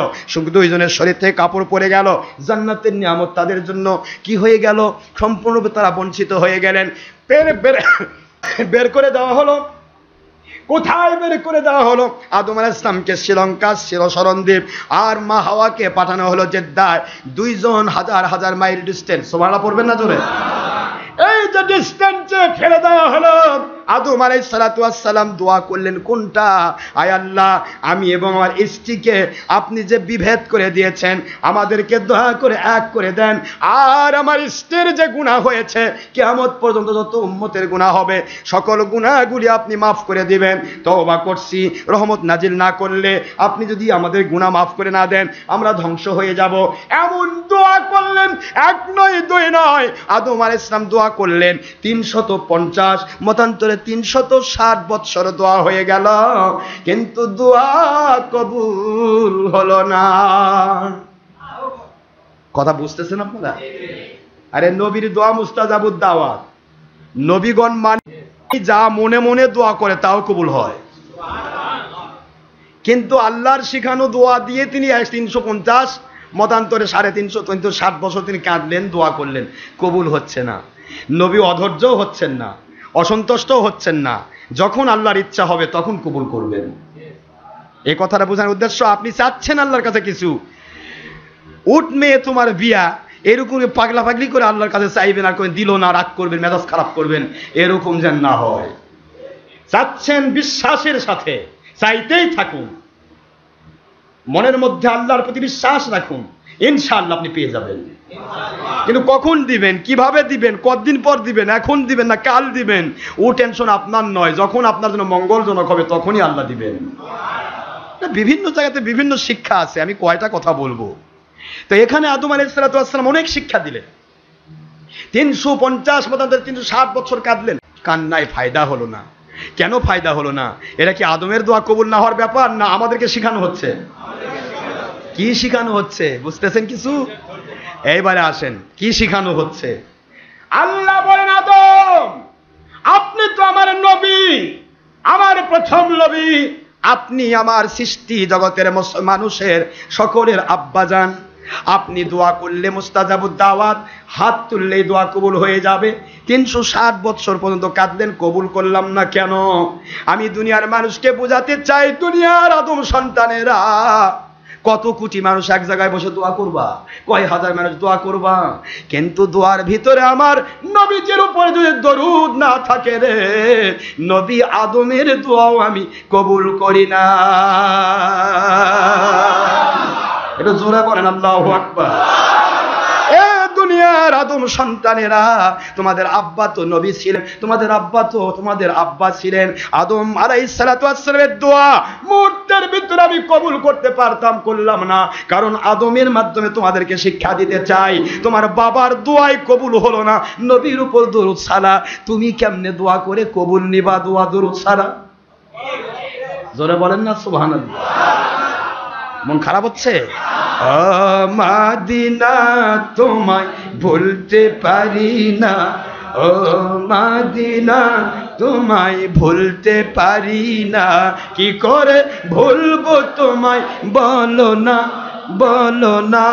দুইজনের শরীর থেকে কাপড় পরে গেল, জান্নাতের নিয়ামত তাদের জন্য কি হয়ে গেল? সম্পূর্ণরূপে তারা বঞ্চিত হয়ে গেলেন। বের করে দেওয়া হলো। কোথায় বের করে দেওয়া হলো? আদম আলাইহিস সালামকে শ্রীলঙ্কা, চিরশরণদ্বীপ, আর মা হাওয়াকে পাঠানো হলো জেদ্দায়। দুইজন হাজার হাজার মাইল ডিস্টেন্স। সুবহানাল্লাহ পড়বেন না জোরে? এই যে ডিস্টেন্সে ফেলে দেওয়া হলো, আদম আলাইহিস সালাতু ওয়াস সালাম দোয়া করলেন কোনটা? আয় আল্লাহ, আমি এবং আমার স্ত্রীকে আপনি যে বিভেদ করে দিয়েছেন, আমাদেরকে দয়া করে এক করে দেন। আর আমার স্ত্রীর যে গুনাহ হয়েছে, কিয়ামত পর্যন্ত যত উম্মতের গুনাহ হবে, সকল গুনাহগুলি আপনি মাফ করে দিবেন। তওবা করছি, রহমত নাজিল না করলে, আপনি যদি আমাদের গুনাহ মাফ করে না দেন, আমরা ধ্বংস হয়ে যাব। এমন দোয়া করলেন, এক নয় দুই নয়, আদম আলাইহিস সালাম দোয়া করলেন 350, মতান্তরে 360 বৎসর দোয়া হয়ে গেল, কিন্তু দোয়া কবুল হলো না। কথা বুঝতেছেন আপনারা? আরে নবীর দোয়া মুস্তাজাবুদ দাওয়াত। নবীগণ মানে যা মনে মনে দোয়া করে তাও কবুল হয়। কিন্তু আল্লাহর শিখানো দোয়া দিয়ে তিনি 350, মতান্তরে 350, 360 বছর তিনি কাঁদলেন, দোয়া করলেন, কবুল হচ্ছে না। নবী অধৈর্যও হচ্ছেন না, অসন্তুষ্টও হচ্ছেন না। যখন আল্লাহর ইচ্ছা হবে তখন কবুল করবেন। এই কথাটা বোঝানোর উদ্দেশ্য, আপনি চাচ্ছেন আল্লাহর কাছে কিছু, উঠ মেয়ে তোমার বিয়া, এরকম পাগলা পাগলি করে আল্লাহর কাছে চাইবেন, আর দিল না, রাগ করবেন, মেজাজ খারাপ করবেন, এরকম যেন না হয়। চাচ্ছেন বিশ্বাসের সাথে, চাইতেই থাকুন, মনের মধ্যে আল্লাহর প্রতি বিশ্বাস রাখুন, ইনশাআল্লাহ আপনি পেয়ে যাবেন। কিন্তু কখন দিবেন, কিভাবে দিবেন, কতদিন পর দিবেন, এখন দিবেন না কাল দিবেন, ও টেনশন আপনার নয়। যখন আপনার জন্য মঙ্গলজনক হবে তখনই আল্লাহ দিবেন। বিভিন্ন জায়গাতে বিভিন্ন শিক্ষা আছে, আমি কয়টা কথা বলবো। তো এখানে আদম আলাইহিস সালাতু ওয়াস সালাম অনেক শিক্ষা দিলেন। 350 মতান্তরে 360 বছর কাঁদলেন, কান্নায় ফায়দা হলো না। কেন ফায়দা হলো না? এটা কি আদমের দোয়া কবুল না হওয়ার ব্যাপার, না আমাদেরকে শিখানো হচ্ছে? কি শিখানো হচ্ছে বুঝতেছেন কিছু? এইবারে আসেন, কি শিখানো হচ্ছে? আল্লাহ বলেন, আদম আপনি তো আমার নবী, আমার প্রথম নবী, আপনি আমার সৃষ্টি জগতের মানুষের সকলের আব্বাজান। আপনি দোয়া করলে মুস্তাজাবুদ দাওয়াত, হাত তুললেই দোয়া কবুল হয়ে যাবে। 360 বছর পর্যন্ত কাঁদলেন, কবুল করলাম না কেন? আমি দুনিয়ার মানুষকে বোঝাতে চাই, দুনিয়ার আদম সন্তানেরা, কত কোটি মানুষ এক জায়গায় বসে দোয়া করবা, কয় হাজার মানুষ দোয়া করবা, কিন্তু দোয়ার ভিতরে আমার নবীজির উপরে যদি দরুদ না থাকে রে, নবী আদমের দোয়াও আমি কবুল করি না। এটা জোরে বলেন আল্লাহু আকবার। এ দুনিয়া আমার আদম সন্তানেরা, তোমাদের আব্বা তো নবী ছিলেন, তোমাদের আব্বা ছিলেন আদম আলাইহিস সালাতু ওয়াস সালামের দোয়া মুহূর্তের ভিতরে আমি কবুল করতে পারতাম, করলাম না, কারণ আদমের মাধ্যমে তোমাদেরকে শিক্ষা দিতে চাই। তোমার বাবার দোয়াই কবুল হলো না, নবীর উপর দরুদ সালাম, তুমি কেমনে দোয়া করে কবুল নিবা দোয়া দরুদ সালাম? জোরে বলেন না সুবহানাল্লাহ। মন খারাপ হচ্ছে? মাদিনা তোমায় ভুলতে পারি না, ও মাদিনা তোমায় ভুলতে পারি না, কি করে ভুলবো তোমায় বলো না, বলো না।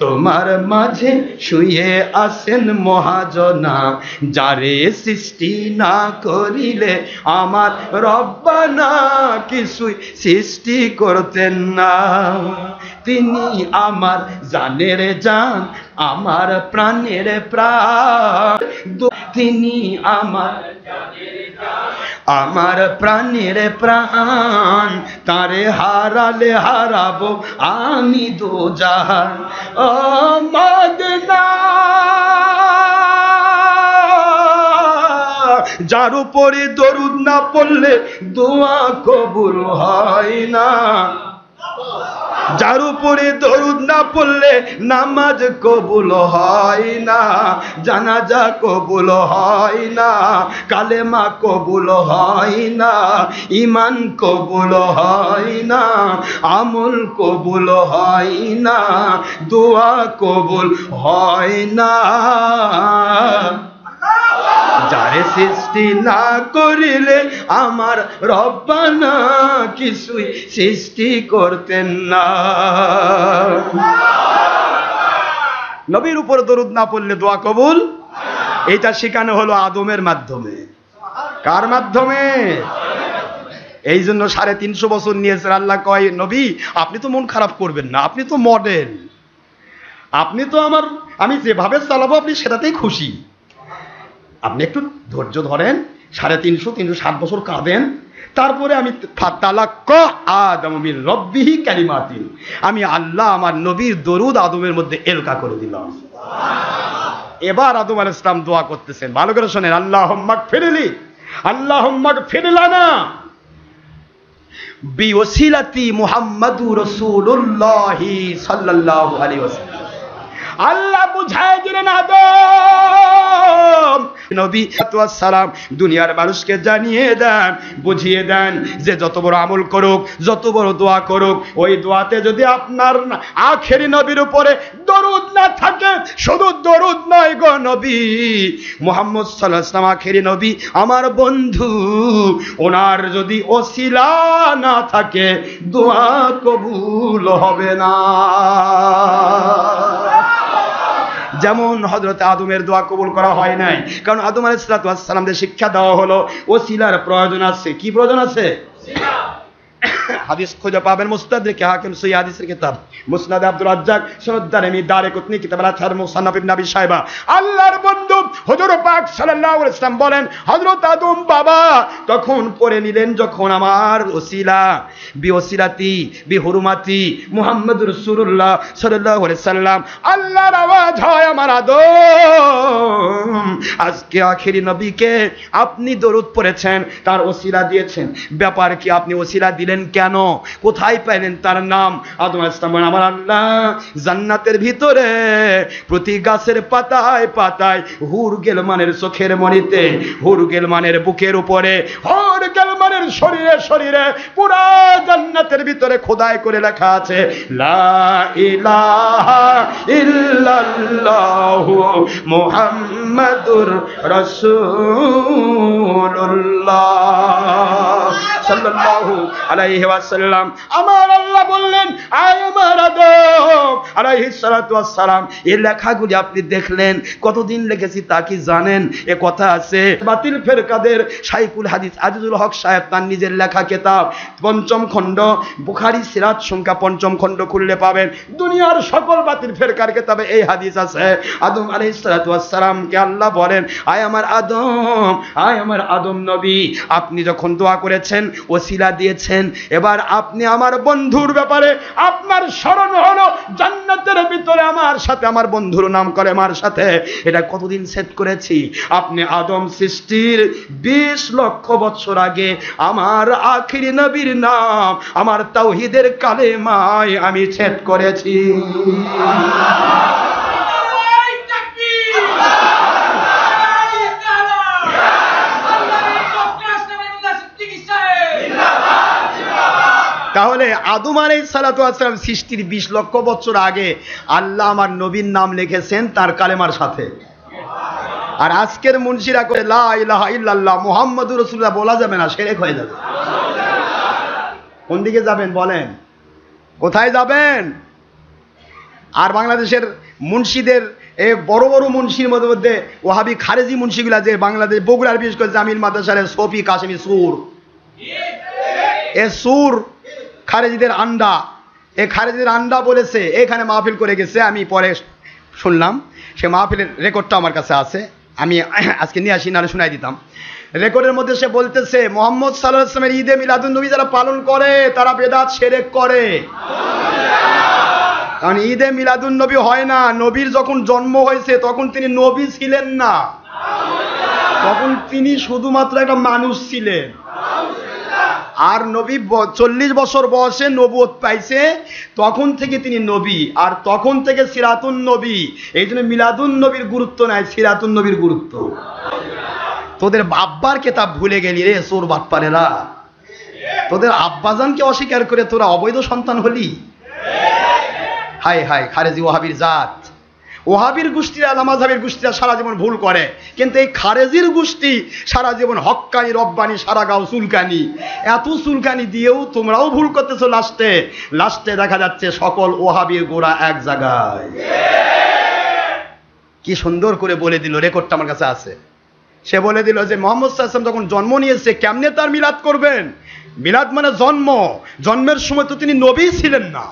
তোমার মাঝে শুয়ে আছেন মহাজনা, যারে সৃষ্টি না করিলে আমার রব্বানা কিছুই সৃষ্টি করতেন না। তিনি আমার জানের জান, আমার প্রাণের প্রাণ, তিনি আমার প্রাণের প্রাণ, তারে হারালে হারাবো আমি দোজাহান। ও মদিনা যার উপরে দরুদ না পড়লে দোয়া কবুল হয় না, যার উপরে দরুদ না পড়লে নামাজ কবুল হয় না, জানাজা কবুল হয় না, কালেমা কবুল হয় না, ঈমান কবুল হয় না, আমল কবুল হয় না, দোয়া কবুল হয় না। যারে সৃষ্টি না করিলে আমার রব্বানা কিছুই সৃষ্টি করতেন না। নবীর উপর দরুদ না পড়লে দোয়া কবুল, এটা শেখানো হলো আদমের মাধ্যমে। কার মাধ্যমে? এই জন্য 350 বছর নিয়েছেন। আল্লাহ কয়, নবী আপনি তো মন খারাপ করবেন না, আপনি তো মডেল, আপনি তো আমি যেভাবে চালাবো আপনি সেটাতেই খুশি, আপনি একটু ধৈর্য ধরেন, 360 বছর কাঁদেন, তারপরে আমি আদম মির রব্বিহি কালিমাতিন, আমি আল্লাহ আমার নবীর দরুদ আদমের মধ্যে এলকা করে দিলাম। এবার আদম আলাইহিস সালাম দোয়া করতেছেন, ভালো করে শোনেন। আল্লাহুম্মা গফিরলি, আল্লাহুম্মা গফির লানা বিওসিলাতি মুহাম্মাদুর রাসূলুল্লাহি সাল্লাল্লাহু আলাইহি ওয়াসাল্লাম। আল্লাহ বুঝায় দিলেন আদম নবী সালাম দুনিয়ার মানুষকে জানিয়ে দেন, বুঝিয়ে দেন যে যত বড় আমল করুক, যত বড় দোয়া করুক, ওই দোয়াতে যদি আপনার আখেরি নবীর উপরে দরুদ না থাকে, শুধু দরুদ নয় গো নবী মুহাম্মদ সাল্লাল্লাহু আলাইহি ওয়াসাল্লাম আখেরি নবী, আমার বন্ধু, ওনার যদি ওসিলা না থাকে দোয়া কবুল হবে না। যেমন হযরত আদমের দোয়া কবুল করা হয় নাই, কারণ আদম আলাইহিস সালামকে শিক্ষা দেওয়া হলো ওসিলার প্রয়োজন আছে। কি প্রয়োজন আছে? হাদিস খুঁজে পাবেন মুস্তাদরিকে হাকিম, সহিহ হাদিসের কিতাব, মুসনাদ আব্দুর রাজ্জাক, সনদ দারমি, দারিকুতনি, কিতাব আল-আথহার, মুসান্নাফ ইবনে আবি শাইবা। আল্লাহর বন্ধু হুজুর পাক সাল্লাল্লাহু আলাইহি ওয়াসাল্লাম বলেন, হযরত আদম বাবা তখন পড়ে নিলেন, যখন আমার ওসিলা বিওসিলাতি বিহুরমাতি মুহাম্মদুর রাসূলুল্লাহ সাল্লাল্লাহু আলাইহি ওয়াসাল্লাম, আল্লাহর আওয়াজ হয়, আমার আদম আজকে আখেরি নবীকে আপনি দরুদ পড়েছেন, তার ওসিলা দিয়েছেন, ব্যাপার কি আপনি ওসিলা দিলেন কেন? কোথায় পাইলেন তার নাম? আদম আলাইহিস সালাম বলেন, আমার আল্লাহ জান্নাতের ভিতরে প্রতি গাছের পাতায় পাতায়, হুর গেলমানের চোখের মণিতে, হুর গেলমানের বুকের উপরে, হুর গেলমানের শরীরে শরীরে, পুরা জান্নাতের ভিতরে খোদাই করে লেখা আছে লা ইলাহা ইল্লাল্লাহু মুহাম্মাদুর রাসূলুল্লাহ সাল্লাল্লাহু আলাইহি ওয়াসাল্লাম। আমার আল্লাহ বললেন, আয় আমার আদম আলাইহিস সালাতু ওয়াস সালাম, এই লেখাগুলি আপনি দেখলেন, কতদিন লিখেছি তা কি জানেন? এ কথা আছে বাতিল ফেরকাদের শাইখুল হাদিস আজিজুল হক সাহেব তার নিজের লেখা কিতাব, ৫ম খণ্ড, বুখারী সিরাত সংখ্যা ৫ম খণ্ড খুললে পাবেন। দুনিয়ার সকল বাতিল ফেরকার কিতাবে এই হাদিস আছে। আদম আলাইহিস সালাতু ওয়াস সালামকে আল্লাহ বলেন, আয় আমার আদম, আয় আমার আদম নবী, আপনি যখন দোয়া করেছেন ওসিলা দিয়েছেন। এবার আপনি আমার বন্ধুর ব্যাপারে আপনার স্মরণ হলো জান্নাতের ভিতরে আমার সাথে আমার বন্ধুর নাম করে আমার সাথে, এটা কতদিন সেট করেছি? আপনি আদম সৃষ্টির 20 লক্ষ বছর আগে আমার আখির নবীর নাম আমার তাওহীদের কালেমায় আমি সেট করেছি। তাহলে আদম আলাইহিস সালাতু ওয়াস সালাম সৃষ্টির 20 লক্ষ বছর আগে আল্লাহ আমার নবীর নাম লিখেছেন তার কালেমার সাথে। আর আজকের মুন্সিরা করে লা ইলাহা ইল্লাল্লাহ মুহাম্মাদুর রাসূলুল্লাহ বলা যাবে না, শিরক হয়ে যাবে। কোন দিকে যাবেন বলেন? কোথায় যাবেন? আর বাংলাদেশের মুন্সিদের এই বড় বড় মুন্সির মধ্যে ওয়াহাবি খারেজি মুন্সিগুলা যে বাংলাদেশ বগুড়ার বিশেষ করে জামিল মাদ্রাসার সফি কাশেমি সুর, এ সুর খারেজিদের আন্ডা, এ খারেজিদের আন্ডা বলেছে, এখানে মাহফিল করে গেছে, আমি পরে শুনলাম, সে মাহফিলের রেকর্ডটা আমার কাছে আছে, আমি আজকে নিয়ে আসি নাহলে শোনাই দিতাম। রেকর্ডের মধ্যে সে বলতেছে মুহাম্মদ সাল্লাল্লাহু আলাইহি ওয়াসাল্লামের ঈদে মিলাদুন নবী যারা পালন করে তারা বেদাত শিরক করে। কারণ ঈদে মিলাদুন নবী হয় না, নবীর যখন জন্ম হয়েছে তখন তিনি নবী ছিলেন না, তখন তিনি শুধুমাত্র একটা মানুষ ছিলেন। আর নবী 40 বছর বয়সে নবুয়ত পাইছে, তখন থেকে তিনি নবী, আর তখন থেকে সিরাতুন নবী। এই জন্য মিলাদুন নবীর গুরুত্ব নাই, সিরাতুন নবীর গুরুত্ব। তোদের আব্বার কেতাব ভুলে গেলি রে চোর বাটপারেরা, তোদের আব্বাজানকে অস্বীকার করে তোরা অবৈধ সন্তান হলি। হায় হায় খারেজি ওয়াহাবির জাত, ওয়াহাবির গোষ্ঠীরা মাযহাবের গোষ্ঠীরা সারা জীবন ভুল করে, কিন্তু এই খারেজির গোষ্ঠী সারা জীবন হক্কানি রব্বানি সারা গাও চুলকানি, এত চুলকানি দিয়েও তোমরাও ভুল করতেছো। লাস্টে দেখা যাচ্ছে সকল ওয়াহাবির গোড়া এক জায়গায়। কি সুন্দর করে বলে দিল, রেকর্ডটা আমার কাছে আছে। সে বলে দিল যে মুহাম্মদ সাল্লাল্লাহু আলাইহি ওয়াসাল্লাম যখন জন্ম নিয়েছে কেমনে তার মিলাদ করবেন? মিলাদ মানে জন্ম, জন্মের সময় তো তিনি নবী ছিলেন না।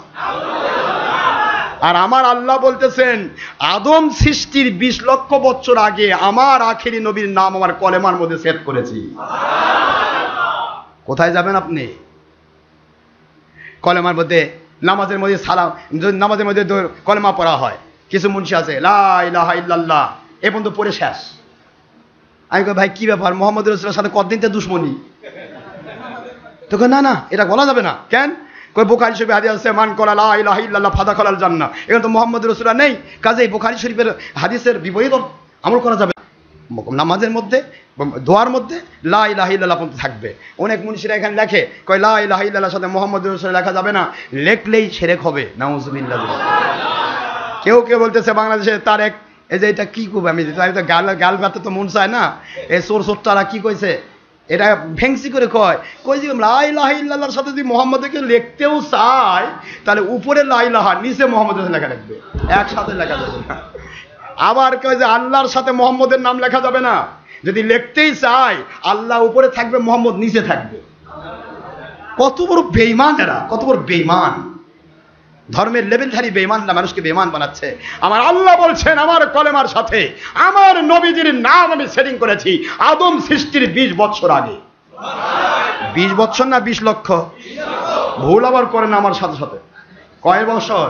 আর আমার আল্লাহ বলতেছেন আদম সৃষ্টির 20 লক্ষ বছর আগে আমার আখেরি নবীর নাম আমার কলেমার মধ্যে সেট করেছি। কোথায় যাবেন আপনি? কলেমার মধ্যে, নামাজের মধ্যে সালাম, নামাজের মধ্যে কলেমা পড়া হয়, কিছু মুন্সি আছে লা ইলাহা ইল্লাল্লাহ এ পর্যন্ত পড়ে শেষ। আমি কই ভাই কি ব্যাপার, মুহাম্মদ রাসূলের সাথে কতদিন তে দুশমনি? তো না না এটা বলা যাবে না। কেন? কই বুখারী শরীফে হাদিস আছে মান ক্বালা লা ইলাহা ইল্লাল্লাহ ফাদাখালাল জান্নাহ। এখানে তো মুহাম্মদ রাসূলুল্লাহ নেই, কাজেই বুখারী শরীফের হাদিসের বিপরীত আমল করা যাবে না। নামাজের মধ্যে দোয়ার মধ্যে লা ইলাহা ইল্লাল্লাহ পর্যন্ত থাকবে। অনেক মুনশিরা এখানে লেখে কয় লা ইলাহা ইল্লাল্লাহর সাথে মুহাম্মদ রাসূল লেখা যাবে না, লেখলেই শিরক হবে। নাউযুবিল্লাহ। কেউ কেউ বলতেছে বাংলাদেশে তারেক, এই যে এটা কি করবে, আমি গাল বাতে তো মন চায় না, এই চোর কি কইছে এটা ভেংসি করে কই যে লা ইলাহা ইল্লাল্লাহর সাথে যদি মুহাম্মদকে লিখতেও চায় তাহলে উপরে লা ইলাহা নিচে মুহাম্মদের লেখা রাখবে, একসাথে লেখা যাবে না। আবার কয় যে আল্লাহর সাথে মুহাম্মদের নাম লেখা যাবে না, যদি লিখতেই চায় আল্লাহ উপরে থাকবে মুহাম্মদ নিচে থাকবে। কত বড় বেঈমান এরা, কত বড় বেঈমান, ধর্মের লেভেলধারী বেঈমানরা মানুষকে বেঈমান বানাচ্ছে। আমার আল্লাহ বলছেন আমার কলেমার সাথে আমার নবীজির নাম আমি সেটিং করেছি আদম সৃষ্টির 20 বছর আগে। 20 বছর না 20 লক্ষ? ভুল আবার করেন আমার সাথে সাথে। কয় বছর?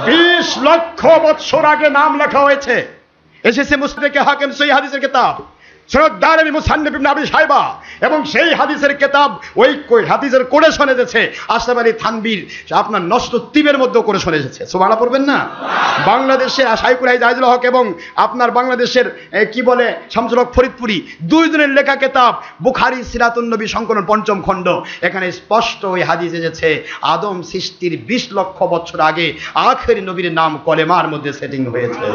20 লক্ষ বছর আগে নাম লেখা হয়েছে। এসেছে মুসনাদে হাকিম সহিহ হাদিসের কিতাব সনদ দারমি মুসান্নাফ ইবনে আবি শাইবা, এবং সেই হাদিসের কিতাব ওই হাদিসের কোরেশন এসেছে আশরাফ আলী থানবীর আপনার নষ্ট তীবের মধ্যে কোরেশন এসেছে। সুবহানাল্লাহ পড়বেন না? বাংলাদেশের শাইখুল হাদিস জাহিদুল হক এবং আপনার বাংলাদেশের কি বলে শামসুল হক ফরিদপুরি, দুইজনের লেখা কিতাব বুখারী সিরাতুন নবী সংকলন 5ম খণ্ড, এখানে স্পষ্ট ওই হাদিস এসেছে আদম সৃষ্টির 20 লক্ষ বছর আগে আখেরি নবীর নাম কলেমার মধ্যে সেটিং হয়েছে।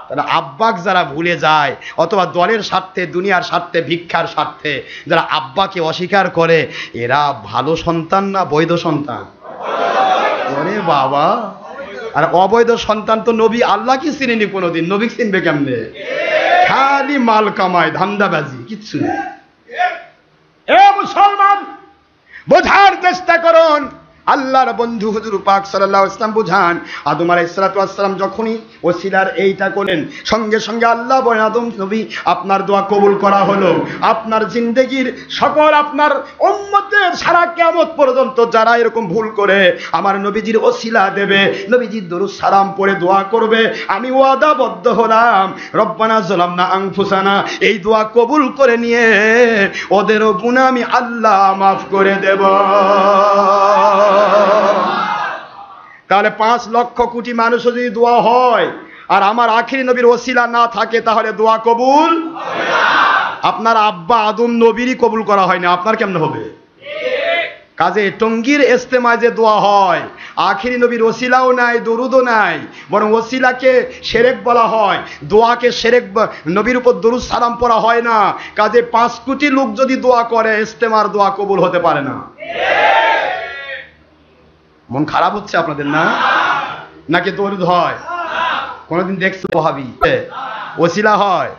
তাহলে আব্বাক যারা ভুলে যায় অথবা দলের স্বার্থে, দুনিয়ার স্বার্থে, ভিক্ষার স্বার্থে যারা আব্বাকে অস্বীকার করে, এরা ভালো সন্তান না বৈধ সন্তান? ওরে বাবা, আর অবৈধ সন্তান তো নবী আল্লাহকে চিনেনি কোনোদিন, নবী চিনবে কেমনে? খালি মাল কামায়, ধান্দাবাজি, কিচ্ছু নেই। এ মুসলমান বোঝার চেষ্টা করুন, আল্লাহ আল্লাহর বন্ধু হুজুর পাক সাল্লাল্লাহু আলাইহি ওয়াসাল্লাম বুঝান আদম আলাইহিস সালাতু ওয়াস সালাম যখনই ওসিলার এইটা করলেন সঙ্গে সঙ্গে আল্লাহ বলেন আদম নবী আপনার দোয়া কবুল করা হলো। আপনার জিন্দেগির সকল আপনার উম্মতের সারা কিয়ামত পর্যন্ত যারা এরকম ভুল করে আমার নবীজির ওসিলা দেবে, নবীজির দরুদ সালাম পড়ে দোয়া করবে, আমি ওয়াদাবদ্ধ হলাম রব্বানা যালামনা আনফুসানা এই দোয়া কবুল করে নিয়ে ওদেরও গুনাহ আমি আল্লাহ মাফ করে দেব। তাহলে 5 লক্ষ কোটি মানুষও যদি দোয়া হয় আর আমার আখিরি নবীর ওসিলা না থাকে তাহলে দোয়া কবুল হবে না। আপনার আব্বা আদম নবীরই কবুল করা হয় না, আপনার কেমনে হবে? কাজে টঙ্গীর ইজতেমায় যে দোয়া হয় আখিরি নবীর ওসিলাও নাই, দরুদও নাই, বরং ওসিলাকে শিরক বলা হয়, দোয়াকে শিরক, নবীর উপর দরুদ সালাম পড়া হয় না। কাজে 5 কোটি লোক যদি দোয়া করে ইজতেমার দোয়া কবুল হতে পারে না। মন খারাপ হচ্ছে আপনাদের না? নাকি দরুদ হয়? কোনদিন দেখছো ওয়াহাবি ওসিলা হয়?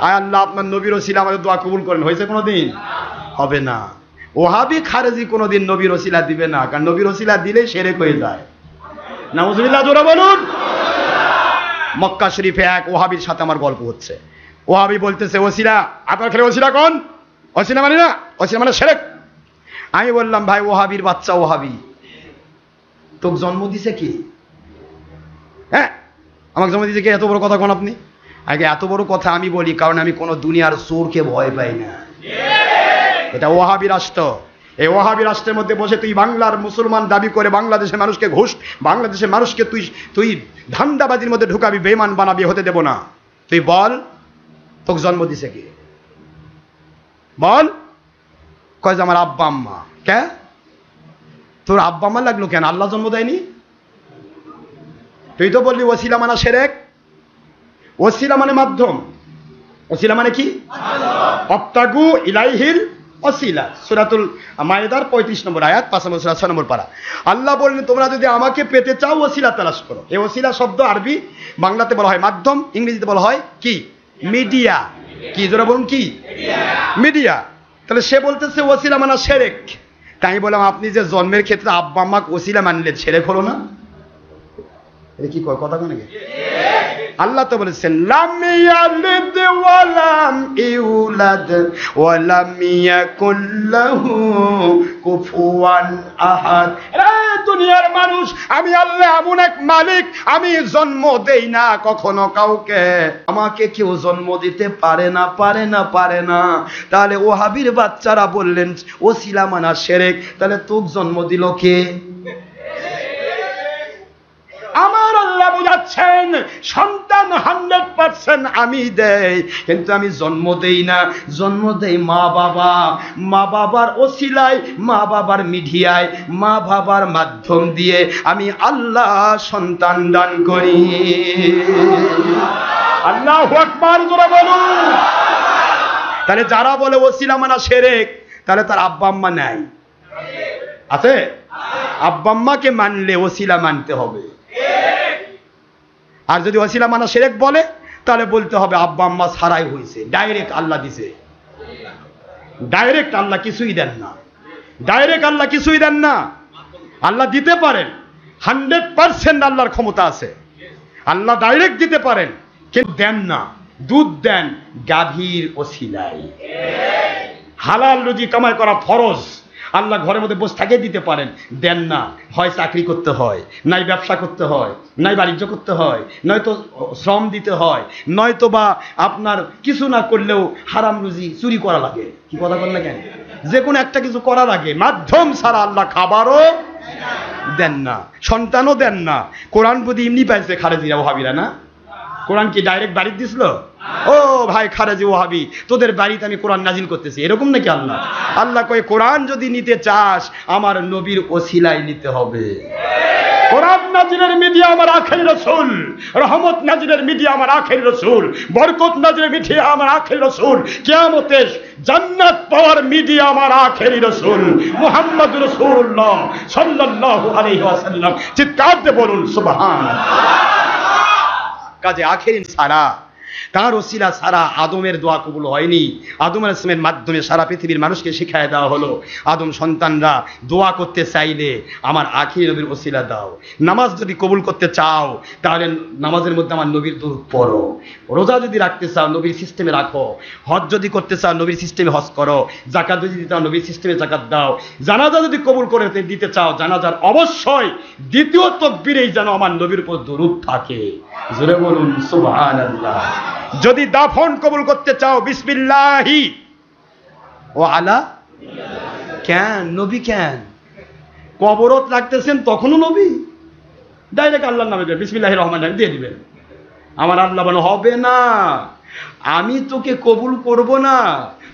আয় আল্লাহ আপনার নবীর ওসিলা আমাদের দোয়া কবুল করেন, হয়েছে কোনোদিন? হবে না। ওয়াহাবি খারেজি কোনোদিন নবীর ওসিলা দিবে না, কারণ নবীর ওসিলা দিলে শিরক হয়ে যায়। নাউজুবিল্লাহ জোরে বলুন। মক্কা শরীফে এক ওয়াহাবির সাথে আমার গল্প হচ্ছে। ওয়াহাবি বলতেছে ওসিলা, আপনার খেলে ওসিলা কোন? ওসিলা মানে না, ওসিলা মানে শিরক। আমি বললাম ভাই ওয়াহাবির বাচ্চা ওয়াহাবি, তোকে জন্ম দিছে কি? হ্যাঁ আমাকে জন্ম দিছে কি? এত বড় কথা কোন আপনি? আগে এত বড় কথা আমি বলি কারণ আমি কোনো দুনিয়ার চোরকে ভয় পাই না। এটা ওয়াহাবি রাষ্ট্র। এই ওয়াহাবি রাষ্ট্রের মধ্যে বসে তুই বাংলার মুসলমান দাবি করে বাংলাদেশের মানুষকে ঘুষ, বাংলাদেশের মানুষকে তুই ধান্দাবাজির মধ্যে ঢুকাবি, বেঈমান বানাবি, হতে দেব না। তুই বল তোকে জন্ম দিছে কি? বল। কয় যে আমার আব্বা আম্মা। কে? তোর আব্বা আম্মা লাগলো কেন? আল্লাহ জন্ম দেয়নি? তুই তো বললি ওসিলা মানে শিরক। ওসিলা মানে মাধ্যম। ওসিলা মানে কি? অবতাগু ইলাইহিল ওসিলা, সূরাতুল মায়েদার 35 নম্বর আয়াত, 5 নম্বর সূরা 6 নম্বর পারা। আল্লাহ বলেন তোমরা যদি আমাকে পেতে চাও ওসিলা তালাশ করো। এই ওসিলা শব্দ আরবি, বাংলাতে বলা হয় মাধ্যম, ইংরেজিতে বলা হয় কি? মিডিয়া। কি জোরে বলুন? কি? মিডিয়া। তাহলে সে বলতেছে ওসিলা মানে শিরক। তাই বললাম আপনি যে জন্মের ক্ষেত্রে আব্বা আম্মাকে ওসিলা মানলে শিরক হলো না? এটা কি কথা কয় নাকি? আল্লাহ তো বলেছেন লাম ইয়ালিদ ওয়া লাম ইউলাদ ওয়া লাম ইয়াকুল লাহু কুফুয়ান আহাদ। রে দুনিয়ার মানুষ, আমি আল্লাহ এমন এক মালিক, আমি জন্ম দেই না কখনো কাউকে, আমাকে কেউ জন্ম দিতে পারে না, পারে না, পারে না। তাহলে ওয়াহাবির বাচ্চারা বললেন ওসিলা মানা শিরক। তাহলে তোকে জন্ম দিল কে? আমার আল্লাহ বুঝাচ্ছেন সন্তান 100% আমি দেই, কিন্তু আমি জন্ম দেই না, জন্ম দেই মা বাবা। মা বাবার ওসিলায়, মা বাবার মিডিয়ায়, মা বাবার মাধ্যম দিয়ে আমি আল্লাহ সন্তান দান করি। আল্লাহু আকবার জোরে বলুন। তাহলে যারা বলে ওসিলা মানা শিরক, তাহলে তার আব্বা আম্মা নাই? আছে? আব্বা আম্মাকে মানলে ওসিলা মানতে হবে। আর যদি ওসিলা মানা শিরক বলে তাহলে বলতে হবে আব্বা আম্মা ছাড়াই হয়েছে, ডাইরেক্ট আল্লাহ দিছে। ডাইরেক্ট আল্লাহ কিছুই দেন না, ডাইরেক্ট আল্লাহ কিছুই দেন না। আল্লাহ দিতে পারেন, 100% আল্লাহর ক্ষমতা আছে, আল্লাহ ডাইরেক্ট দিতে পারেন, কিন্তু দেন না। দুধ দেন গাভীর ওসিলায়। হালাল রুজি কামাই করা ফরজ, আল্লাহ ঘরের মধ্যে বসে থাকে দিতে পারেন, দেন না। হয় চাকরি করতে হয়, নাই ব্যবসা করতে হয়, নাই বাণিজ্য করতে হয়, নয়তো শ্রম দিতে হয়, নয়তো বা আপনার কিছু না করলেও হারাম রুজি চুরি করা লাগে। কি কথা বল না কেন? যে কোনো একটা কিছু করা লাগে, মাধ্যম ছাড়া আল্লাহ খাবারও দেন না, সন্তানও দেন না। কোরআন বুঝি এমনি পাইছে খারেজিরা ওয়াহাবিরা না? কোরআন কি ডাইরেক্ট বাড়িতে দিছিল? ও ভাই খারেজি ওয়াহাবি, তোদের বাড়িতে আমি কোরআন নাজিল করতেছি, এরকম নাকি আল্লাহ? আল্লাহ কয় কোরআন যদি নিতে চাস আমার নবীর ওসিলায় নিতে হবে। কোরআন নাজিলের মিডিয়া আমার আখেরি রাসূল, রহমত নাজিলের মিডিয়া আমার আখেরি রাসূল, বরকত নাজিলের মিডিয়া আমার আখেরি রাসূল, কিয়ামতে জান্নাত পাওয়ার মিডিয়া আমার আখেরি রাসূল মুহাম্মদুর রাসূলুল্লাহ সাল্লাল্লাহু আলাইহি ওয়াসাল্লাম। চিৎকার দিয়ে বলুন সুবহানাল্লাহ। কাজে আখেরি ছাড়া তার ওসিলা ছাড়া আদমের দোয়া কবুল হয়নি। আদম আলাইহিস সালামের মাধ্যমে সারা পৃথিবীর মানুষকে শিখায় দেওয়া হলো, আদম সন্তানরা দোয়া করতে চাইলে আমার আখির নবীর ওসিলা দাও। নামাজ যদি কবুল করতে চাও তাহলে নামাজের মধ্যে আমার নবীর দরুদ পড়ো। রোজা যদি রাখতে চাও নবীর সিস্টেমে রাখো। হজ যদি করতে চাও নবীর সিস্টেমে হজ করো। যাকাত যদি দিতে চাও নবীর সিস্টেমে যাকাত দাও। জানাজা যদি কবুল করে দিতে চাও জানাজার অবশ্যই দ্বিতীয় তাকবীরেই যেন আমার নবীর উপর দরুদ থাকে। জোরে বলুন সুবহানাল্লাহ। যদি দাফন কবুল করতে চাও বিসমিল্লাহি ও আলা, কেন নবী, কেন কবরত রাখতেছেন তখনও নবী? ডাইরেক্ট আল্লাহর নামে বিসমিল্লাহির রহমানির রহিম দিয়ে দিবেন। আমার আল্লাহ বলে হবে না, আমি তোকে কবুল করব না,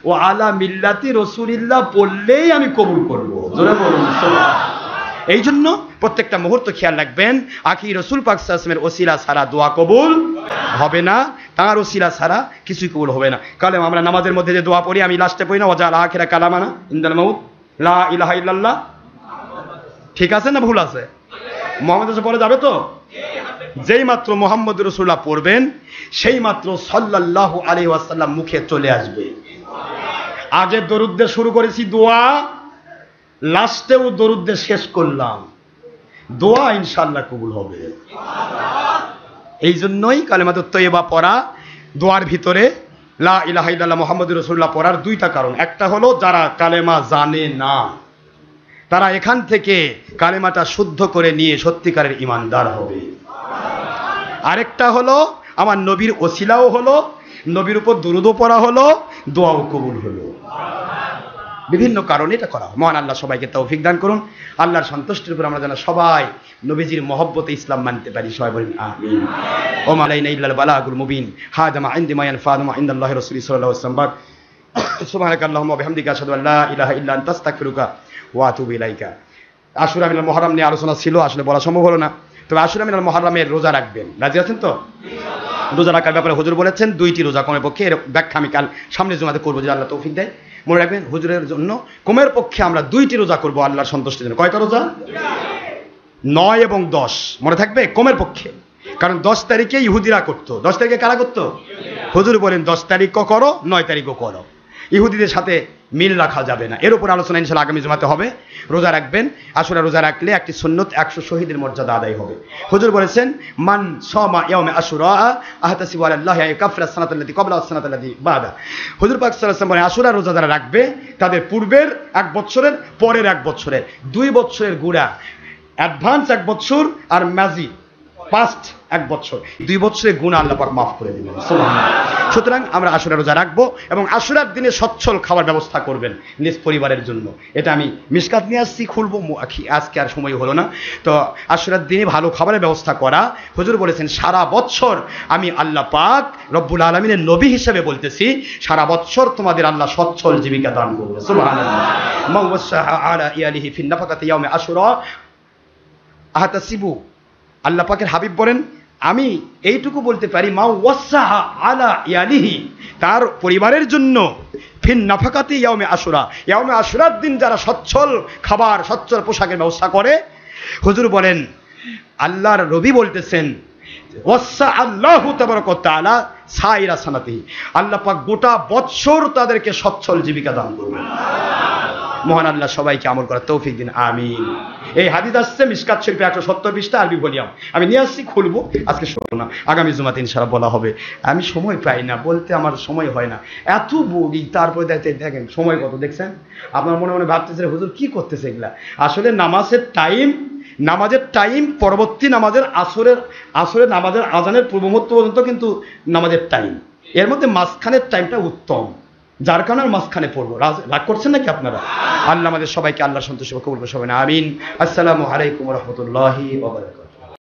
ও আলা মিল্লাতি রাসূলিল্লাহ পড়লেই আমি কবুল করব। জোরে বলুন সুবহানাল্লাহ। এই জন্য প্রত্যেকটা মুহূর্ত খেয়াল রাখবেন, আখি রসুল পাক সাল্লাল্লাহু আলাইহি ওয়াসাল্লামের ওসিলা ছাড়া দোয়া কবুল হবে না, তার ওসিলা ছাড়া কিছুই কবুল হবে না। কারণ আমরা নামাজের মধ্যে যে দোয়া পড়ি, আমি লাস্টে পড়ি না, ওয়াজাল আখিরা কালামানা ইনদাল মাউত লা ইলাহা ইল্লাল্লাহ, ঠিক আছে না ভুল আছে? মুহাম্মদ রাসূল পড়া যাবে তো? যেই মাত্র মুহাম্মদ রাসূলুল্লাহ পড়বেন সেই মাত্র সাল্লাল্লাহু আলাইহি ওয়াসাল্লাম মুখে চলে আসবে। আগে দরুদ দিয়ে শুরু করেছি দোয়া, লাস্টেও দরুদ দিয়ে শেষ করলাম, দোয়া ইনশাআল্লাহ কবুল হবে। এই জন্যই কালেমাতুত তয়্যিবা পড়া, দোয়ার ভিতরে লা ইলাহা ইল্লাল্লাহ মুহাম্মাদুর রাসূলুল্লাহ পড়ার দুইটা কারণ। একটা হলো যারা কালেমা জানে না তারা এখান থেকে কালেমাটা শুদ্ধ করে নিয়ে সত্যিকারের ঈমানদার হবে। আরেকটা হলো আমার নবীর ওসিলাও হলো, নবীর উপর দুরূদও পড়া হলো, দোয়াও কবুল হলো। বিভিন্ন কারণে এটা করা হয়। মহান আল্লাহ সবাইকে তৌফিক দান করুন। আল্লাহর সন্তুষ্টির উপর আমরা যেন সবাই নবীজির মহব্বতে ইসলাম মানতে পারি। সবাই বলেন আমিন। ও মালাইনা ইল্লাল বালাগুল মুবিন হাদা মা ইনদি মা ইয়ানফা'ু মা ইনদাল্লাহি রাসূলি সাল্লাল্লাহু আলাইহি ওয়াসাল্লাম। সুবহানাকাল্লাহুম্মা ওয়া বিহামদিকা আশহাদু আল্লা ইলাহা ইল্লা আনতা আস্তাগফিরুকা ওয়া আতুবু ইলাইকা। আশুরা মিনাল মুহররম নিয়ে আলোচনা ছিল, আসলে বলা সম্ভব হলো না। তবে আশুরা মিনাল মুহররমের রোজা রাখবেন, রাজি আছেন তো? রোজা রাখার ব্যাপারে হুজুর বলেছেন দুইটি রোজা কমের পক্ষে, এর ব্যাখ্যা আমি কাল সামনে জুমাতে করবো যদি আল্লাহ তৌফিক দেয়। মনে রাখবেন হুজুরের জন্য কমের পক্ষে আমরা দুইটি রোজা করবো আল্লাহর সন্তুষ্টির জন্য। কয়টা রোজা? 9 এবং 10 মনে থাকবে কমের পক্ষে। কারণ 10 তারিখে ইহুদিরা করতো, 10 তারিখে কারা করতো? হুজুর বলেন 10 তারিখও করো 9 তারিখও করো, ইহুদিদের সাথে মিল রাখা যাবে না। এর উপর আলোচনা ইনশাআল্লাহ আগামী জুমাতে হবে। রোজা রাখবেন, আশুরা রোজা রাখলে একটি সুন্নত 100 শহীদের মর্যাদা আদায় হবে। হুজুর বলেছেন মান সামা ইয়াউমে আশুরা আহতাসিবু আলাল্লাহি ইয়াকাফিরা সানাতাল্লাতী ক্বাবলা ওয়াস সানাতাল্লাতী বাদা। হুজুর পাক সাল্লাল্লাহু আলাইহি ওয়াসাল্লাম বলেন আশুরা রোজা যারা রাখবে তাদের পূর্বের 1 বছরের, পরের 1 বছরের, 2 বছরের গুনাহ, অ্যাডভান্স 1 বছর আর মাজি পাস্ট 1 বছর, 2 বছরের গুনাহ আল্লাহ পাক মাফ করে দিবেন। সুবহানাল্লাহ। সুতরাং আমরা আশুরা রোজা রাখবো এবং আশুরার দিনে সচ্ছল খাবার ব্যবস্থা করবেন নিজ পরিবারের জন্য। এটা আমি মিশকাত নিয়ে আসছি, খুলবো আজকে আর সময় হলো না। তো আশুরার দিনে ভালো খাবারের ব্যবস্থা করা, হুজুর বলেছেন সারা বছর আমি আল্লাহ পাক রব্বুল আলামিনের নবী হিসেবে বলতেছি সারা বছর তোমাদের আল্লাহ সচ্ছল জীবিকা দান করবে। সুবহানাল্লাহ। মান ওয়াসাহা আলা ইয়ালিহি ফিন নাফাকাতি ইয়াউমে আশুরা আহতাসিবু, আল্লাহ পাকের হাবিব বলেন আমি এইটুকু বলতে পারি মা ওয়াসাহা আলা ইয়ালিহি, তার পরিবারের জন্য ফিন নাফাকাতি ইয়াউমে আশুরা, ইয়াউমে আশুরার দিন যারা সচ্ছল খাবার সচ্ছল পোশাকের ব্যবস্থা করে, হুজুর বলেন আল্লাহর নবী বলতেছেন ওয়াসা আল্লাহু তাবারাকা ওয়া তাআলা সাইরা সানাতিহি, আল্লাহ পাক গোটা বৎসর তাদেরকে সচ্ছল জীবিকা দান করবেন। মহান আল্লাহ সবাইকে আমল করার তৌফিক দিন, আমিন। এই হাদিস আসছে মিশকাত শরীফে 170 পৃষ্ঠা, আরবি ভলিউম। আমি নিয়ে আসছি, খুলবো, আজকে শুনবো না, আগামী জুমাতে ইনশাআল্লাহ বলা হবে। আমি সময় পাই না, বলতে আমার সময় হয় না, এত বলি। তারপরে দেখেন সময় কত, দেখছেন? আপনার মনে মনে ভাবতেছে হুজুর কি করতেছে এগুলা। আসলে নামাজের টাইম পরবর্তী নামাজের আসরের নামাজের আজানের পূর্ব মুহূর্ত পর্যন্ত কিন্তু নামাজের টাইম, এর মধ্যে মাঝখানের টাইমটা উত্তম, যার কারণে মাঝখানে পড়বো। রাগ করছেন নাকি আপনারা? আল্লাহ আমাদের সবাইকে আল্লাহ সন্তুষ্ট কবুল করবেন, আমিন। আসসালামু আলাইকুম ওয়া রাহমাতুল্লাহি ওয়া বারাকাতুহু।